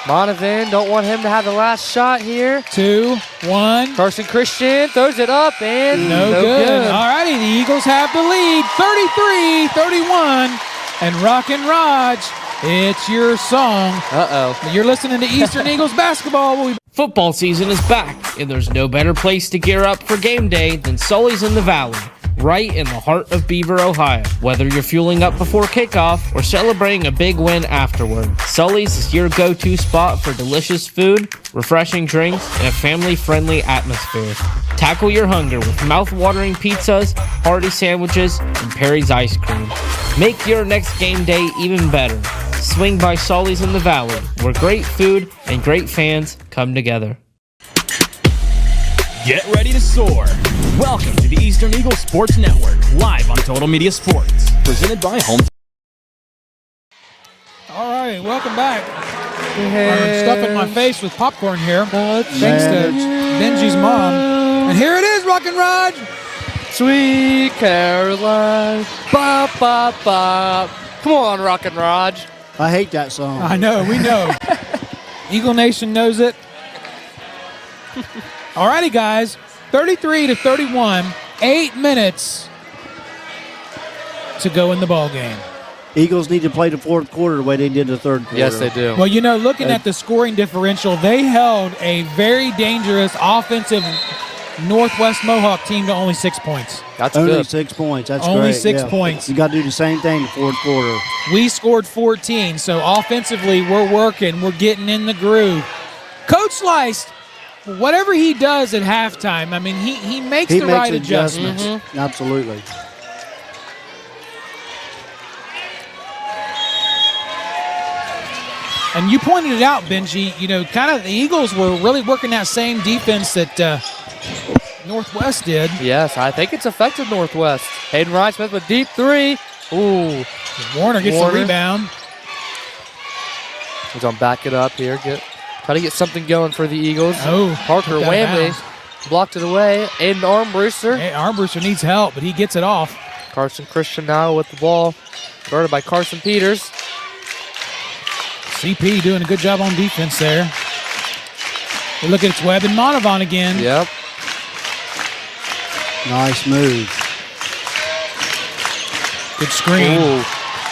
Monovan, don't want him to have the last shot here. 2-1. Carson Christian throws it up and No good. All righty, the Eagles have the lead, 33-31. And Rock and Raj, it's your song. Uh-oh. You're listening to Eastern Eagles basketball. We'll be Football season is back, and there's no better place to gear up for game day than Sully's in the Valley, right in the heart of Beaver, Ohio. Whether you're fueling up before kickoff or celebrating a big win afterward, Sully's is your go-to spot for delicious food, refreshing drinks, and a family-friendly atmosphere. Tackle your hunger with mouth-watering pizzas, hearty sandwiches, and Perry's ice cream. Make your next game day even better. Swing by Sully's in the Valley, where great food and great fans come together. Get ready to soar. Welcome to the Eastern Eagle Sports Network, live on Total Media Sports, presented by Home. All right, welcome back. I'm stuffing my face with popcorn here. Thanks to Benji's mom. And here it is, Rock and Raj. Sweet Caroline. Bop, bop, bop. Come on, Rock and Raj. I hate that song. I know, we know. Eagle Nation knows it. All righty, guys. 33-31. 8 minutes to go in the ball game. Eagles need to play the fourth quarter the way they did the third quarter. Yes, they do. Well, looking at the scoring differential, they held a very dangerous offensive Northwest Mohawk team to only 6 points. That's only good. 6 points. That's only great. 6 points. You got to do the same thing in the fourth quarter. We scored 14, so offensively we're working. We're getting in the groove. Coach Slice, whatever he does at halftime, I mean, he makes the right adjustments. Mm-hmm. Absolutely. And you pointed it out, Benji, kind of the Eagles were really working that same defense that Northwest did. Yes, I think it's affected Northwest. Hayden Ryan-Smith with deep three. Ooh. Warner gets the rebound. He's going to back it up here. Try to get something going for the Eagles. Oh, Parker Whamley blocked it away. Aiden Armbruster. Hey, Armbruster needs help, but he gets it off. Carson Christian now with the ball. Guarded by Carson Peters. CP doing a good job on defense there. We look at it's Webb and Monavon again. Yep. Nice move. Good screen. Ooh.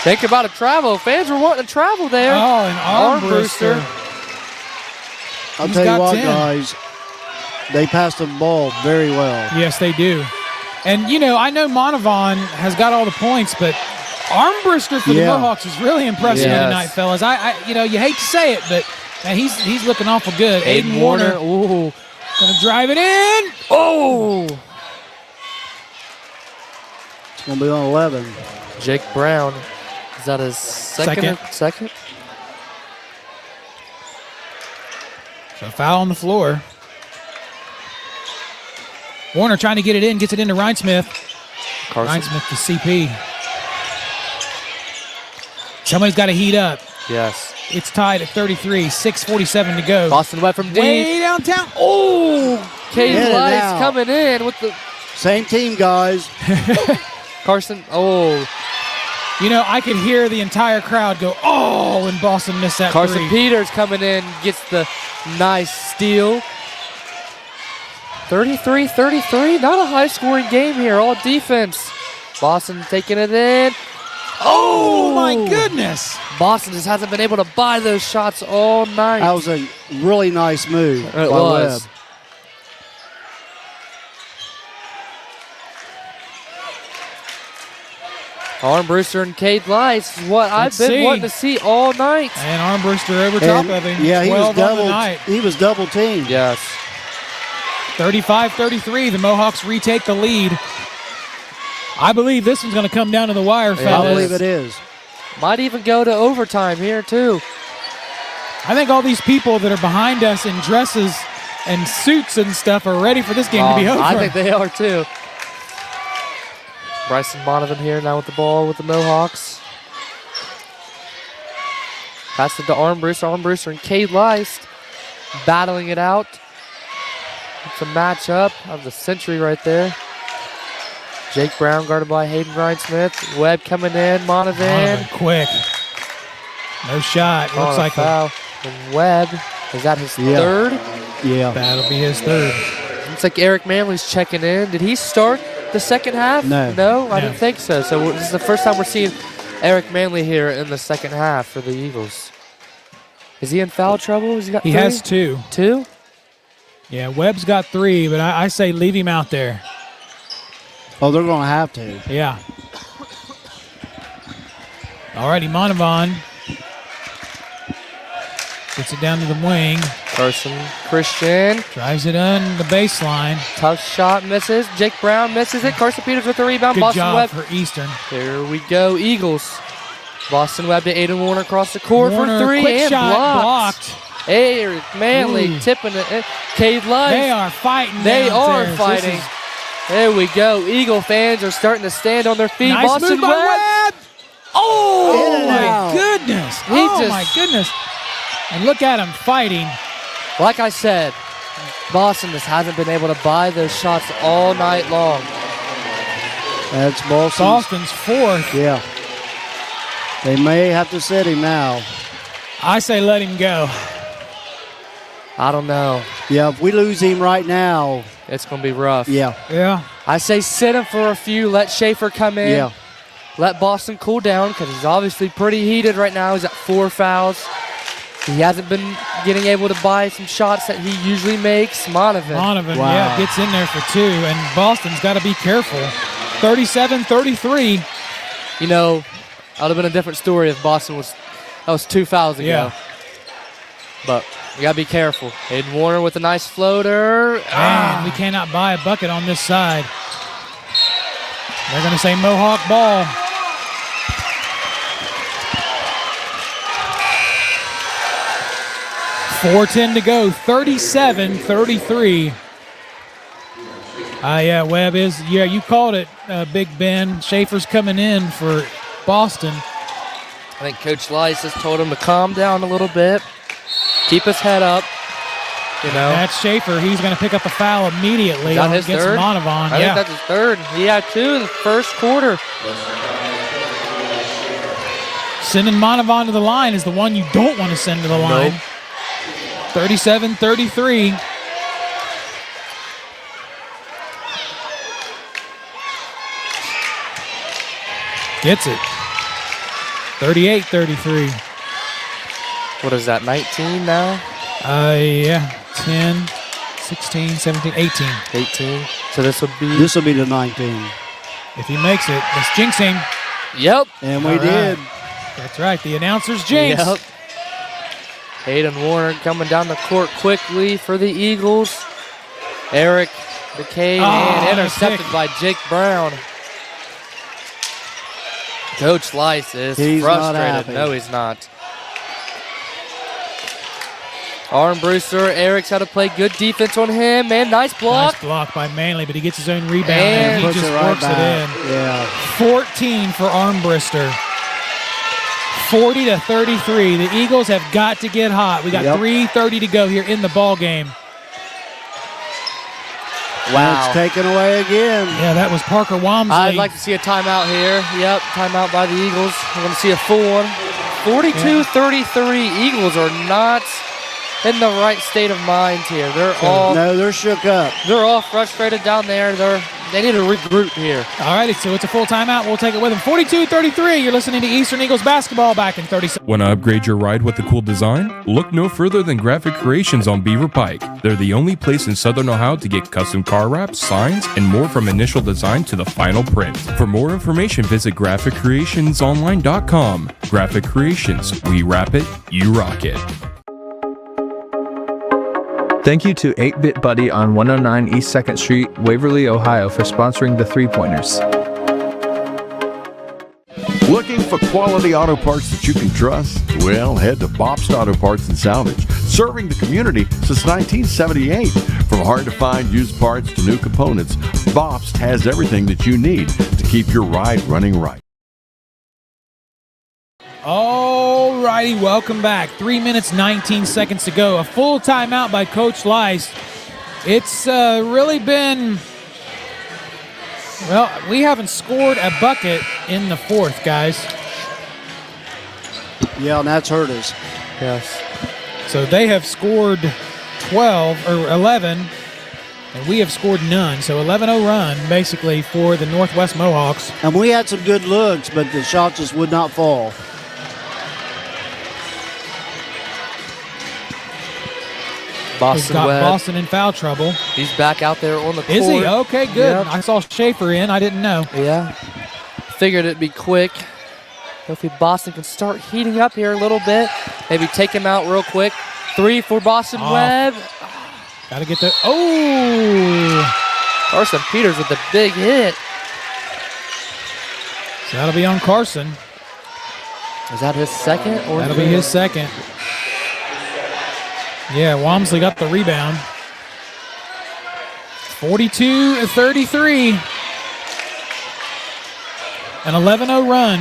Think about a travel. Fans were wanting to travel there. Oh, and Armbruster. I'll tell you what, guys. They passed the ball very well. Yes, they do. And, I know Monavon has got all the points, but Armbruster for the Mohawks is really impressive tonight, fellas. You hate to say it, but he's looking awful good. Aiden Warner. Ooh. Gonna drive it in. Oh! It's gonna be on 11. Jake Brown. Is that his second? So foul on the floor. Warner trying to get it in, gets it into Rhinesmith. Rhinesmith to CP. Somebody's got to heat up. Yes. It's tied at 33, 6:47 to go. Boston Webb from deep. Way downtown. Oh! Cade Lights coming in with the... Same team, guys. Carson, oh. I could hear the entire crowd go, oh, when Boston missed that Carson three. Peters coming in, gets the nice steal. 33-33, not a high-scoring game here, all defense. Boston taking it in. Oh, my goodness. Boston just hasn't been able to buy those shots all night. That was a really nice move. It was. Webb. Armbruster and Cade Lice is what I've been wanting to see all night. And Armbruster over top of him. Yeah, he was 12 on the night. He was double teamed. Yes. 35-33, the Mohawks retake the lead. I believe this one's going to come down to the wire, fellas. I believe it is. Might even go to overtime here, too. I think all these people that are behind us in dresses and suits and stuff are ready for this game to be over. I think they are, too. Bryson Monovan here now with the ball with the Mohawks. Pass it to Armbruster. Armbruster and Cade Lice battling it out. It's a matchup of the century right there. Jake Brown guarded by Hayden Ryan-Smith. Webb coming in. Monovan. Quick. No shot. Looks like a foul from Webb. Is that his third? Yeah. That'll be his third. Looks like Eric Manley's checking in. Did he start the second half? No, I didn't think so. So this is the first time we're seeing Eric Manley here in the second half for the Eagles. Is he in foul trouble? Has he got three? Has two. Two? Yeah, Webb's got three, but I say leave him out there. Oh, they're going to have to. Yeah. All righty, Monavon gets it down to the wing. Carson Christian drives it on the baseline. Tough shot, misses. Jake Brown misses it. Carson Peters with the rebound. Good Boston job Webb for Eastern. Here we go, Eagles. Boston Webb to Aiden Warner across the court Warner, for three quick and shot blocked. Eric Manley tipping it. Cade Lice. They are fighting. They are there. fighting. There we go. Eagle fans are starting to stand on their feet. Nice Boston move by Webb. Oh, my goodness. My goodness. And look at him fighting. Like I said, Boston just hasn't been able to buy those shots all night long. That's Boston's fourth. Yeah. They may have to sit him now. I say let him go. I don't know. Yeah, if we lose him right now, it's going to be rough. Yeah. Yeah. I say sit him for a few. Let Schaefer come in. Yeah. let Boston cool down because he's obviously pretty heated right now. He's at 4 fouls. He hasn't been getting able to buy some shots that he usually makes. Monovan, yeah, gets in there for 2, and Boston's got to be careful. 37-33. You know, that would have been a different story if Boston was, that was 2 fouls ago. Yeah. But you got to be careful. Hayden Warner with a nice floater. Man, we cannot buy a bucket on this side. They're going to say Mohawk ball. .410 to go, 37-33. Yeah, Webb is, you called it, Big Ben. Schaefer's coming in for Boston. I think Coach Lice has told him to calm down a little bit, keep his head up. You know, that's Schaefer. He's going to pick up a foul immediately against Monovan. I think that's his third. He had 2 in the first quarter. Sending Monovan to the line is the one you don't want to send to the line. Nope. 37-33. Gets it. 38-33. What is that, 19 now? Yeah. 10, 16, 17, 18. 18. So this would be the 19. If he makes it, that's jinxing. Yep. And we did. That's right. The announcer's jinx. Yep. Hayden Warner coming down the court quickly for the Eagles. Eric McCabe and intercepted by Jake Brown. Coach Lice is frustrated. No, he's not. Armbruster, Eric's had to play good defense on him, man. Nice block. Nice block by Manley, but he gets his own rebound and he just works it in. Yeah. 14 for Armbruster. 40-33. The Eagles have got to get hot. We got 3:30 to go here in the ball game. Wow. It's taken away again. Yeah, that was Parker Walmsley. I'd like to see a timeout here. Yep, timeout by the Eagles. We're going to see a full one. 42-33. Eagles are not in the right state of mind here. They're shook up. They're all frustrated down there. They need to regroup here. All righty, so it's a full timeout. We'll take it with them. 42-33. You're listening to Eastern Eagles basketball back in 30 seconds. Want to upgrade your ride with a cool design? Look no further than Graphic Creations on Beaver Pike. They're the only place in Southern Ohio to get custom car wraps, signs, and more from initial design to the final print. For more information, visit GraphicCreationsOnline.com. Graphic Creations. We wrap it, you rock it. Thank you to 8-Bit Buddy on 109 East 2nd Street, Waverly, Ohio for sponsoring the 3-pointers. Looking for quality auto parts that you can trust? Well, head to Bobst Auto Parts and Salvage, serving the community since 1978. From hard-to-find used parts to new components, Bobst has everything that you need to keep your ride running right. All righty, welcome back. 3 minutes, 19 seconds to go. A full timeout by Coach Lice. It's really been, well, we haven't scored a bucket in the fourth, guys. Yeah, and that's hurt us. Yes. So they have scored 12 or 11, and we have scored none. So 11-0 run, basically, for the Northwest Mohawks. And we had some good looks, but the shots just would not fall. We've got Boston in foul trouble. He's back out there on the court. Is he? Okay, good. Yep. I saw Schaefer in. I didn't know. Yeah. Figured it'd be quick. Hopefully Boston can start heating up here a little bit. Maybe take him out real quick. 3 for Boston Webb. Got to get the... Oh! Carson Peters with the big hit. So that'll be on Carson. Is that his second? Or that'll be his second. Yeah, Walmsley got the rebound. 42-33. An 11-0 run.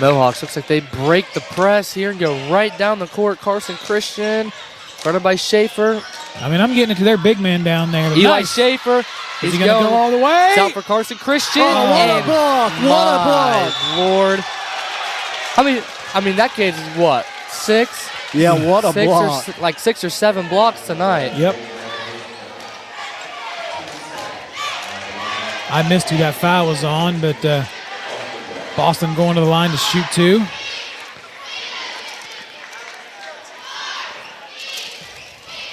Mohawks looks like they break the press here and go right down the court. Carson Christian, guarded by Schaefer. I mean, I'm getting it to their big man down there. Eli Schaefer. Is he going to go all the way? It's out for Carson Christian. Oh, what a block. What a block. Lord. I mean, that kid's what? 6? Yeah, what a block. Like 6 or 7 blocks tonight. Yep. I missed who that foul was on, but Boston going to the line to shoot 2.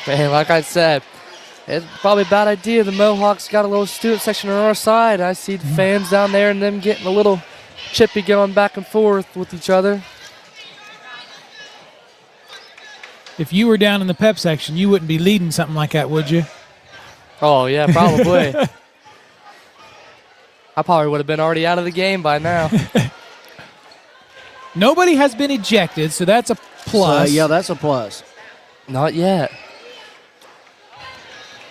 Man, like I said, it's probably a bad idea. The Mohawks got a little student section on our side. I see the fans down there and them getting a little chippy going back and forth with each other. If you were down in the pep section, you wouldn't be leading something like that, would you? Oh, yeah, probably. I probably would have been already out of the game by now. Nobody has been ejected, so that's a plus. Yeah, that's a plus. Not yet.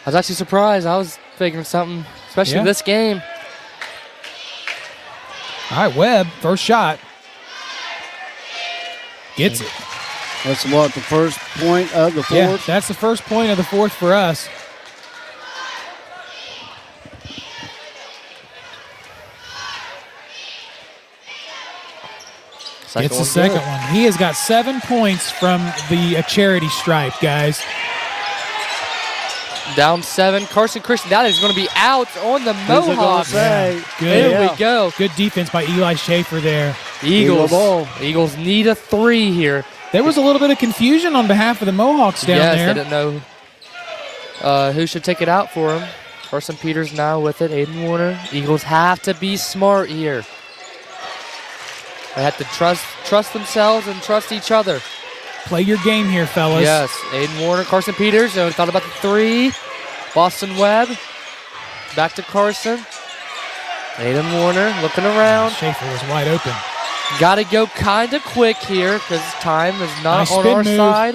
I was actually surprised. I was figuring something, especially this game. All right, Webb, first shot. Gets it. That's what, the first point of the fourth? Yeah, that's the first point of the fourth for us. It's the second one. He has got 7 points from the charity stripe, guys. Down 7. Carson Christian, that is going to be out on the Mohawks. Yeah. There we go. Good defense by Eli Schaefer there. Eagles need a 3 here. There was a little bit of confusion on behalf of the Mohawks down there. Yes, they didn't know who should take it out for him. Carson Peters now with it. Aiden Warner. Eagles have to be smart here. They have to trust themselves and trust each other. Play your game here, fellas. Yes, Aiden Warner, Carson Peters. We thought about the 3. Boston Webb. Back to Carson. Aiden Warner looking around. Schaefer was wide open. Got to go kind of quick here because time is not nice on our move. side.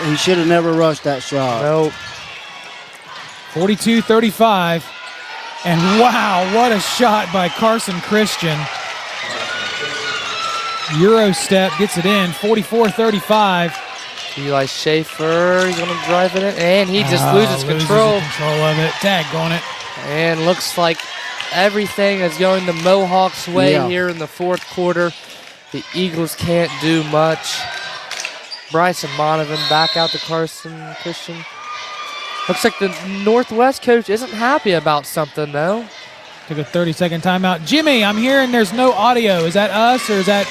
He should have never rushed that shot. Nope. 42-35. And wow, what a shot by Carson Christian. Euro step gets it in, 44-35. Eli Schaefer, he's going to drive it in, and he just loses control. Control of it, tag on it. And looks like everything is going the Mohawks' way here in the fourth quarter. The Eagles can't do much. Bryson Monovan back out to Carson Christian. Looks like the Northwest coach isn't happy about something, though. Took a 30-second timeout. Jimmy, I'm hearing there's no audio. Is that us or is that...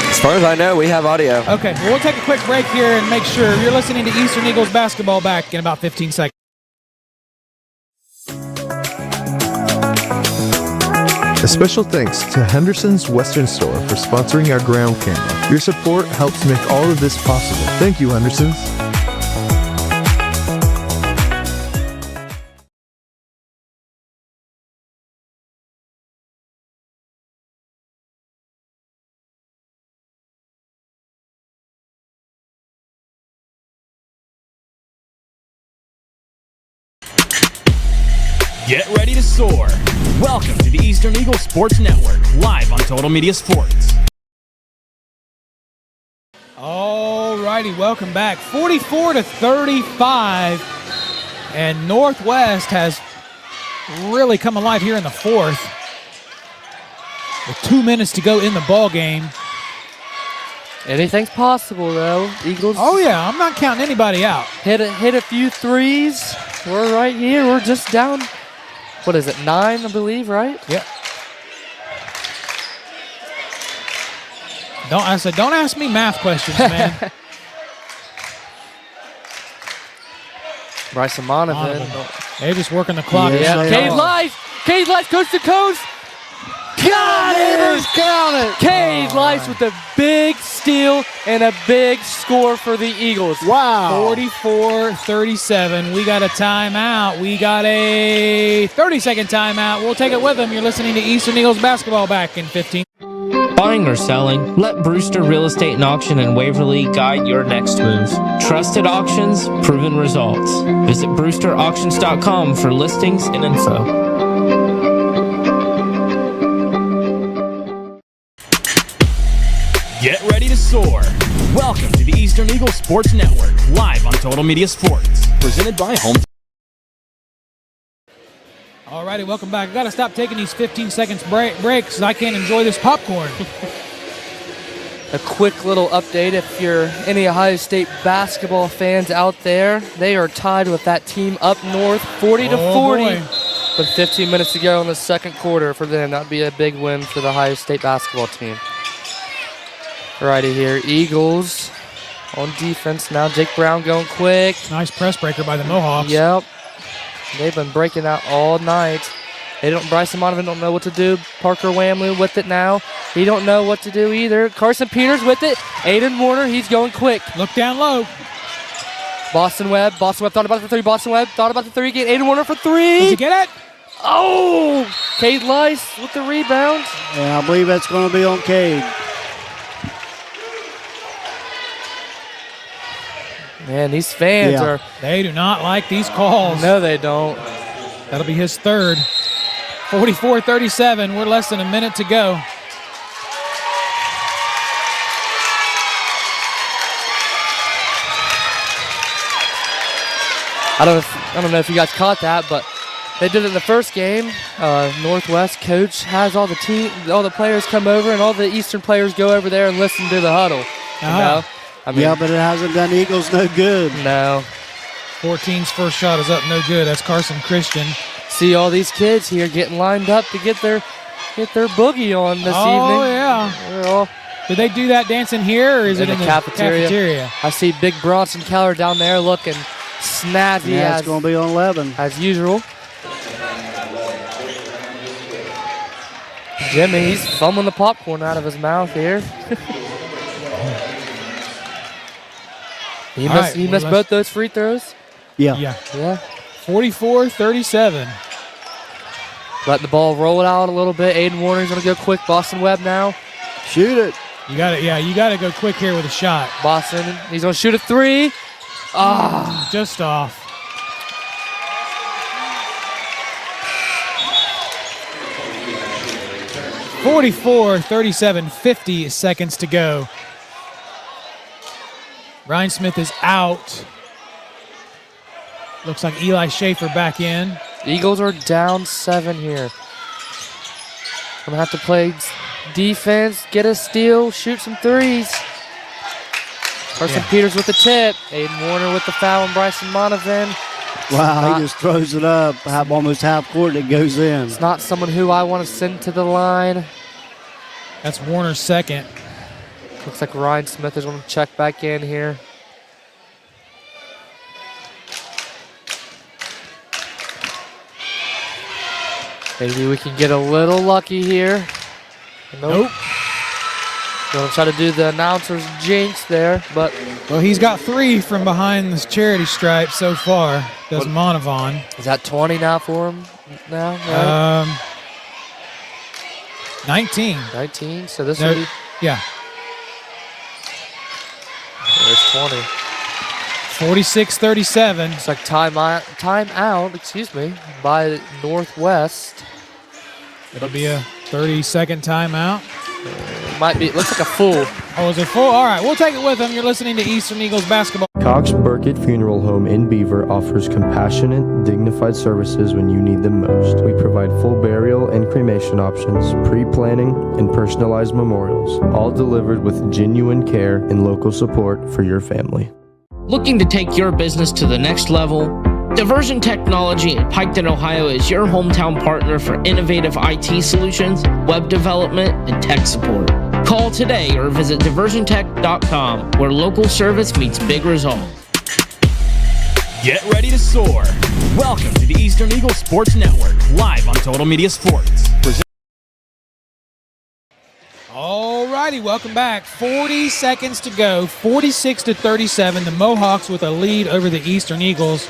As far as I know, we have audio. Okay, well, we'll take a quick break here and make sure. You're listening to Eastern Eagles basketball back in about 15 seconds. A special thanks to Henderson's Western Store for sponsoring our ground camera. Your support helps make all of this possible. Thank you, Henderson's. Get ready to soar. Welcome to the Eastern Eagle Sports Network, live on Total Media Sports. All righty, welcome back. 44-35, and Northwest has really come alive here in the fourth. With 2 minutes to go in the ball game. Anything's possible, though. Eagles. Oh yeah, I'm not counting anybody out. Hit a few threes. We're right here. We're just down. What is it, 9, I believe, right? Yep. Don't ask me math questions, man. Bryson Monovan. They're just working the clock. Yeah. Cade Life coast to coast. Got it! Count it! Cade Life with a big steal and a big score for the Eagles. Wow. 44-37. We got a timeout. We got a 30-second timeout. We'll take it with them. You're listening to Eastern Eagles basketball back in 15. Buying or selling? Let Brewster Real Estate and Auction in Waverly guide your next move. Trusted auctions, proven results. Visit brewsterauctions.com for listings and info. Get ready to soar. Welcome to the Eastern Eagle Sports Network, live on Total Media Sports. Presented by Home. All righty, welcome back. I got to stop taking these 15 seconds breaks. I can't enjoy this popcorn. A quick little update if you're any Ohio State basketball fans out there. They are tied with that team up north 40-40. boy. With 15 minutes to go in the second quarter for them. That'd be a big win for the Ohio State basketball team. Righty here, Eagles on defense now. Jake Brown going quick. Nice press breaker by the Mohawks. Yep. They've been breaking out all night. Bryson Monovan don't know what to do. Parker Whamley with it now. He don't know what to do either. Carson Peters with it. Aiden Warner, he's going quick. Look down low. Boston Webb thought about the three. Boston Webb thought about the three again. Aiden Warner for three. Does he get it? Oh! Cade Lice with the rebound. Yeah, I believe that's going to be on Cade. Man, these fans are... They do not like these calls. No, they don't. That'll be his third. 44-37. We're less than a minute to go. I don't know if you guys caught that, but they did it in the first game. Northwest coach has all the players come over, and all the Eastern players go over there and listen to the huddle. You know? I mean, yeah, but it hasn't done Eagles no good. No. 14's first shot is up no good. That's Carson Christian. See all these kids here getting lined up to get their boogie on this evening. Oh, yeah. Did they do that dancing here, or is it in the cafeteria? I see Big Bronson Keller down there looking snazzy. Yeah, it's going to be on 11. As usual. Jimmy, he's fumbling the popcorn out of his mouth here. He missed both those free throws? Yeah. 44-37. Let the ball roll it out a little bit. Aiden Warner's going to go quick. Boston Webb now. Shoot it. You got to go quick here with a shot. Boston, he's going to shoot a three. Just off. (44-37), 50 seconds to go. Ryan Smith is out. Looks like Eli Schaefer back in. Eagles are down 7 here. Gonna have to play defense, get a steal, shoot some threes. Carson Peters with the tip. Aiden Warner with the foul, and Bryson Monovan. Wow, he just throws it up almost half court and it goes in. It's not someone who I want to send to the line. That's Warner's second. Looks like Ryan Smith is going to check back in here. Maybe we can get a little lucky here. Nope. Going to try to do the announcer's jinx there, but... Well, he's got 3 from behind this charity stripe so far. Does Monovan. Is that 20 now for him now? Right? 19. 19, so this will be... Yeah. There's 20. 46-37. It's like time out, excuse me, by Northwest. It'll be a 30-second timeout. Might be. It looks like a full. Oh, is it full? All right, we'll take it with them. You're listening to Eastern Eagles basketball. Cox Burkett Funeral Home in Beaver offers compassionate, dignified services when you need them most. We provide full burial and cremation options, pre-planning, and personalized memorials, all delivered with genuine care and local support for your family. Looking to take your business to the next level? Diversion Technology in Piketon, Ohio is your hometown partner for innovative IT solutions, web development, and tech support. Call today or visit diversiontech.com, where local service meets big results. Get ready to soar. Welcome to the Eastern Eagles Sports Network, live on Total Media Sports. All righty, welcome back. 40 seconds to go, 46-37. The Mohawks with a lead over the Eastern Eagles.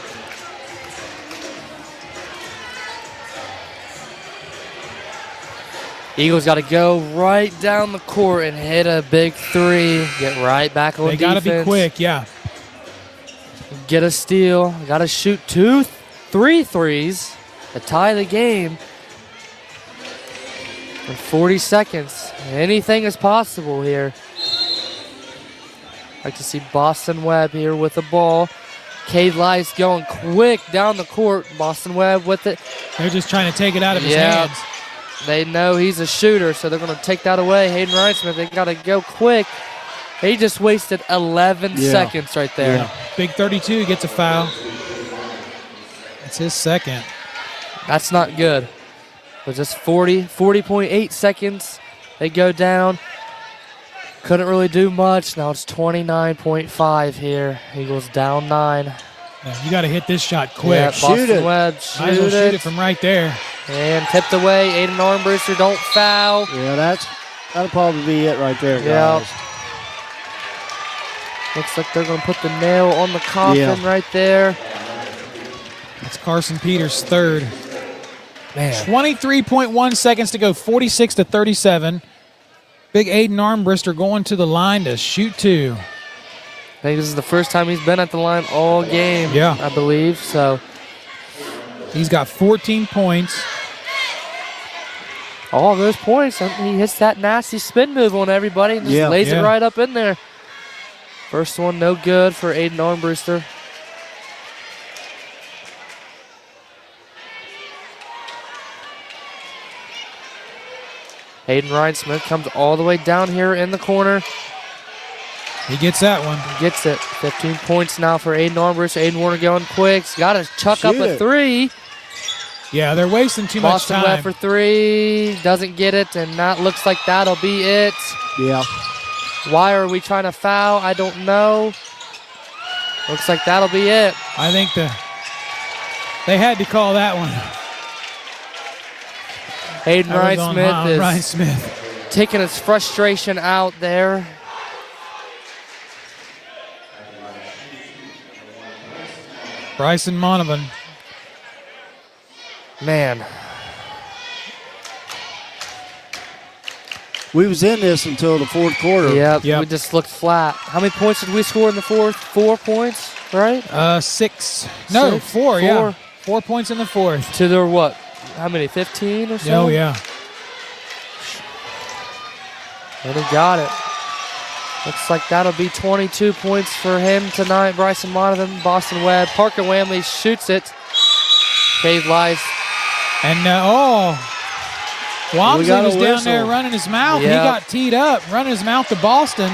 Eagles got to go right down the court and hit a big three. Get right back on defense. They got to be quick, yeah. Get a steal. Got to shoot 3 threes to tie the game. In 40 seconds. Anything is possible here. Like to see Boston Webb here with the ball. Cade Lice going quick down the court. Boston Webb with it. They're just trying to take it out of his hands. They know he's a shooter, so they're going to take that away. Hayden Ryan Smith, they got to go quick. He just wasted 11 seconds right there. Yeah. Big 32 gets a foul. That's his second. That's not good. But just 40.8 seconds. They go down. Couldn't really do much. Now it's 29.5 here. Eagles down 9. Yeah, you got to hit this shot quick. Yeah, Boston Webb, Might as well shoot it from right there. And tipped away. Aiden Armbruster, don't foul. Yeah, that'll probably be it right there, guys. Looks like they're going to put the nail on the coffin right there. It's Carson Peters' third. Man. 23.1 seconds to go, 46 to 37. Big Aiden Armbruster going to the line to shoot 2. I think this is the first time he's been at the line all game, I believe. So he's got 14 points. All those points, he hits that nasty spin move on everybody and just lays it right up in there. First one, no good for Aiden Armbruster. Hayden Ryan Smith comes all the way down here in the corner. He gets that one. Gets it. 15 points now for Aiden Armbruster. Aiden Warner going quick. He's got to chuck up a 3. Yeah, they're wasting too much Boston time. Webb for 3. Doesn't get it, and that looks like that'll be it. Yeah. Why are we trying to foul? I don't know. Looks like that'll be it. I think they had to call that one. Hayden Ryan Smith is taking his frustration out there. Bryson Monovan. Man. We was in this until the fourth quarter. Yep. We just looked flat. How many points did we score in the fourth? 4 points, right? 6. No, 6? 4, yeah. 4 points in the fourth. To their what? How many, 15 or so? Oh, yeah. And he got it. Looks like that'll be 22 points for him tonight. Bryson Monovan, Boston Webb. Parker Whamley shoots it. Cave Lice. And, Wamsley was down there running his mouth. Yep. He got teed up, running his mouth to Boston.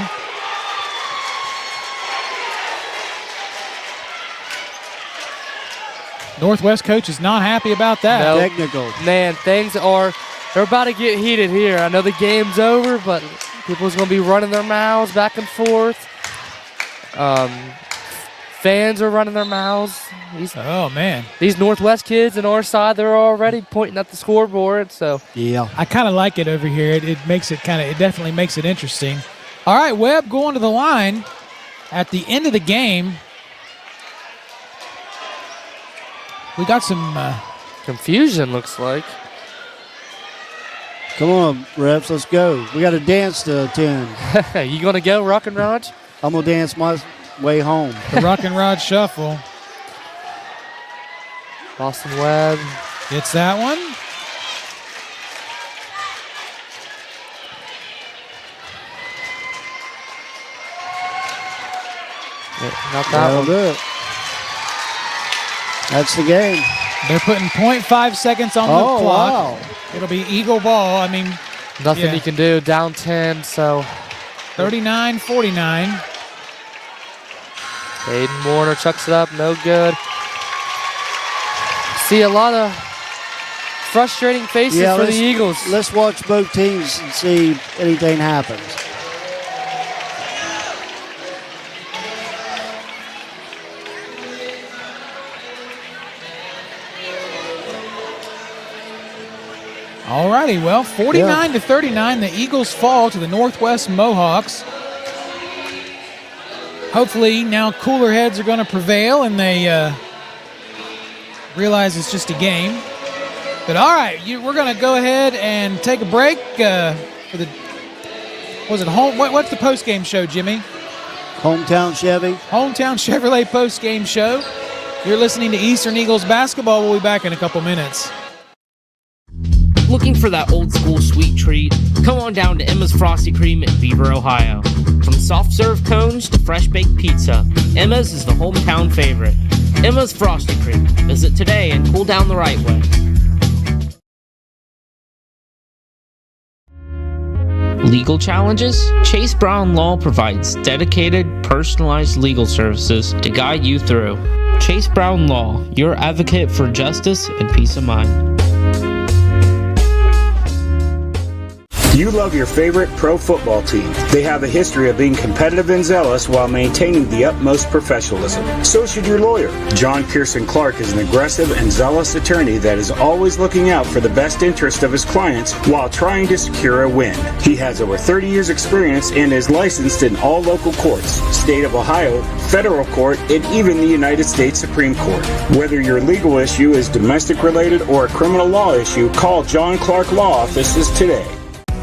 Northwest coach is not happy about that. No. Technical. Man, they're about to get heated here. I know the game's over, but people's going to be running their mouths back and forth. Fans are running their mouths. Oh, man. These Northwest kids on our side, they're already pointing at the scoreboard. So yeah, I kind of like it over here. It definitely makes it interesting. All right, Webb going to the line at the end of the game. We got some confusion, looks like. Come on, refs, let's go. We got a dance to attend. You gonna go, Rock and Rod? I'm gonna dance my way home. The Rock and Rod Shuffle. Boston Webb gets that one. Not that one. Do it. That's the game. They're putting 0.5 seconds on the clock. Wow. It'll be Eagle ball. I mean, nothing you can do. Down 10, so 39-49. Aiden Warner chucks it up, no good. See a lot of frustrating faces for the Eagles. Let's watch both teams and see if anything happens. All righty, well, 49-39, the Eagles fall to the Northwest Mohawks. Hopefully now cooler heads are going to prevail and they realize it's just a game. But all right, we're going to go ahead and take a break for the, was it home? What's the post-game show, Jimmy? Hometown Chevy. Hometown Chevrolet post-game show. You're listening to Eastern Eagles basketball. We'll be back in a couple minutes. Looking for that old school sweet treat? Come on down to Emma's Frosty Cream in Beaver, Ohio. From soft serve cones to fresh baked pizza, Emma's is the hometown favorite. Emma's Frosty Cream. Visit today and cool down the right way. Legal challenges? Chase Brown Law provides dedicated, personalized legal services to guide you through. Chase Brown Law, your advocate for justice and peace of mind. You love your favorite pro football team. They have a history of being competitive and zealous while maintaining the utmost professionalism. So should your lawyer. John Pearson Clark is an aggressive and zealous attorney that is always looking out for the best interest of his clients while trying to secure a win. He has over 30 years experience and is licensed in all local courts, state of Ohio, federal court, and even the United States Supreme Court. Whether your legal issue is domestic related or a criminal law issue, call John Clark Law Offices today.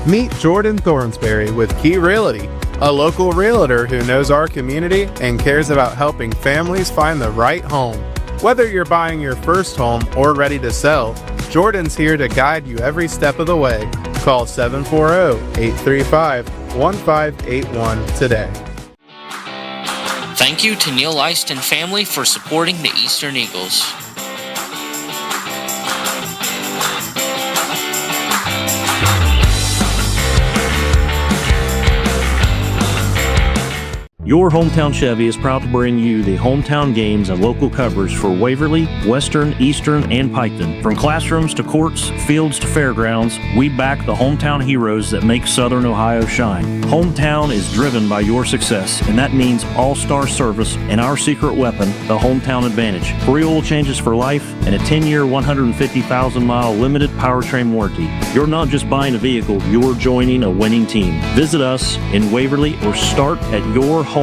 Meet Jordan Thornsberry with Key Realty, a local realtor who knows our community and cares about helping families find the right home. Whether you're buying your first home or ready to sell, Jordan's here to guide you every step of the way. Call 740-835-1581 today. Thank you to Neil Eist and family for supporting the Eastern Eagles. Your Hometown Chevy is proud to bring you the hometown games and local coverage for Waverly, Western, Eastern, and Piketon. From classrooms to courts, fields to fairgrounds, we back the hometown heroes that make Southern Ohio shine. Hometown is driven by your success, and that means all-star service and our secret weapon, the Hometown Advantage. Free oil changes for life and a 10-year, 150,000-mile limited powertrain warranty. You're not just buying a vehicle, you're joining a winning team. Visit us in Waverly or start at yourhometownchevy.com.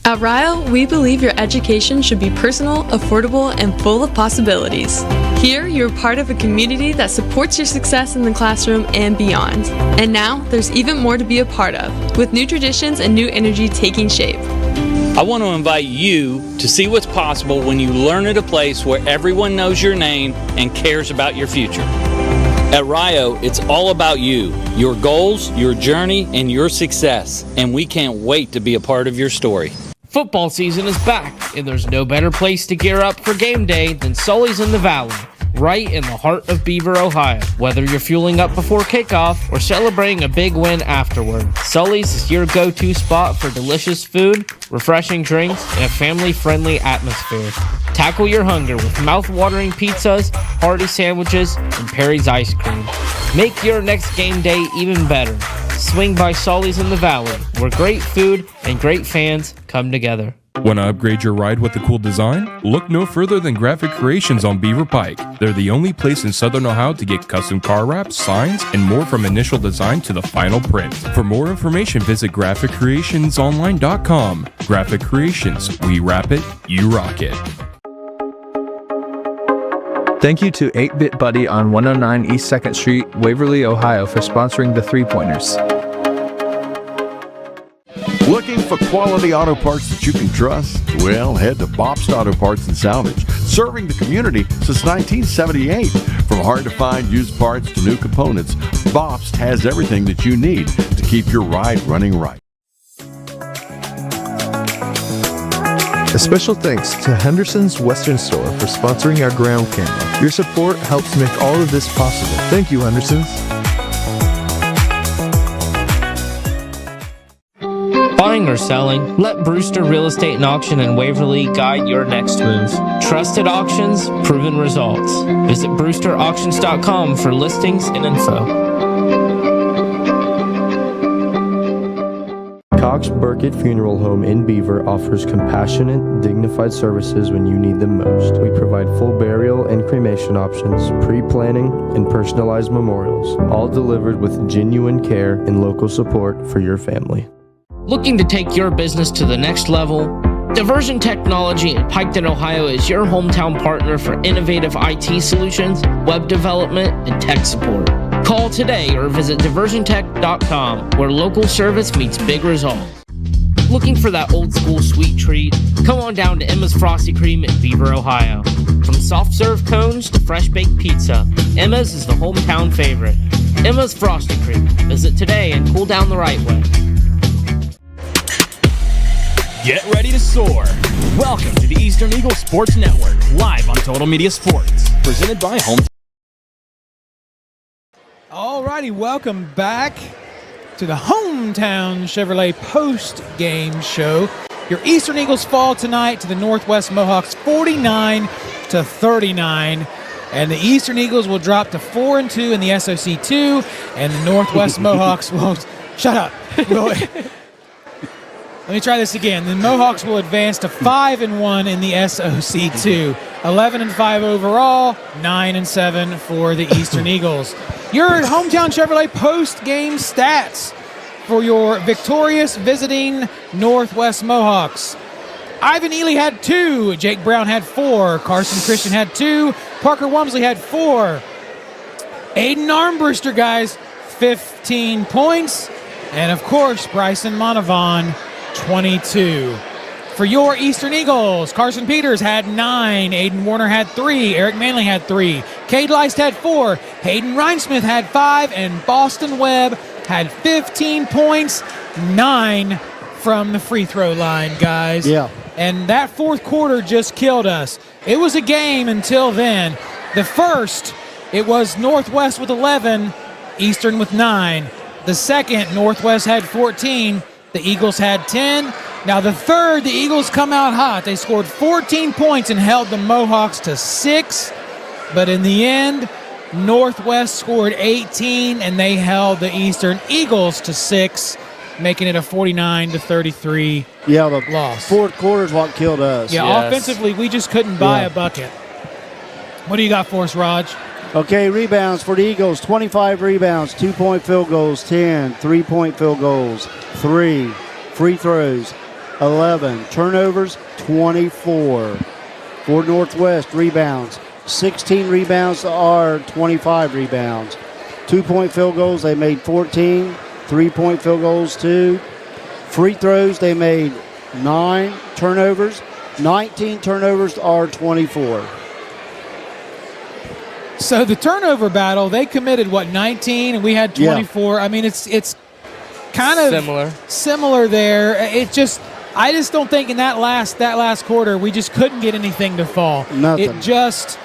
At Rio, we believe your education should be personal, affordable, and full of possibilities. Here, you're part of a community that supports your success in the classroom and beyond. And now, there's even more to be a part of, with new traditions and new energy taking shape. I want to invite you to see what's possible when you learn at a place where everyone knows your name and cares about your future. At Rio, it's all about you, your goals, your journey, and your success, and we can't wait to be a part of your story. Football season is back, and there's no better place to gear up for game day than Sully's in the Valley, right in the heart of Beaver, Ohio. Whether you're fueling up before kickoff or celebrating a big win afterward, Sully's is your go-to spot for delicious food, refreshing drinks, and a family-friendly atmosphere. Tackle your hunger with mouth-watering pizzas, hearty sandwiches, and Perry's ice cream. Make your next game day even better. Swing by Sully's in the Valley, where great food and great fans come together. Want to upgrade your ride with a cool design? Look no further than Graphic Creations on Beaver Pike. They're the only place in Southern Ohio to get custom car wraps, signs, and more from initial design to the final print. For more information, visit GraphicCreationsOnline.com. Graphic Creations, we wrap it, you rock it. Thank you to 8-Bit Buddy on 109 East 2nd Street, Waverly, Ohio for sponsoring the 3-Pointers. Looking for quality auto parts that you can trust? Well, head to Bobst Auto Parts and Salvage, serving the community since 1978. From hard-to-find used parts to new components, Bobst has everything that you need to keep your ride running right. A special thanks to Henderson's Western Store for sponsoring our ground camera. Your support helps make all of this possible. Thank you, Henderson's. Buying or selling? Let Brewster Real Estate and Auction in Waverly guide your next move. Trusted auctions, proven results. Visit brewsterauctions.com for listings and info. Cox Burkett Funeral Home in Beaver offers compassionate, dignified services when you need them most. We provide full burial and cremation options, pre-planning, and personalized memorials, all delivered with genuine care and local support for your family. Looking to take your business to the next level? Diversion Technology in Piketon, Ohio is your hometown partner for innovative IT solutions, web development, and tech support. Call today or visit diversiontech.com, where local service meets big results. Looking for that old school sweet treat? Come on down to Emma's Frosty Cream in Beaver, Ohio. From soft serve cones to fresh baked pizza, Emma's is the hometown favorite. Emma's Frosty Cream. Visit today and cool down the right way. Get ready to soar. Welcome to the Eastern Eagle Sports Network, live on Total Media Sports. Presented by Home. Alrighty, welcome back to the Hometown Chevrolet post-game show. Your Eastern Eagles fall tonight to the Northwest Mohawks 49-39. And the Eastern Eagles will drop to 4-2 in the SOC II, and the Northwest Mohawks will shut up. Let me try this again. The Mohawks will advance to 5-1 in the SOC II, 11-5 overall, 9-7 for the Eastern Eagles. Your Hometown Chevrolet post-game stats for your victorious visiting Northwest Mohawks. Ivan Ely had 2, Jake Brown had 4, Carson Christian had 2, Parker Wamsley had 4. Aiden Armbruster, guys, 15 points. And, of course, Bryson Monavon, 22. For your Eastern Eagles, Carson Peters had 9, Aiden Warner had 3, Eric Manley had 3, Cade Leist had 4, Hayden Reinsmith had 5, and Boston Webb had 15 points, 9 from the free throw line, guys. Yeah. And that fourth quarter just killed us. It was a game until then. The first, it was Northwest with 11, Eastern with 9. The second, Northwest had 14, the Eagles had 10. Now the third, the Eagles come out hot. They scored 14 points and held the Mohawks to 6. But in the end, Northwest scored 18 and they held the Eastern Eagles to 6, making it a 49-33 loss. Fourth quarter is what killed us. Yeah, offensively, we just couldn't buy a bucket. What do you got for us, Raj? Okay, rebounds for the Eagles, 25 rebounds, 2-point field goals, 10, 3-point field goals, 3, free throws, 11, turnovers, 24. For Northwest, rebounds, 16 rebounds to our 25 rebounds. 2-point field goals, they made 14. 3-point field goals, 2. Free throws, they made 9. Turnovers, 19 turnovers to our 24. So the turnover battle, they committed, 19, and we had 24. Yeah. I mean, it's kind of similar there. I just don't think in that last quarter, we just couldn't get anything to fall. Nothing. It just,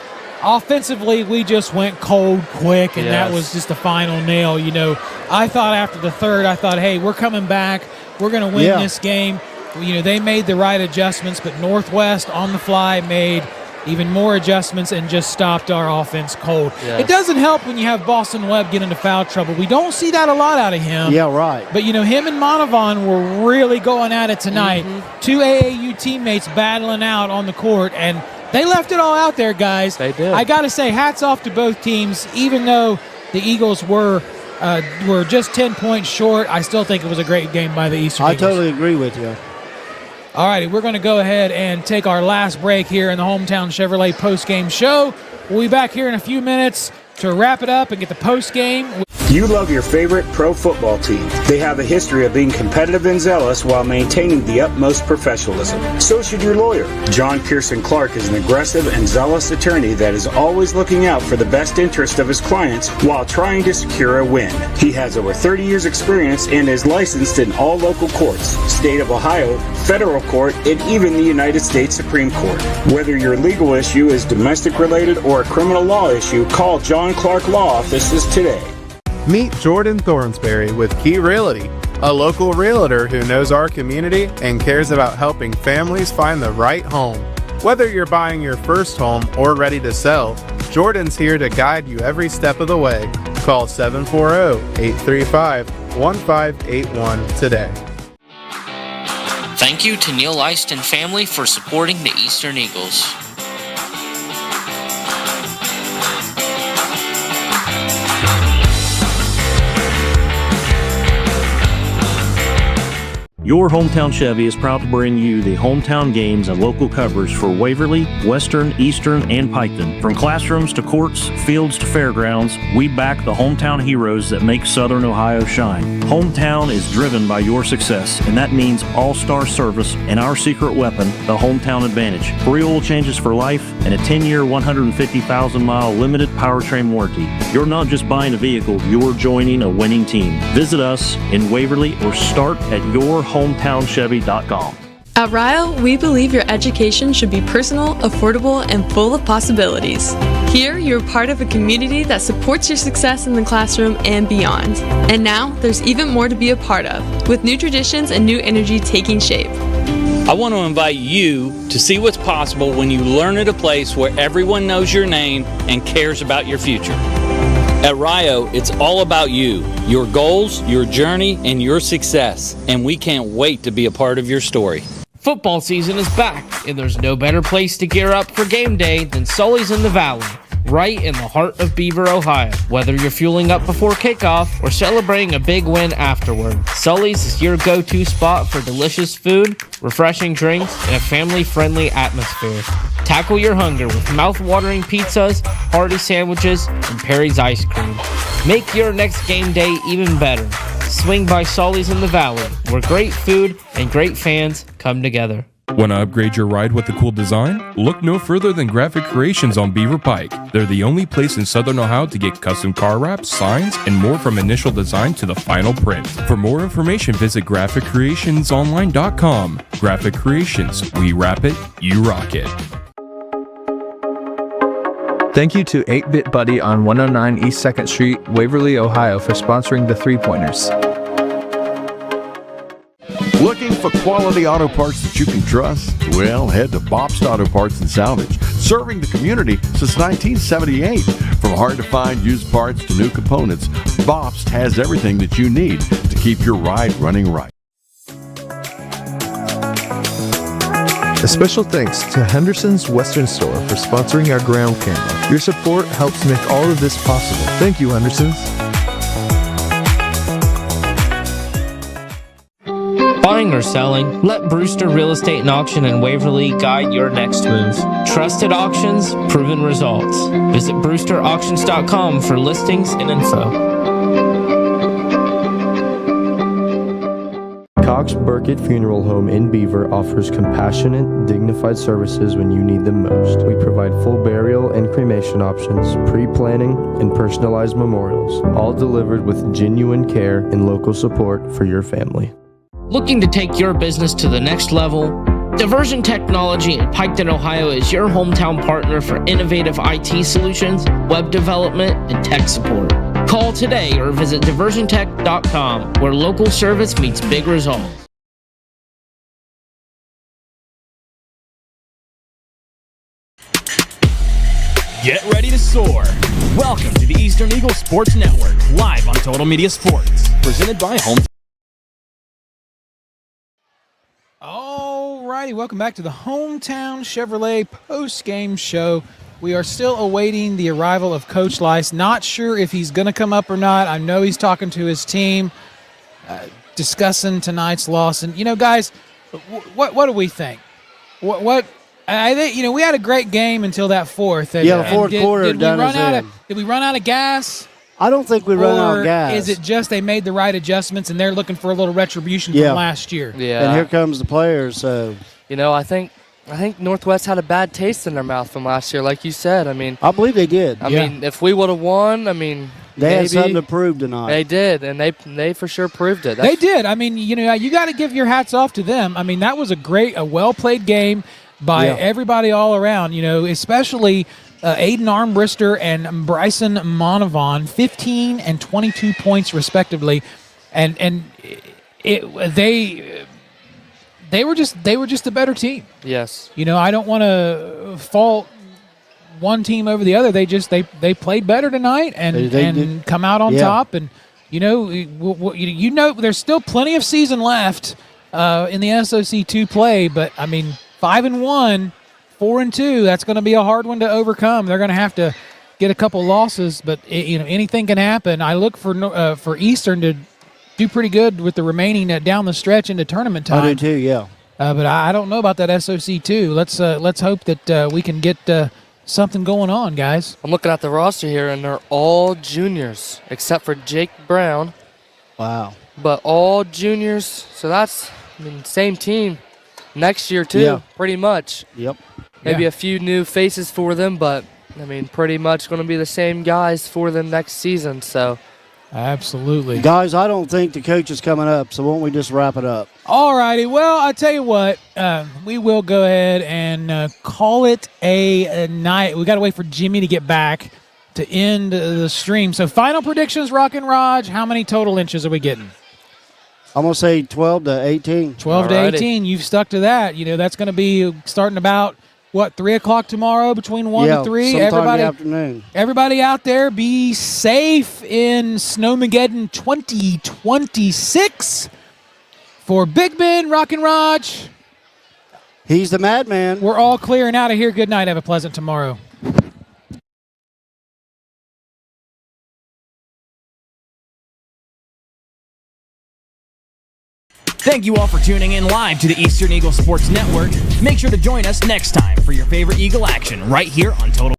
offensively, we just went cold quick, and that was just the final nail. You know, I thought after the third, hey, we're coming back. We're going to win this game. You know, they made the right adjustments, but Northwest on the fly made even more adjustments and just stopped our offense cold. Yes. It doesn't help when you have Boston Webb get into foul trouble. We don't see that a lot out of him. Yeah, right. But, you know, him and Monavon were really going at it tonight. Mm-hmm. 2 AAU teammates battling out on the court, and they left it all out there, guys. They did. I got to say, hats off to both teams. Even though the Eagles were just 10 points short, I still think it was a great game by the Eastern Eagles. I totally agree with you. All righty, we're going to go ahead and take our last break here in the Hometown Chevrolet postgame show. We'll be back here in a few minutes to wrap it up and get the postgame. You love your favorite pro football team. They have a history of being competitive and zealous while maintaining the utmost professionalism. So should your lawyer. John Pearson Clark is an aggressive and zealous attorney that is always looking out for the best interest of his clients while trying to secure a win. He has over 30 years experience and is licensed in all local courts, state of Ohio, federal court, and even the United States Supreme Court. Whether your legal issue is domestic related or a criminal law issue, call John Clark Law Offices today. Meet Jordan Thornsberry with Key Realty, a local realtor who knows our community and cares about helping families find the right home. Whether you're buying your first home or ready to sell, Jordan's here to guide you every step of the way. Call 740-835-1581 today. Thank you to Neil Leist and family for supporting the Eastern Eagles. Your Hometown Chevy is proud to bring you the hometown games and local coverage for Waverly, Western, Eastern, and Piketon. From classrooms to courts, fields to fairgrounds, we back the hometown heroes that make Southern Ohio shine. Hometown is driven by your success, and that means all-star service and our secret weapon, the Hometown Advantage. Free oil changes for life and a 10-year, 150,000-mile limited powertrain warranty. You're not just buying a vehicle, you're joining a winning team. Visit us in Waverly or start at yourhometownchevy.com. At Rio, we believe your education should be personal, affordable, and full of possibilities. Here, you're part of a community that supports your success in the classroom and beyond. And now, there's even more to be a part of, with new traditions and new energy taking shape. I want to invite you to see what's possible when you learn at a place where everyone knows your name and cares about your future. At Rio, it's all about you, your goals, your journey, and your success, and we can't wait to be a part of your story. Football season is back, and there's no better place to gear up for game day than Sully's in the Valley, right in the heart of Beaver, Ohio. Whether you're fueling up before kickoff or celebrating a big win afterward, Sully's is your go-to spot for delicious food, refreshing drinks, and a family-friendly atmosphere. Tackle your hunger with mouth-watering pizzas, hearty sandwiches, and Perry's ice cream. Make your next game day even better. Swing by Sully's in the Valley, where great food and great fans come together. Want to upgrade your ride with a cool design? Look no further than Graphic Creations on Beaver Pike. They're the only place in Southern Ohio to get custom car wraps, signs, and more from initial design to the final print. For more information, visit GraphicCreationsOnline.com. Graphic Creations. We wrap it, you rock it. Thank you to 8-Bit Buddy on 109 East 2nd Street, Waverly, Ohio for sponsoring the 3-pointers. Looking for quality auto parts that you can trust? Well, head to Bobst Auto Parts and Salvage, serving the community since 1978. From hard-to-find used parts to new components, Bobst has everything that you need to keep your ride running right. A special thanks to Henderson's Western Store for sponsoring our ground camera. Your support helps make all of this possible. Thank you, Henderson's. Buying or selling? Let Brewster Real Estate and Auction in Waverly guide your next move. Trusted auctions, proven results. Visit brewsterauctions.com for listings and info. Cox Burkett Funeral Home in Beaver offers compassionate, dignified services when you need them most. We provide full burial and cremation options, pre-planning, and personalized memorials, all delivered with genuine care and local support for your family. Looking to take your business to the next level? Diversion Technology in Piketon, Ohio is your hometown partner for innovative IT solutions, web development, and tech support. Call today or visit diversiontech.com, where local service meets big results. Get ready to soar. Welcome to the Eastern Eagle Sports Network, live on Total Media Sports, presented by Home. Alrighty, welcome back to the Hometown Chevrolet post-game show. We are still awaiting the arrival of Coach Lice. Not sure if he's going to come up or not. I know he's talking to his team, discussing tonight's loss. And, you know, guys, what do we think? I think, you know, we had a great game until that fourth. Yeah, the fourth quarter done us in. Did we run out of gas? I don't think we run out of gas. Or is it just they made the right adjustments and they're looking for a little retribution from last year? Yeah. And here comes the players. So, you know, I think Northwest had a bad taste in their mouth from last year, like you said. I mean, I believe they did. I mean, if we would have won, I mean, they had something to prove tonight. They did, and they for sure proved it. They did. I mean, you know, you got to give your hats off to them. I mean, that was a well-played game by everybody all around, you know, especially Aiden Armbrister and Bryson Monavon, 15 and 22 points respectively. And they were just the better team. Yes. You know, I don't want to fault one team over the other. They played better tonight and come out on top. And you know, there's still plenty of season left in the SOC II play. But I mean, 5-1, 4-2. That's going to be a hard one to overcome. They're going to have to get a couple losses, but you know, anything can happen. I look for Eastern to do pretty good with the remaining down the stretch into tournament time. I do too, yeah. But I don't know about that SOC II. Let's hope that we can get something going on, guys. I'm looking at the roster here, and they're all juniors except for Jake Brown. Wow. But all juniors, so that's same team next year too, pretty much. Yep. Maybe a few new faces for them, but I mean, pretty much going to be the same guys for them next season. So, absolutely, guys. I don't think the coach is coming up. So, won't we just wrap it up? All righty. Well, I tell you what, we will go ahead and call it a night. We got to wait for Jimmy to get back to end the stream. So, final predictions, Rock and Raj. How many total inches are we getting? I'm going to say 12 to 18. 12 to 18. You've stuck to that. You know, that's going to be starting about, 3 o'clock tomorrow between 1 to 3? Sometime in the afternoon. Everybody out there, be safe in Snowmageddon 2026. For Big Ben, Rock and Raj. He's the madman. We're all clearing out of here. Good night. Have a pleasant tomorrow. Thank you all for tuning in live to the Eastern Eagle Sports Network. Make sure to join us next time for your favorite Eagle action right here on Total.